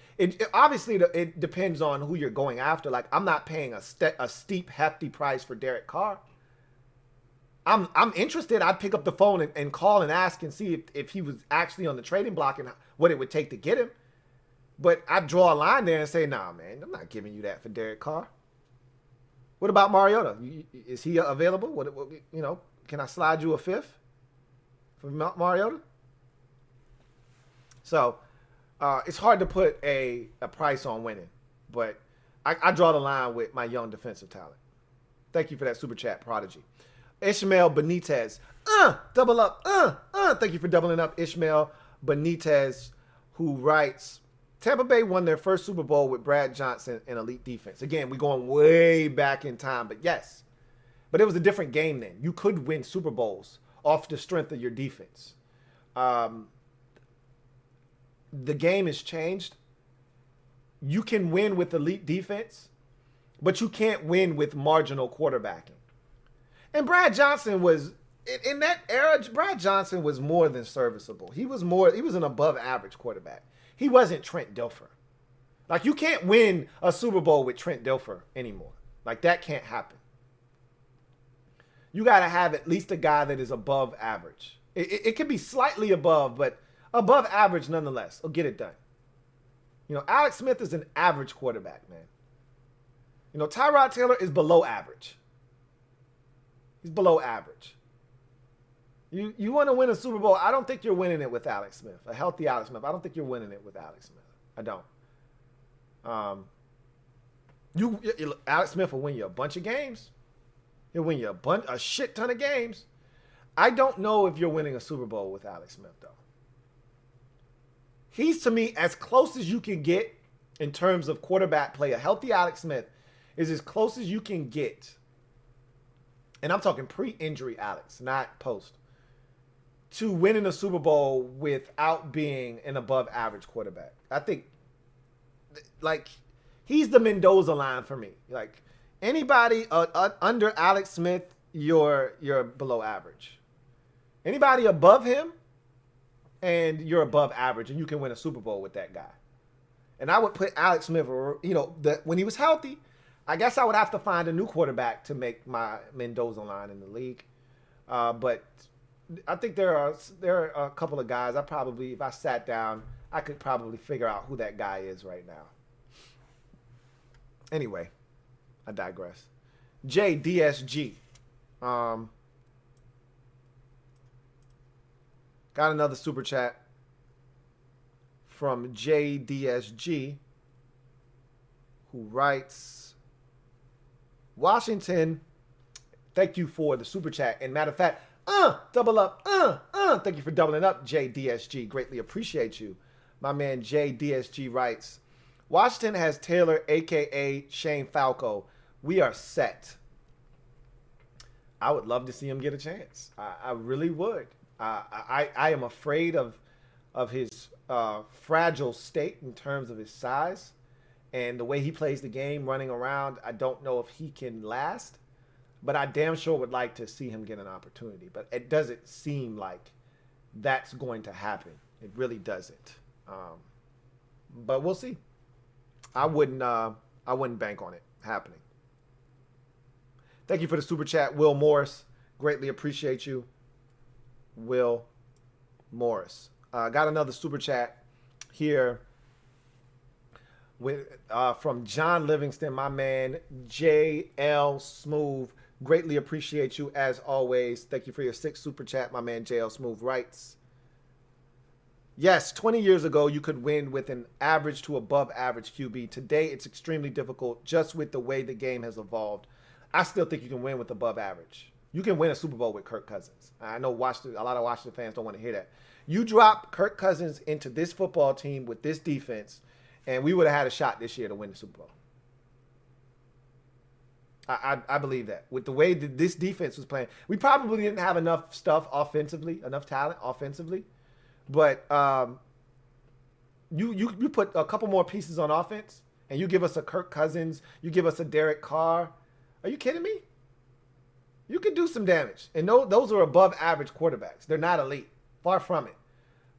Speaker 1: Obviously, it depends on who you're going after. Like, I'm not paying a steep, hefty price for Derek Carr. I'm interested. I'd pick up the phone and call and ask and see if he was actually on the trading block and what it would take to get him. But I'd draw a line there and say, nah, man, I'm not giving you that for Derek Carr. What about Mariota? Is he available? What, can I slide you a fifth for Mariota? So it's hard to put a price on winning, but I draw the line with my young defensive talent. Thank you for that super chat, Prodigy. Ishmael Benitez, double up, thank you for doubling up, Ishmael Benitez, who writes, Tampa Bay won their first Super Bowl with Brad Johnson and elite defense. Again, we're going way back in time, but yes. But it was a different game then. You could win Super Bowls off the strength of your defense. The game has changed. You can win with elite defense, but you can't win with marginal quarterbacking. And Brad Johnson was, in that era, Brad Johnson was more than serviceable. He was an above average quarterback. He wasn't Trent Dilfer. Like, you can't win a Super Bowl with Trent Dilfer anymore. Like, that can't happen. You got to have at least a guy that is above average. It could be slightly above, but above average nonetheless. Will get it done. Alex Smith is an average quarterback, man. Tyrod Taylor is below average. He's below average. You want to win a Super Bowl, I don't think you're winning it with Alex Smith. A healthy Alex Smith. I don't think you're winning it with Alex Smith. I don't. Alex Smith will win you a bunch of games. He'll win you a shit ton of games. I don't know if you're winning a Super Bowl with Alex Smith, though. He's, to me, as close as you can get in terms of quarterback play. A healthy Alex Smith is as close as you can get. And I'm talking pre-injury Alex, not post. To winning a Super Bowl without being an above-average quarterback. I think, like, he's the Mendoza line for me. Like, anybody under Alex Smith, you're below average. Anybody above him, and you're above average, and you can win a Super Bowl with that guy. And I would put Alex Smith, when he was healthy, I guess I would have to find a new quarterback to make my Mendoza line in the league. But I think there are a couple of guys. If I sat down, I could probably figure out who that guy is right now. Anyway, I digress. JDSG. Got another super chat from JDSG, who writes, Washington, thank you for the super chat. And matter of fact, double up, thank you for doubling up, JDSG. Greatly appreciate you. My man JDSG writes, Washington has Taylor, a.k.a. Shane Falco. We are set. I would love to see him get a chance. I really would. I am afraid of his fragile state in terms of his size and the way he plays the game running around. I don't know if he can last, but I damn sure would like to see him get an opportunity. But it doesn't seem like that's going to happen. It really doesn't. But we'll see. I wouldn't bank on it happening. Thank you for the super chat, Will Morris. Greatly appreciate you, Will Morris. Got another super chat here from John Livingston, my man, JL Smooth. Greatly appreciate you as always. Thank you for your 6th super chat, my man JL Smooth writes. Yes, 20 years ago, you could win with an average to above average QB. Today, it's extremely difficult just with the way the game has evolved. I still think you can win with above average. You can win a Super Bowl with Kirk Cousins. I know a lot of Washington fans don't want to hear that. You drop Kirk Cousins into this football team with this defense, and we would have had a shot this year to win the Super Bowl. I believe that. With the way that this defense was playing, we probably didn't have enough stuff offensively, enough talent offensively. But you put a couple more pieces on offense, and you give us a Kirk Cousins, you give us a Derek Carr. Are you kidding me? You can do some damage. And those are above average quarterbacks. They're not elite. Far from it.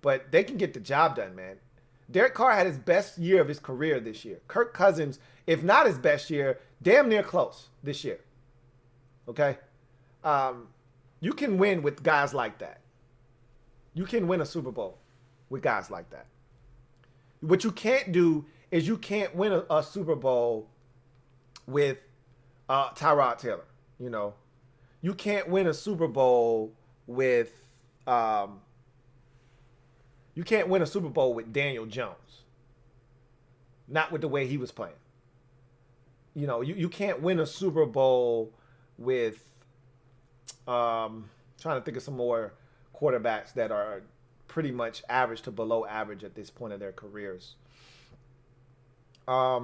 Speaker 1: But they can get the job done, man. Derek Carr had his best year of his career this year. Kirk Cousins, if not his best year, damn near close this year. Okay? You can win with guys like that. You can win a Super Bowl with guys like that. What you can't do is you can't win a Super Bowl with Tyrod Taylor. You know, you can't win a Super Bowl with Daniel Jones. Not with the way he was playing. You know, you can't win a Super Bowl with trying to think of some more quarterbacks that are pretty much average to below average at this point of their careers. I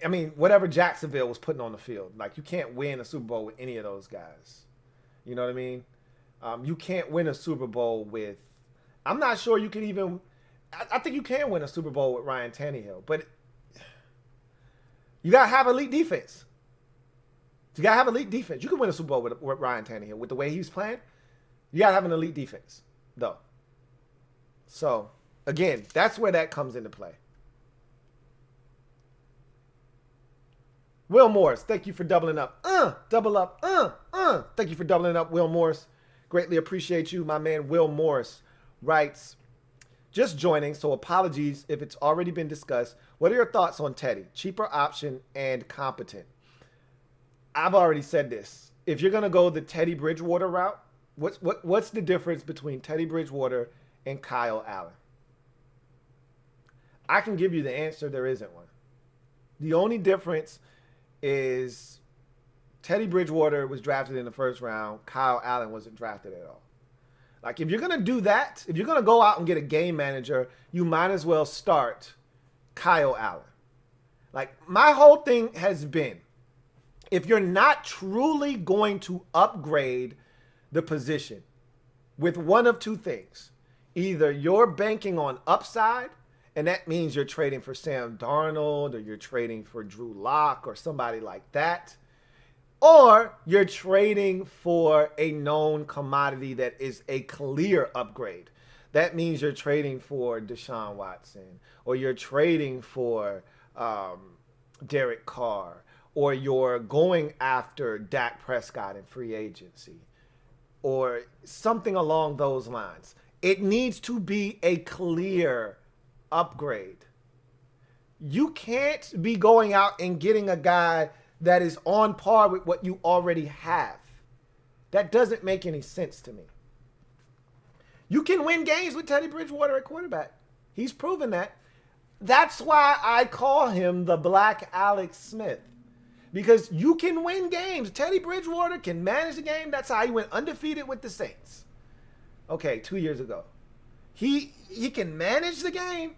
Speaker 1: mean, whatever Jacksonville was putting on the field, like, you can't win a Super Bowl with any of those guys. You know what I mean? You can't win a Super Bowl with, I'm not sure you can even, I think you can win a Super Bowl with Ryan Tannehill, but you got to have elite defense. You got to have elite defense. You can win a Super Bowl with Ryan Tannehill. With the way he's playing, you got to have an elite defense, though. So, again, that's where that comes into play. Will Morris, thank you for doubling up. Double up. Thank you for doubling up, Will Morris. Greatly appreciate you. My man Will Morris writes, just joining, so apologies if it's already been discussed. What are your thoughts on Teddy? Cheaper option and competent. I've already said this. If you're going to go the Teddy Bridgewater route, what's the difference between Teddy Bridgewater and Kyle Allen? I can give you the answer. There isn't one. The only difference is Teddy Bridgewater was drafted in the first round. Kyle Allen wasn't drafted at all. Like, if you're going to do that, if you're going to go out and get a game manager, you might as well start Kyle Allen. Like, my whole thing has been, if you're not truly going to upgrade the position with one of two things, either you're banking on upside, and that means you're trading for Sam Darnold or you're trading for Drew Lock or somebody like that, or you're trading for a known commodity that is a clear upgrade. That means you're trading for Deshaun Watson, or you're trading for Derek Carr, or you're going after Dak Prescott in free agency, or something along those lines. It needs to be a clear upgrade. You can't be going out and getting a guy that is on par with what you already have. That doesn't make any sense to me. You can win games with Teddy Bridgewater at quarterback. He's proven that. That's why I call him the Black Alex Smith. Because you can win games. Teddy Bridgewater can manage the game. That's how he went undefeated with the Saints. Okay, 2 years ago. He can manage the game.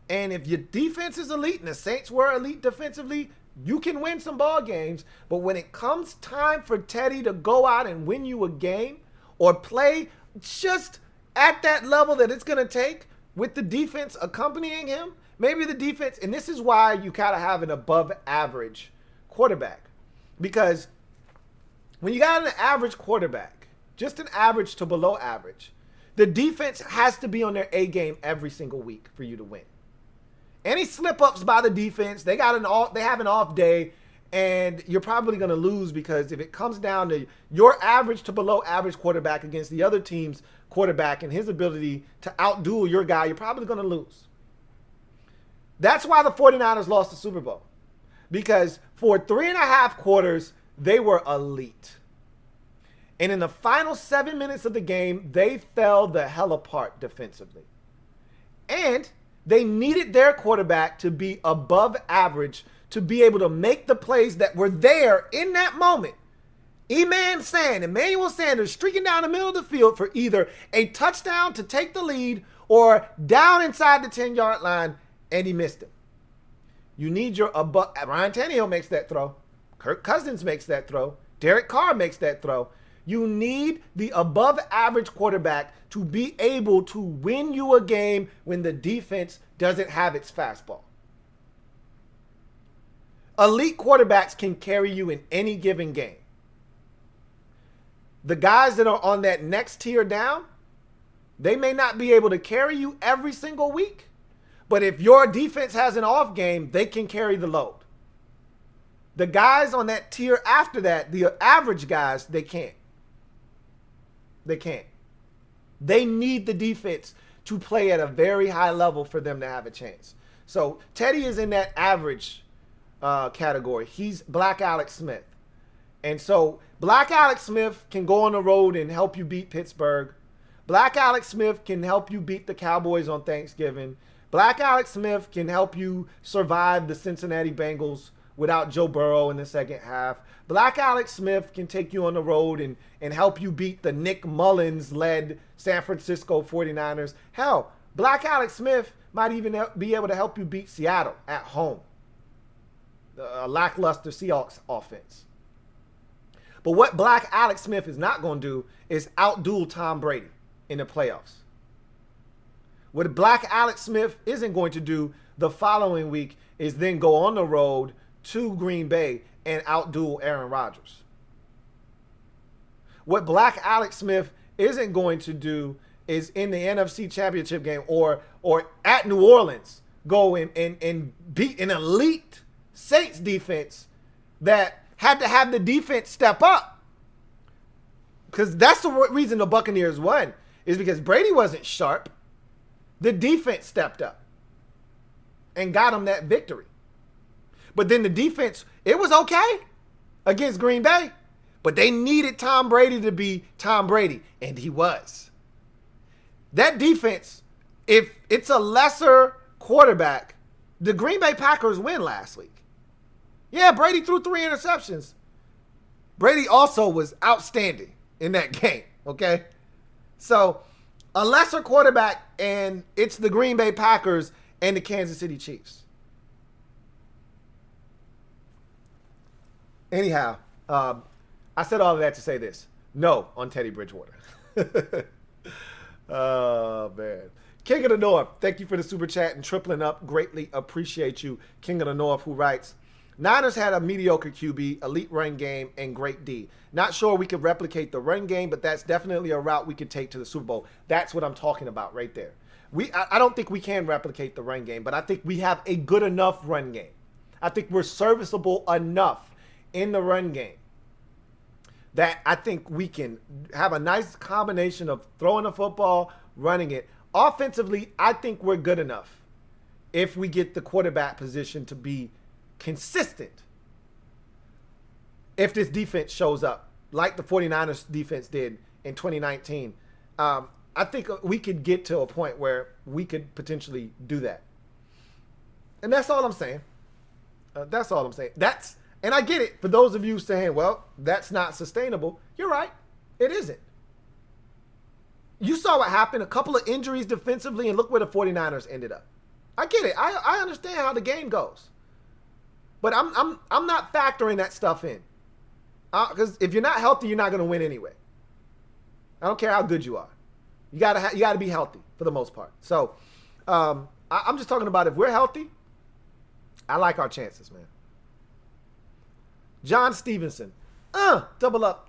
Speaker 1: And if your defense is elite, and the Saints were elite defensively, you can win some ball games. But when it comes time for Teddy to go out and win you a game or play just at that level that it's going to take with the defense accompanying him, maybe the defense, and this is why you kind of have an above average quarterback. Because when you got an average quarterback, just an average to below average, the defense has to be on their A game every single week for you to win. Any slip-ups by the defense, they have an off day, and you're probably going to lose, because if it comes down to your average to below average quarterback against the other team's quarterback and his ability to outduel your guy, you're probably going to lose. That's why the 49ers lost the Super Bowl. Because for 3.5 quarters, they were elite. And in the final 7 minutes of the game, they fell the hell apart defensively. And they needed their quarterback to be above average to be able to make the plays that were there in that moment. Emmanuel Sanders streaking down the middle of the field for either a touchdown to take the lead or down inside the 10-yard line, and he missed it. You need your above. Ryan Tannehill makes that throw. Kirk Cousins makes that throw. Derek Carr makes that throw. You need the above average quarterback to be able to win you a game when the defense doesn't have its fastball. Elite quarterbacks can carry you in any given game. The guys that are on that next tier down, they may not be able to carry you every single week, but if your defense has an off game, they can carry the load. The guys on that tier after that, the average guys, they can't. They can't. They need the defense to play at a very high level for them to have a chance. So Teddy is in that average category. He's Black Alex Smith. And so Black Alex Smith can go on the road and help you beat Pittsburgh. Black Alex Smith can help you beat the Cowboys on Thanksgiving. Black Alex Smith can help you survive the Cincinnati Bengals without Joe Burrow in the second half. Black Alex Smith can take you on the road and help you beat the Nick Mullins-led San Francisco 49ers. Hell, Black Alex Smith might even be able to help you beat Seattle at home. A lackluster Seahawks offense. But what Black Alex Smith is not going to do is outduel Tom Brady in the playoffs. What Black Alex Smith isn't going to do the following week is then go on the road to Green Bay and outduel Aaron Rodgers. What Black Alex Smith isn't going to do is in the NFC Championship game or at New Orleans go and beat an elite Saints defense that had to have the defense step up. Because that's the reason the Buccaneers won, is because Brady wasn't sharp. The defense stepped up and got them that victory. But then the defense, it was okay against Green Bay. But they needed Tom Brady to be Tom Brady, and he was. That defense, if it's a lesser quarterback, the Green Bay Packers win last week. Yeah, Brady threw 3 interceptions. Brady also was outstanding in that game, okay? So, a lesser quarterback, and it's the Green Bay Packers and the Kansas City Chiefs. Anyhow, I said all of that to say this. No on Teddy Bridgewater. Oh, man. King of the North, thank you for the super chat and tripling up. Greatly appreciate you. King of the North, who writes, Niners had a mediocre QB, elite run game, and great D. Not sure we could replicate the run game, but that's definitely a route we could take to the Super Bowl. That's what I'm talking about right there. I don't think we can replicate the run game, but I think we have a good enough run game. I think we're serviceable enough in the run game that I think we can have a nice combination of throwing the football, running it. Offensively, I think we're good enough if we get the quarterback position to be consistent. If this defense shows up like the 49ers defense did in 2019, I think we could get to a point where we could potentially do that. And that's all I'm saying. That's all I'm saying. And I get it. For those of you saying, well, that's not sustainable. You're right. It isn't. You saw what happened. A couple of injuries defensively, and look where the 49ers ended up. I get it. I understand how the game goes. But I'm not factoring that stuff in. Because if you're not healthy, you're not going to win anyway. I don't care how good you are. You gotta be healthy for the most part. So I'm just talking about if we're healthy, I like our chances, man. John Stevenson. Double up.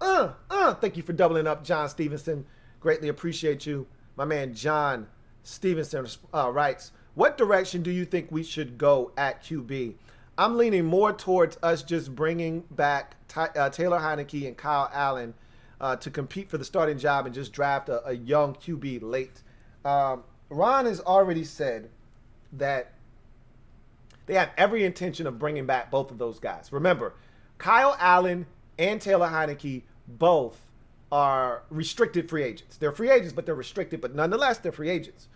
Speaker 1: Thank you for doubling up, John Stevenson. Greatly appreciate you. My man John Stevenson writes, what direction do you think we should go at QB? I'm leaning more towards us just bringing back Taylor Heineke and Kyle Allen to compete for the starting job and just draft a young QB late. Ron has already said that they have every intention of bringing back both of those guys. Remember, Kyle Allen and Taylor Heineke both are restricted free agents. They're free agents, but they're restricted, but nonetheless, they're free agents.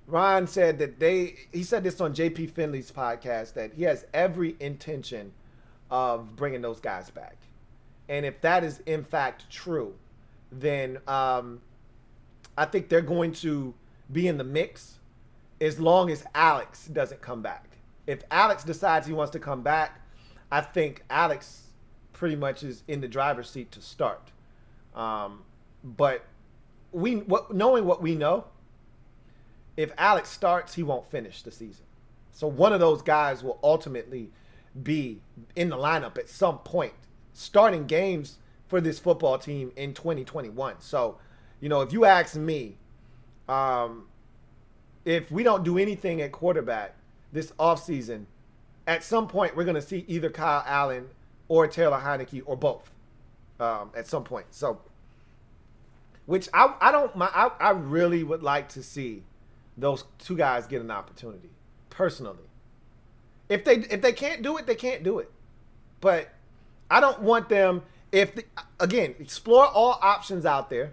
Speaker 1: Ron said that he said this on JP Finley's podcast, that he has every intention of bringing those guys back. And if that is in fact true, then I think they're going to be in the mix as long as Alex doesn't come back. If Alex decides he wants to come back, I think Alex pretty much is in the driver's seat to start. But knowing what we know, if Alex starts, he won't finish the season. So one of those guys will ultimately be in the lineup at some point, starting games for this football team in 2021. So, if you ask me, if we don't do anything at quarterback this offseason, at some point we're going to see either Kyle Allen or Taylor Heineke or both at some point. So, which I really would like to see those two guys get an opportunity personally. If they can't do it, they can't do it. But I don't want them, again, explore all options out there,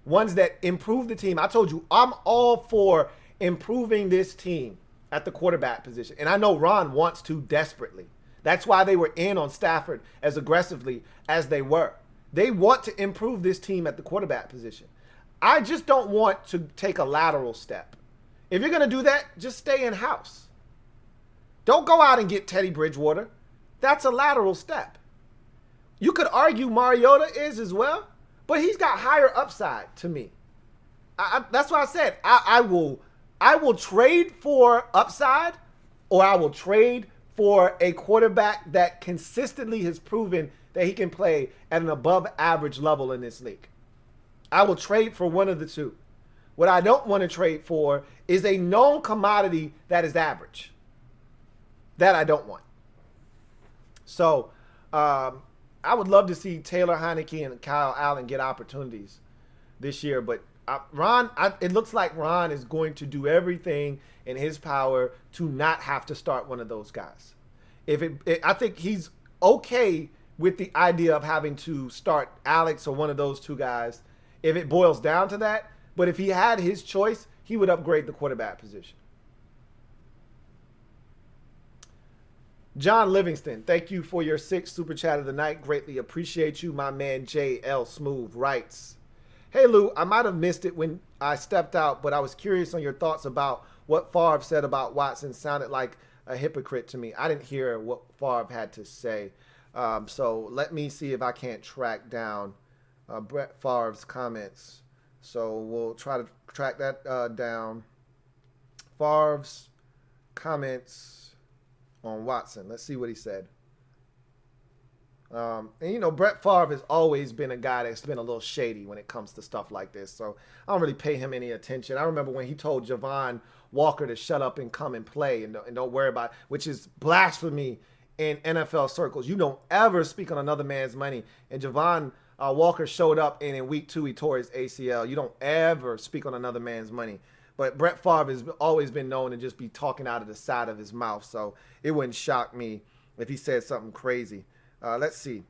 Speaker 1: ones that improve the team. I told you, I'm all for improving this team at the quarterback position. And I know Ron wants to desperately. That's why they were in on Stafford as aggressively as they were. They want to improve this team at the quarterback position. I just don't want to take a lateral step. If you're going to do that, just stay in-house. Don't go out and get Teddy Bridgewater. That's a lateral step. You could argue Mariota is as well, but he's got higher upside to me. That's what I said. I will trade for upside, or I will trade for a quarterback that consistently has proven that he can play at an above average level in this league. I will trade for one of the two. What I don't want to trade for is a known commodity that is average. That I don't want. So I would love to see Taylor Heineke and Kyle Allen get opportunities this year. But it looks like Ron is going to do everything in his power to not have to start one of those guys. I think he's okay with the idea of having to start Alex or one of those two guys if it boils down to that. But if he had his choice, he would upgrade the quarterback position. John Livingston, thank you for your 6th super chat of the night. Greatly appreciate you. My man J.L. Smooth writes, hey, Lou, I might have missed it when I stepped out, but I was curious on your thoughts about what Favre said about Watson. Sounded like a hypocrite to me. I didn't hear what Favre had to say. So let me see if I can't track down Brett Favre's comments. So we'll try to track that down. Favre's comments on Watson. Let's see what he said. And, you know, Brett Favre has always been a guy that's been a little shady when it comes to stuff like this. So I don't really pay him any attention. I remember when he told Javon Walker to shut up and come and play and don't worry about it, which is blasphemy in NFL circles. You don't ever speak on another man's money. And Javon Walker showed up, and in week 2, he tore his ACL. You don't ever speak on another man's money. But Brett Favre has always been known to just be talking out of the side of his mouth. So it wouldn't shock me if he said something crazy. Let's see.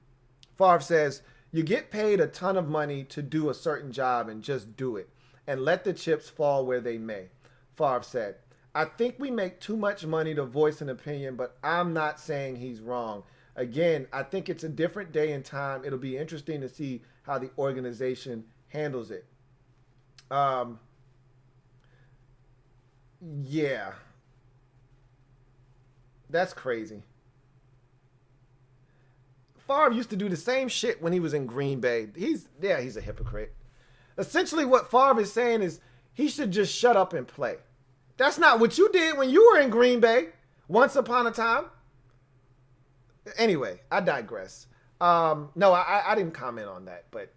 Speaker 1: Favre says, you get paid a ton of money to do a certain job and just do it. And let the chips fall where they may. Favre said, I think we make too much money to voice an opinion, but I'm not saying he's wrong. Again, I think it's a different day and time. It'll be interesting to see how the organization handles it. Yeah. That's crazy. Favre used to do the same shit when he was in Green Bay. He's a hypocrite. Essentially what Favre is saying is he should just shut up and play. That's not what you did when you were in Green Bay once upon a time. Anyway, I digress. No, I didn't comment on that, but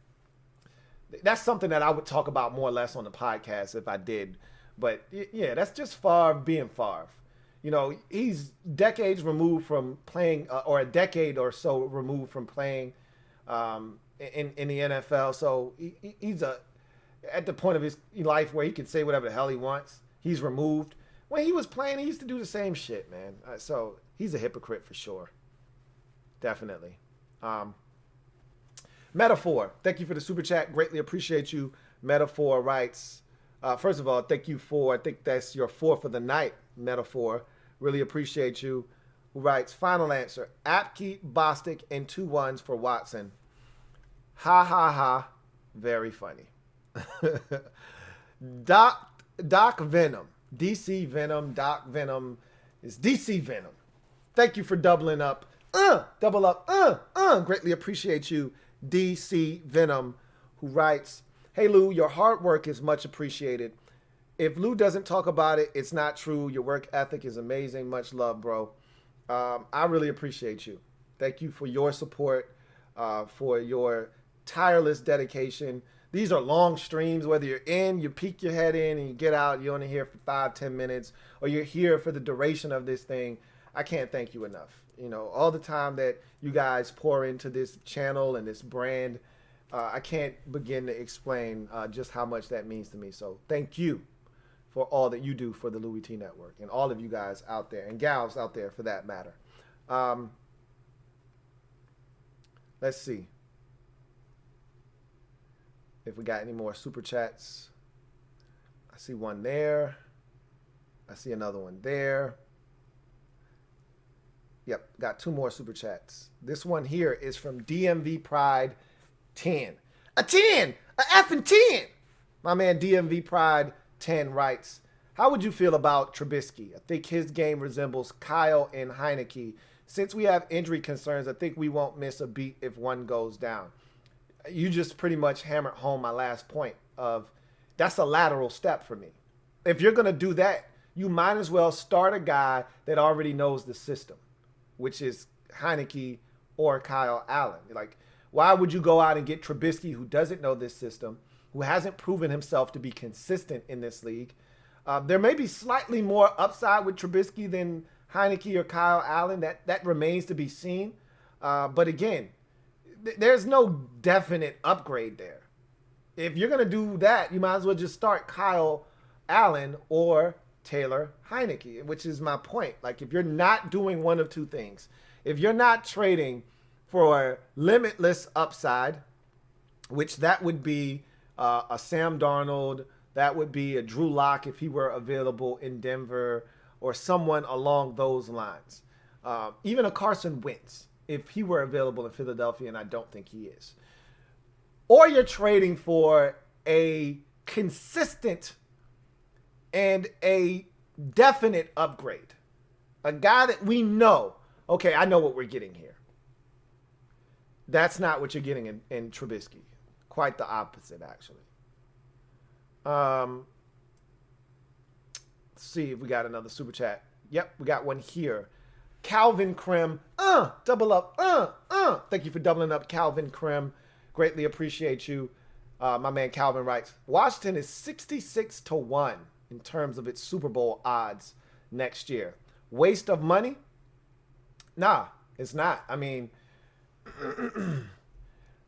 Speaker 1: that's something that I would talk about more or less on the podcast if I did. But yeah, that's just Favre being Favre. You know, he's decades removed from playing, or a decade or so removed from playing in the NFL. So he's at the point of his life where he can say whatever the hell he wants. He's removed. When he was playing, he used to do the same shit, man. So he's a hypocrite for sure. Definitely. Metaphor, thank you for the super chat. Greatly appreciate you. Metaphor writes, first of all, thank you for, I think that's your 4th of the night, Metaphor. Really appreciate you. Who writes, final answer, Apke, Bostic, and 2 1s for Watson. Ha, ha, ha. Very funny. Doc Venom. DC Venom. Doc Venom is DC Venom. Thank you for doubling up. Double up. Greatly appreciate you, DC Venom, who writes, hey, Lou, your hard work is much appreciated. If Lou doesn't talk about it, it's not true. Your work ethic is amazing. Much love, bro. I really appreciate you. Thank you for your support, for your tireless dedication. These are long streams, whether you're in, you peek your head in and you get out, you're only here for 5-10 minutes, or you're here for the duration of this thing. I can't thank you enough. You know, all the time that you guys pour into this channel and this brand, I can't begin to explain just how much that means to me. So thank you for all that you do for the Louie T Network and all of you guys out there and gals out there for that matter. Let's see if we got any more super chats. I see one there. I see another one there. Yep, got 2 more super chats. This one here is from DMV Pride 10. A 10! A effing 10! My man DMV Pride 10 writes, how would you feel about Trubisky? I think his game resembles Kyle and Heineke. Since we have injury concerns, I think we won't miss a beat if one goes down. You just pretty much hammered home my last point of that's a lateral step for me. If you're going to do that, you might as well start a guy that already knows the system, which is Heineke or Kyle Allen. Like, why would you go out and get Trubisky, who doesn't know this system, who hasn't proven himself to be consistent in this league? There may be slightly more upside with Trubisky than Heineke or Kyle Allen. That remains to be seen. But again, there's no definite upgrade there. If you're going to do that, you might as well just start Kyle Allen or Taylor Heineke, which is my point. Like, if you're not doing one of 2 things, if you're not trading for limitless upside, which that would be a Sam Darnold, that would be a Drew Lock if he were available in Denver, or someone along those lines. Even a Carson Wentz, if he were available in Philadelphia, and I don't think he is. Or you're trading for a consistent and a definite upgrade. A guy that we know, okay, I know what we're getting here. That's not what you're getting in Trubisky. Quite the opposite, actually. Let's see if we got another super chat. Yep, we got one here. Calvin Krim, double up, Thank you for doubling up, Calvin Krim. Greatly appreciate you. My man Calvin writes, Washington is 66-1 in terms of its Super Bowl odds next year. Waste of money? Nah, it's not. I mean,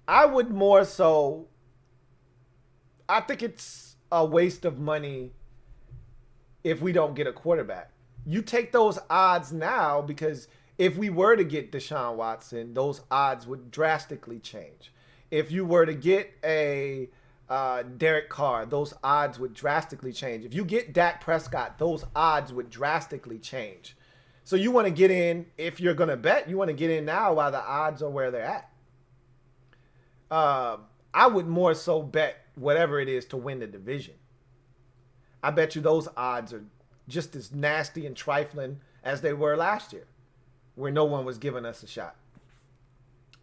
Speaker 1: I would more so, I think it's a waste of money if we don't get a quarterback. You take those odds now because if we were to get Deshaun Watson, those odds would drastically change. If you were to get a Derek Carr, those odds would drastically change. If you get Dak Prescott, those odds would drastically change. So you want to get in, if you're going to bet, you want to get in now while the odds are where they're at. I would more so bet whatever it is to win the division. I bet you those odds are just as nasty and trifling as they were last year, where no one was giving us a shot.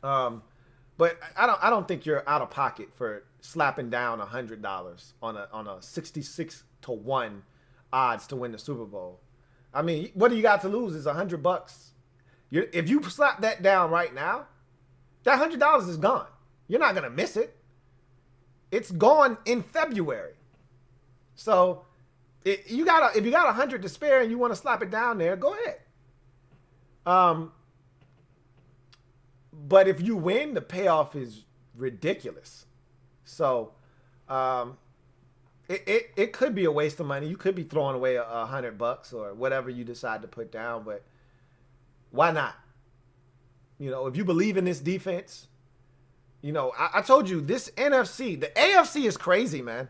Speaker 1: But I don't think you're out of pocket for slapping down $100 on a 66-1 odds to win the Super Bowl. I mean, what do you got to lose is $100. If you slap that down right now, that $100 is gone. You're not gonna miss it. It's gone in February. So if you got $100 to spare and you want to slap it down there, go ahead. But if you win, the payoff is ridiculous. So it could be a waste of money. You could be throwing away $100 or whatever you decide to put down, but why not? You know, if you believe in this defense, you know, I told you this NFC, the AFC is crazy, man.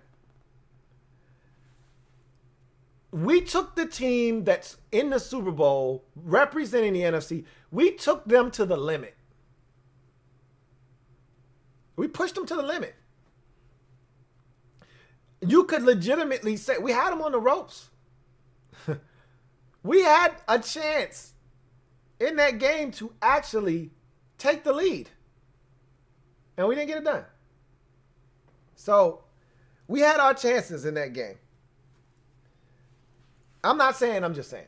Speaker 1: We took the team that's in the Super Bowl representing the NFC. We took them to the limit. We pushed them to the limit. You could legitimately say we had them on the ropes. We had a chance in that game to actually take the lead. And we didn't get it done. So we had our chances in that game. I'm not saying, I'm just saying.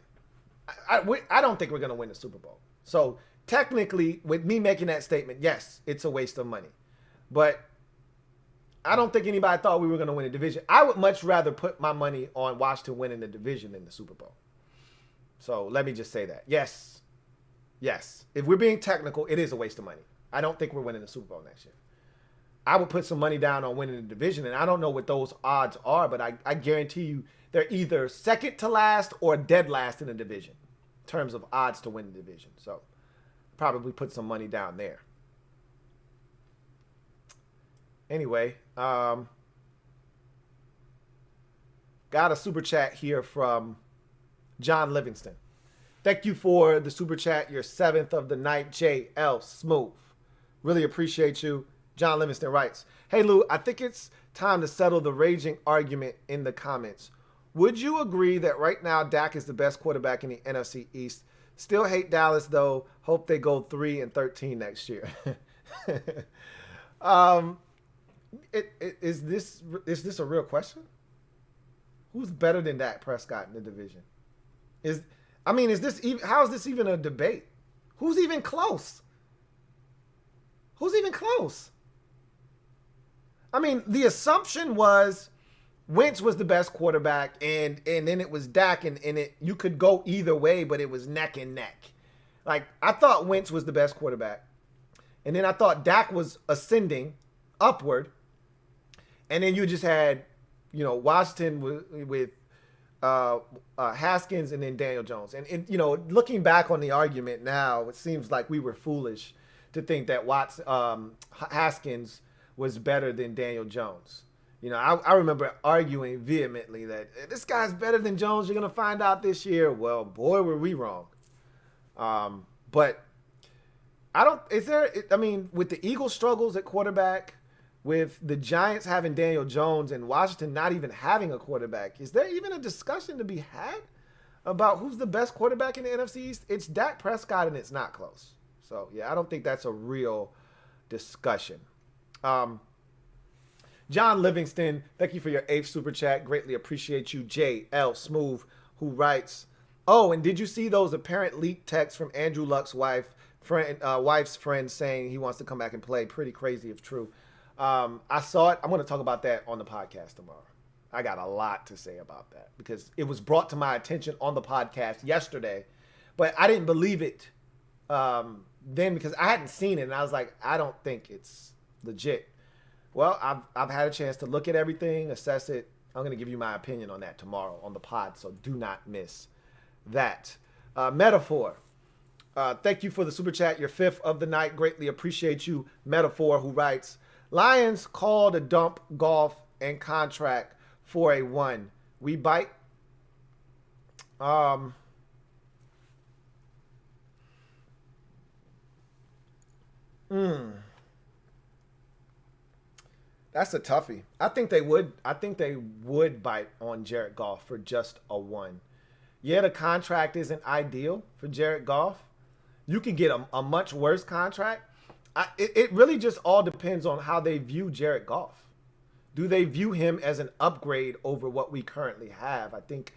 Speaker 1: I don't think we're going to win the Super Bowl. So technically, with me making that statement, yes, it's a waste of money. But I don't think anybody thought we were going to win a division. I would much rather put my money on Washington winning the division than the Super Bowl. So let me just say that. Yes. Yes. If we're being technical, it is a waste of money. I don't think we're winning the Super Bowl next year. I would put some money down on winning the division, and I don't know what those odds are, but I guarantee you they're either second to last or dead last in the division in terms of odds to win the division. So probably put some money down there. Anyway, got a super chat here from John Livingston. Thank you for the super chat, your 7th of the night, JL Smooth. Really appreciate you. John Livingston writes, Hey Lou, I think it's time to settle the raging argument in the comments. Would you agree that right now Dak is the best quarterback in the NFC East? Still hate Dallas though. Hope they go 3-13 next year. Is this a real question? Who's better than Dak Prescott in the division? How is this even a debate? Who's even close? Who's even close? I mean, the assumption was Wentz was the best quarterback, and then it was Dak, and you could go either way, but it was neck and neck. Like, I thought Wentz was the best quarterback, and then I thought Dak was ascending upward, and then you just had, you know, Washington with Haskins and then Daniel Jones. And, you know, looking back on the argument now, it seems like we were foolish to think that Haskins was better than Daniel Jones. You know, I remember arguing vehemently that this guy's better than Jones. You're going to find out this year. Well, boy, were we wrong. But I don't. Is there? I mean, with the Eagles' struggles at quarterback, with the Giants having Daniel Jones and Washington not even having a quarterback, is there even a discussion to be had about who's the best quarterback in the NFC East? It's Dak Prescott, and it's not close. So yeah, I don't think that's a real discussion. John Livingston, thank you for your 8th super chat. Greatly appreciate you. J.L. Smooth, who writes, oh, and did you see those apparent leaked texts from Andrew Luck's wife's friend saying he wants to come back and play? Pretty crazy if true. I saw it. I'm going to talk about that on the podcast tomorrow. I got a lot to say about that because it was brought to my attention on the podcast yesterday, but I didn't believe it then because I hadn't seen it, and I was like, I don't think it's legit. Well, I've had a chance to look at everything, assess it. I'm going to give you my opinion on that tomorrow on the pod, so do not miss that. Metaphor, thank you for the super chat, your 5th of the night. Greatly appreciate you. Metaphor, who writes, Lions called a dump Goff and contract for a 1. We bite. That's a toughie. I think they would bite on Jared Goff for just a 1. Yeah, the contract isn't ideal for Jared Goff. You can get a much worse contract. It really just all depends on how they view Jared Goff. Do they view him as an upgrade over what we currently have? I think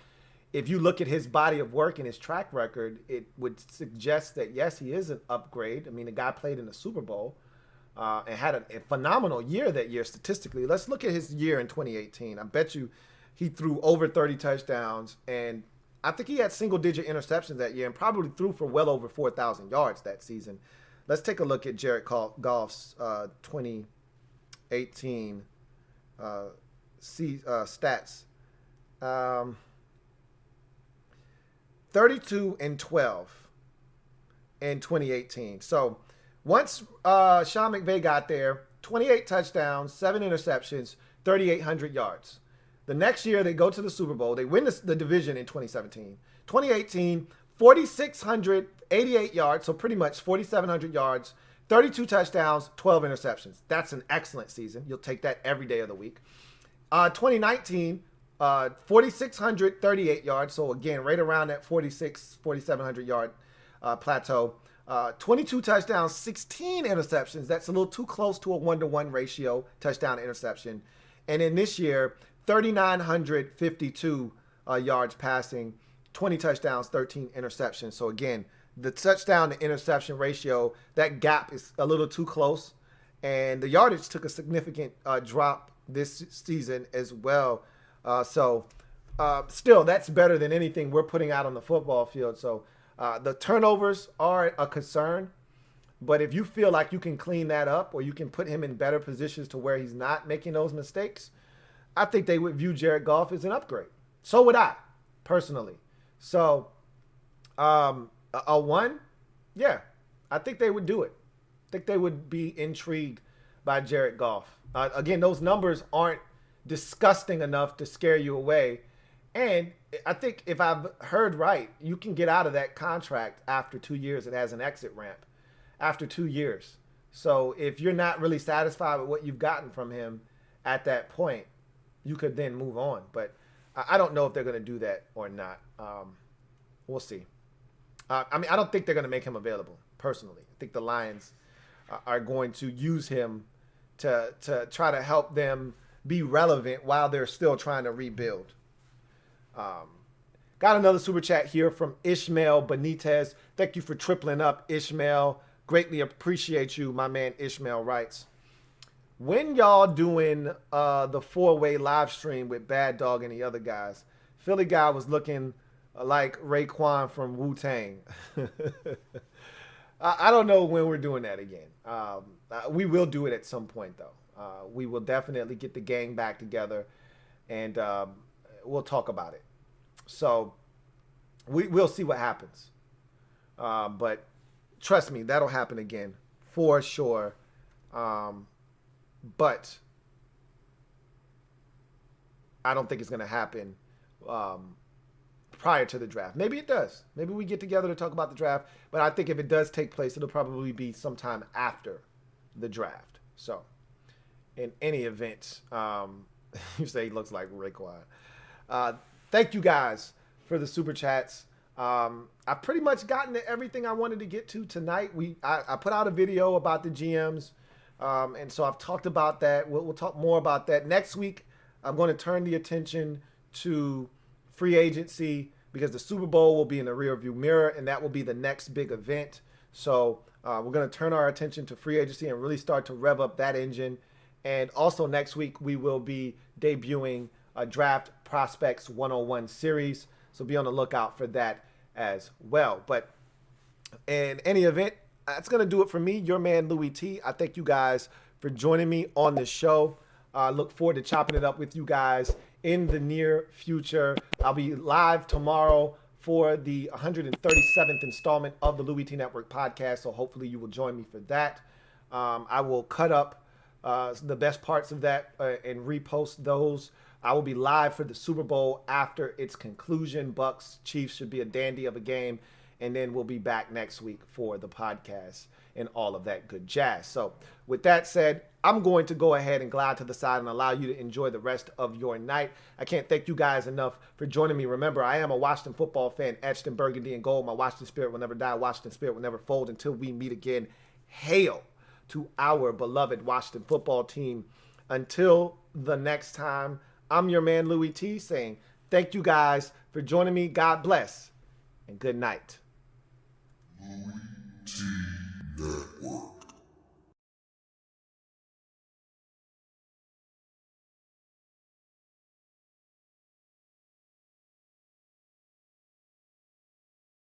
Speaker 1: if you look at his body of work and his track record, it would suggest that, yes, he is an upgrade. I mean, the guy played in the Super Bowl. And had a phenomenal year that year statistically. Let's look at his year in 2018. I bet you he threw over 30 touchdowns, and I think he had single-digit interceptions that year and probably threw for well over 4,000 yards that season. Let's take a look at Jared Goff's 2018 stats. 32-12 in 2018. So once Sean McVay got there, 28 touchdowns, 7 interceptions, 3,800 yards. The next year, they go to the Super Bowl. They win the division in 2017. 2018, 4,688 yards, so pretty much 4,700 yards, 32 touchdowns, 12 interceptions. That's an excellent season. You'll take that every day of the week. 2019, 4,638 yards, so again, right around that 4,700 yard plateau. 22 touchdowns, 16 interceptions. That's a little too close to a 1-to-1 ratio, touchdown to interception. And in this year, 3,952 yards passing, 20 touchdowns, 13 interceptions. So again, the touchdown to interception ratio, that gap is a little too close. And the yardage took a significant drop this season as well. Still, that's better than anything we're putting out on the football field. So the turnovers are a concern, but if you feel like you can clean that up or you can put him in better positions to where he's not making those mistakes, I think they would view Jared Goff as an upgrade. So would I, personally. So a 1, yeah, I think they would do it. I think they would be intrigued by Jared Goff. Again, those numbers aren't disgusting enough to scare you away. And I think if I've heard right, you can get out of that contract after 2 years. It has an exit ramp after 2 years. So if you're not really satisfied with what you've gotten from him at that point, you could then move on. But I don't know if they're going to do that or not. We'll see. I don't think they're going to make him available, personally. I think the Lions are going to use him to try to help them be relevant while they're still trying to rebuild. Got another super chat here from Ishmael Benitez. Thank you for tripling up, Ishmael. Greatly appreciate you, my man Ishmael writes. When y'all doing the 4-way live stream with Bad Dog and the other guys, Philly guy was looking like Raekwon from Wu-Tang. I don't know when we're doing that again. We will do it at some point, though. We will definitely get the gang back together, and we'll talk about it. So we'll see what happens. But trust me, that'll happen again for sure. But I don't think it's going to happen prior to the draft. Maybe it does. Maybe we get together to talk about the draft. But I think if it does take place, it'll probably be sometime after the draft. So, in any event, you say he looks like Raekwon. Thank you guys for the super chats. I've pretty much gotten to everything I wanted to get to tonight. I put out a video about the GMs, and so I've talked about that. We'll talk more about that next week. I'm going to turn the attention to free agency because the Super Bowl will be in the rearview mirror, and that will be the next big event. So we're going to turn our attention to free agency and really start to rev up that engine. And also next week, we will be debuting a Draft Prospects 101 series. So be on the lookout for that as well. But in any event, that's going to do it for me, your man, Louie T. I thank you guys for joining me on this show. Look forward to chopping it up with you guys in the near future. I'll be live tomorrow for the 137th installment of the Louie T Network podcast. So hopefully you will join me for that. I will cut up the best parts of that and repost those. I will be live for the Super Bowl after its conclusion. Bucks Chiefs should be a dandy of a game. And then we'll be back next week for the podcast and all of that good jazz. So with that said, I'm going to go ahead and glide to the side and allow you to enjoy the rest of your night. I can't thank you guys enough for joining me. Remember, I am a Washington football fan, etched in burgundy and gold. My Washington spirit will never die. Washington spirit will never fold until we meet again. Hail to our beloved Washington football team. Until the next time, I'm your man, Louie T, saying thank you guys for joining me. God bless and good night.
Speaker 2: LouieTeeNetwork.